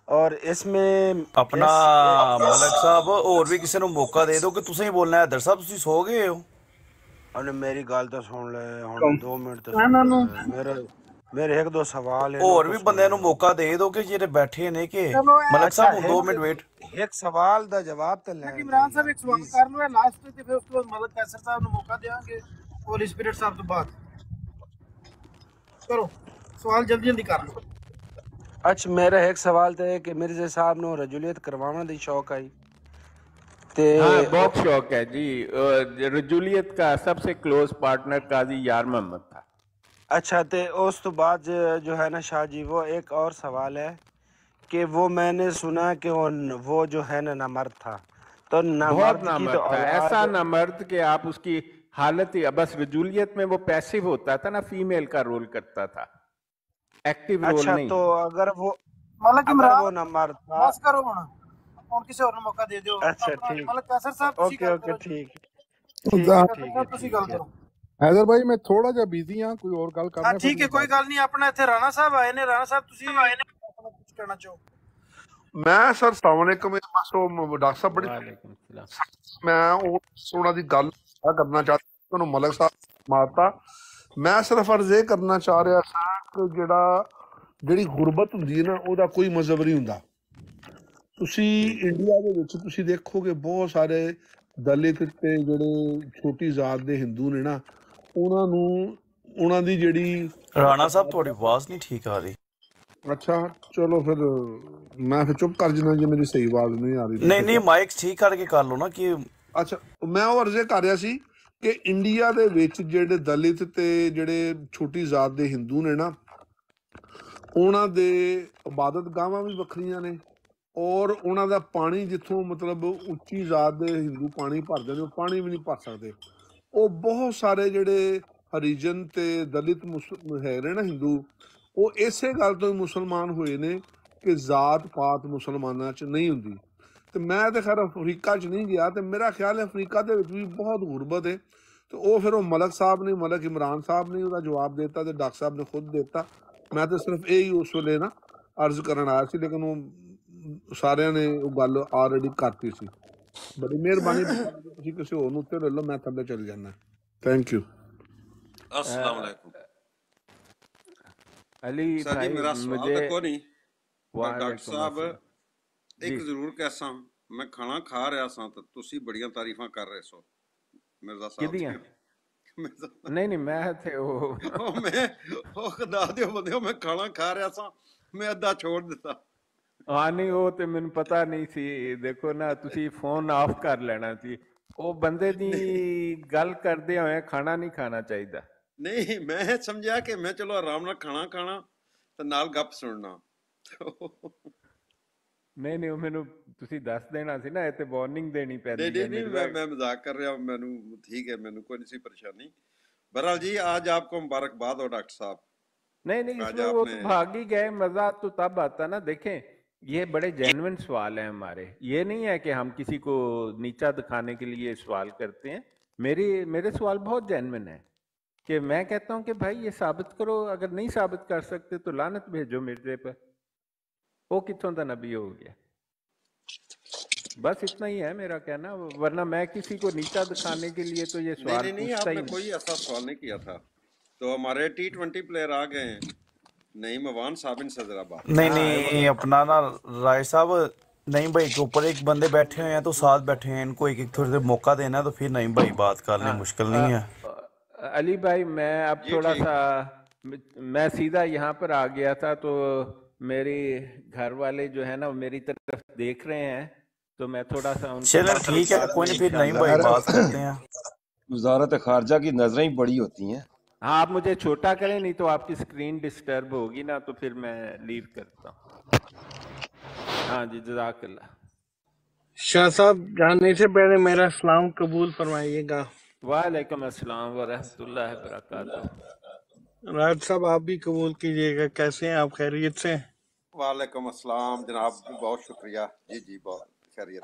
और इसमें अपना मलक साहब और भी किसी को मौका दे दो कि तुसें ही बोलना है। दर साहब तुसी सो गए हो? अरे मेरी गल तो सुन ले, हुण 2 मिनट तो सुन ले। मेरे एक दो सवाल है और भी बंदे नु मौका दे दो कि जेरे बैठे ने के मलक साहब 2 मिनट वेट। एक सवाल दा जवाब तो ले इमरान साहब एक सवाल कर लो लास्ट ते, फिर उसके बाद मलक कैसर साहब नु मौका देंगे और स्पिरिट साहब तो बाद करो सवाल जल्दी जल्दी कर लो। अच्छा मेरा एक सवाल तो है कि मिर्ज़ा साहब नु रजूलियत करवाने दी शौक आई ते हाँ बहुत शौक है जी। रजूलियत का सबसे क्लोज पार्टनर काजी यार मोहम्मद था। अच्छा ते उस तो बाद जो है ना शाह जी, वो एक और सवाल है कि वो मैंने सुना कि वो जो है ना नामर्द था। तो बहुत नामर्द की नामर्द तो था, ऐसा औलाद नामर्द कि आप उसकी हालत ही, बस रजूलियत में वो पैसिव होता था ना, फीमेल का रोल करता था, एक्टिव रोल अच्छा नहीं। तो अगर वो मलक अगर इमरान वो नामर्द था। बस करो हुण किसी और नु मौका दे दियो। अच्छा अपना ठीक, मलक कैसर साहब तुसी ओके गल ओके करो जी। ठीक कैसर साहब तुसी गल ठीक है। करो। हैदर भाई मैं थोड़ा जा बिजी हां, कोई और गल हाँ करना ठीक है, कोई गल नहीं। अपना इत्थे राणा साहब आए ने, राणा साहब तुसी अपना कुछ कहना चाहो? मैं सर अस्सलाम वालेकुम। बस वो डॉक्टर साहब बड़ी वालेकुम सलाम। मैं ਉਹਨਾਂ ਦੀ ਗੱਲ ਕਰਨਾ ਚਾਹਤਾ ਤੁਹਾਨੂੰ ਮਲਕ ਸਾਹਿਬ ਮਾਰਤਾ। ਮੈਂ ਸਿਰਫ ਅਰਜ਼ ਇਹ ਕਰਨਾ ਚਾਹ ਰਿਹਾ ਸਾਂ ਕਿ ਜਿਹੜੀ ਗੁਰਬਤ ਹੁੰਦੀ ਹੈ ਨਾ, ਉਹਦਾ ਕੋਈ ਮਜ਼ਹਬ ਨਹੀਂ ਹੁੰਦਾ। ਤੁਸੀਂ ਇੰਡੀਆ ਦੇ ਵਿੱਚ ਤੁਸੀਂ ਦੇਖੋਗੇ ਬਹੁਤ ਸਾਰੇ ਦਲਿਤ ਤੇ ਜਿਹੜੇ ਛੋਟੀ ਜ਼ਾਤ ਦੇ ਹਿੰਦੂ ਨੇ ਨਾ, ਉਹਨਾਂ ਦੀ ਜਿਹੜੀ ਰਾਣਾ ਸਾਹਿਬ ਤੁਹਾਡੀ ਆਵਾਜ਼ ਨਹੀਂ ਠੀਕ ਆ ਰਹੀ। ਅੱਛਾ ਚਲੋ ਫਿਰ ਮੈਂ ਫਿਰ ਚੁੱਪ ਕਰ ਜਾਣਾ ਜੇ ਮੇਰੀ ਸਹੀ ਆਵਾਜ਼ ਨਹੀਂ ਆ ਰਹੀ। ਨਹੀਂ ਮਾਈਕ ਠੀਕ ਕਰਕੇ ਕਰ ਲਓ ਨਾ ਕਿ ਅੱਛਾ ਮੈਂ ਉਹ ਅਰਜ਼ੇ ਕਰ ਰਿਹਾ ਸੀ ਕਿ ਇੰਡੀਆ ਦੇ ਵਿੱਚ ਜਿਹੜੇ ਦਲਿਤ ਤੇ ਜਿਹੜੇ ਛੋਟੀ ਜ਼ਾਤ ਦੇ ਹਿੰਦੂ ਨੇ ਨਾ, ਉਹਨਾਂ ਦੇ ਇਬਾਦਤ ਗਾਹਾਂ ਵੀ ਵੱਖਰੀਆਂ ਨੇ, ਔਰ ਉਹਨਾਂ ਦਾ ਪਾਣੀ ਜਿੱਥੋਂ ਮਤਲਬ ਉੱਚੀ ਜ਼ਾਤ ਦੇ ਹਿੰਦੂ ਪਾਣੀ ਭਰਦੇ ਨੇ, ਉਹ ਪਾਣੀ ਵੀ ਨਹੀਂ ਭਰ ਸਕਦੇ। ਉਹ ਬਹੁਤ ਸਾਰੇ ਜਿਹੜੇ ਹਰੀਜਨ ਤੇ ਦਲਿਤ ਹੈਗੇ ਨਾ ਹਿੰਦੂ, ਉਹ ਇਸੇ ਗੱਲ ਤੋਂ ਹੀ ਮੁਸਲਮਾਨ ਹੋਏ ਨੇ ਕਿ ਜ਼ਾਤ ਪਾਤ ਮੁਸਲਮਾਨਾਂ 'ਚ ਨਹੀਂ ਹੁੰਦੀ। ਤੇ ਮੈਂ ਤੇ ਖੈਰ ਅਫਰੀਕਾ 'ਚ ਨਹੀਂ ਗਿਆ, ਤੇ ਮੇਰਾ ਖਿਆਲ ਹੈ ਅਫਰੀਕਾ ਦੇ ਵਿੱਚ ਵੀ ਬਹੁਤ ਗੁਰਬਤ ਹੈ। ਤੇ ਉਹ ਫਿਰ ਉਹ ਮਲਕ ਸਾਹਿਬ ਨੇ, ਮਲਕ ਇਮਰਾਨ ਸਾਹਿਬ ਨੇ ਉਹਦਾ ਜਵਾਬ ਦਿੱਤਾ ਤੇ ਡਾਕਟਰ ਸਾਹਿਬ ਨੇ ਖੁਦ ਦਿੱਤਾ। ਮੈਂ ਤਾਂ ਸਿਰਫ ਇਹੀ ਉਸ ਵੇਲੇ ਨਾ ਅਰਜ਼ ਕਰਨ ਆਇਆ ਸੀ, ਲੇਕਿਨ ਉਹ ਸਾਰਿਆਂ ਨੇ ਉਹ ਗੱਲ ਆਲਰੇਡੀ ਕਰਤੀ ਸੀ। ਬੜੀ ਮਿਹਰਬਾਨੀ, ਤੁਸੀਂ ਕਿਸੇ ਹੋਰ ਨੂੰ ਉੱਤੇ ਲੈ ਲਓ, ਮੈਂ ਥੱਲੇ ਚਲ ਜਾਣਾ। Thank you. अस्सलाम वालेकुम। अली सर जी भाई मेरा सवाल मुझे तो कोई नहीं, पर डॉक्टर वालेकुम साहब अस्सलाम एक जी। जरूर कैसा मैं खाना खा रहा सां तो तुसी बड़ियां तारीफां कर रहे सो मिर्जा साहब किदियां? दी। नहीं मैं थे ਉਹ ਮੈਂ ਉਹ ਖੁਦਾ ਦਿਓ ਬੰਦਿਓ, ਮੈਂ ਖਾਣਾ ਖਾ ਰਿਹਾ ਸਾਂ, ਮੈਂ ਅੱਧਾ ਛੋੜ ਦਿੱਤਾ। ਹਾਂ ਨਹੀਂ ਉਹ ਤੇ ਮੈਨੂੰ ਪਤਾ ਨਹੀਂ ਸੀ। ਦੇਖੋ ਨਾ ਤੁਸੀਂ ਫੋਨ ਆਫ ਕਰ ਲੈਣਾ ਸੀ। ਉਹ ਬੰਦੇ ਦੀ ਗੱਲ ਕਰਦੇ ਹੋਏ ਖਾਣਾ ਨਹੀਂ ਖਾਣਾ ਚਾਹੀਦਾ। ਨਹੀਂ ਮੈਂ ਸਮਝਿਆ ਕਿ ਮੈਂ ਚਲੋ ਆਰਾਮ ਨਾਲ ਖਾਣਾ ਖਾਣਾ ਤੇ ਨਾਲ ਗੱਪ ਸੁਣਨਾ। ਨਹੀਂ ਉਹ ਮੈਨੂੰ ਤੁਸੀਂ ਦੱਸ ਦੇਣਾ ਸੀ ਨਾ, ਇਹ ਤੇ ਵਾਰਨਿੰਗ ਦੇਣੀ ਪੈਂਦੀ ਹੈ। नहीं मैं मजाक कर रहा हूँ, मैनू ठीक है, मैनू कोई नहीं सी परेशानी। बहरहाल जी आज आपको मुबारकबाद हो डॉक्टर साहब। नहीं इसमें वो तो भाग ही गए। मजा तो तब आता ना। देखें ये बड़े जेन्युइन सवाल हैं हमारे, ये नहीं है कि हम किसी को नीचा दिखाने के लिए सवाल करते हैं। मेरे सवाल बहुत जेन्युइन है कि मैं कहता हूं कि भाई ये साबित करो, अगर नहीं साबित कर सकते तो लानत भेजो मिर्जे पर। वो कितों का नबी हो गया। बस इतना ही है मेरा कहना, वरना मैं किसी को नीचा दिखाने के लिए तो ये सवाल नहीं आपने कोई ऐसा सवाल नहीं किया था। تو ہمارے T20 پلیئر آ گئے ہیں، نعیم اوان صاحب، ان سے ذرا بات نہیں نہیں اپنا نا رائے صاحب نعیم بھائی کے اوپر ایک بندے بیٹھے ہوئے ہیں تو ساتھ بیٹھے ہیں، ان کو ایک ایک تھوڑی دیر موقع دینا ہے تو پھر نعیم بھائی بات کر لیں، مشکل نہیں ہے۔ علی بھائی میں اب تھوڑا سا میں سیدھا یہاں پر آ گیا تھا تو میری گھر والے جو ہے نا میری طرف دیکھ رہے ہیں تو میں تھوڑا سا ان چلیں ٹھیک ہے کوئی نہیں، پھر نعیم بھائی بات کرتے ہیں۔ وزارت خارجہ کی نظریں ہی بڑی ہوتی ہیں۔ ہاں آپ مجھے چھوٹا کریں نہیں تو آپ کی سکرین ڈسٹرب ہوگی نا، تو پھر میں لیو کرتا ہوں۔ ہاں جی جزاک اللہ۔ شاہ صاحب جانے سے پہلے میرا سلام قبول فرمائیے گا۔ وعلیکم السلام ورحمۃ اللہ وبرکاتہ۔ راج صاحب آپ بھی قبول کیجیے گا، کیسے ہیں آپ؟ خیریت سے؟ وعلیکم السلام جناب، بہت شکریہ، جی بہت خیریت۔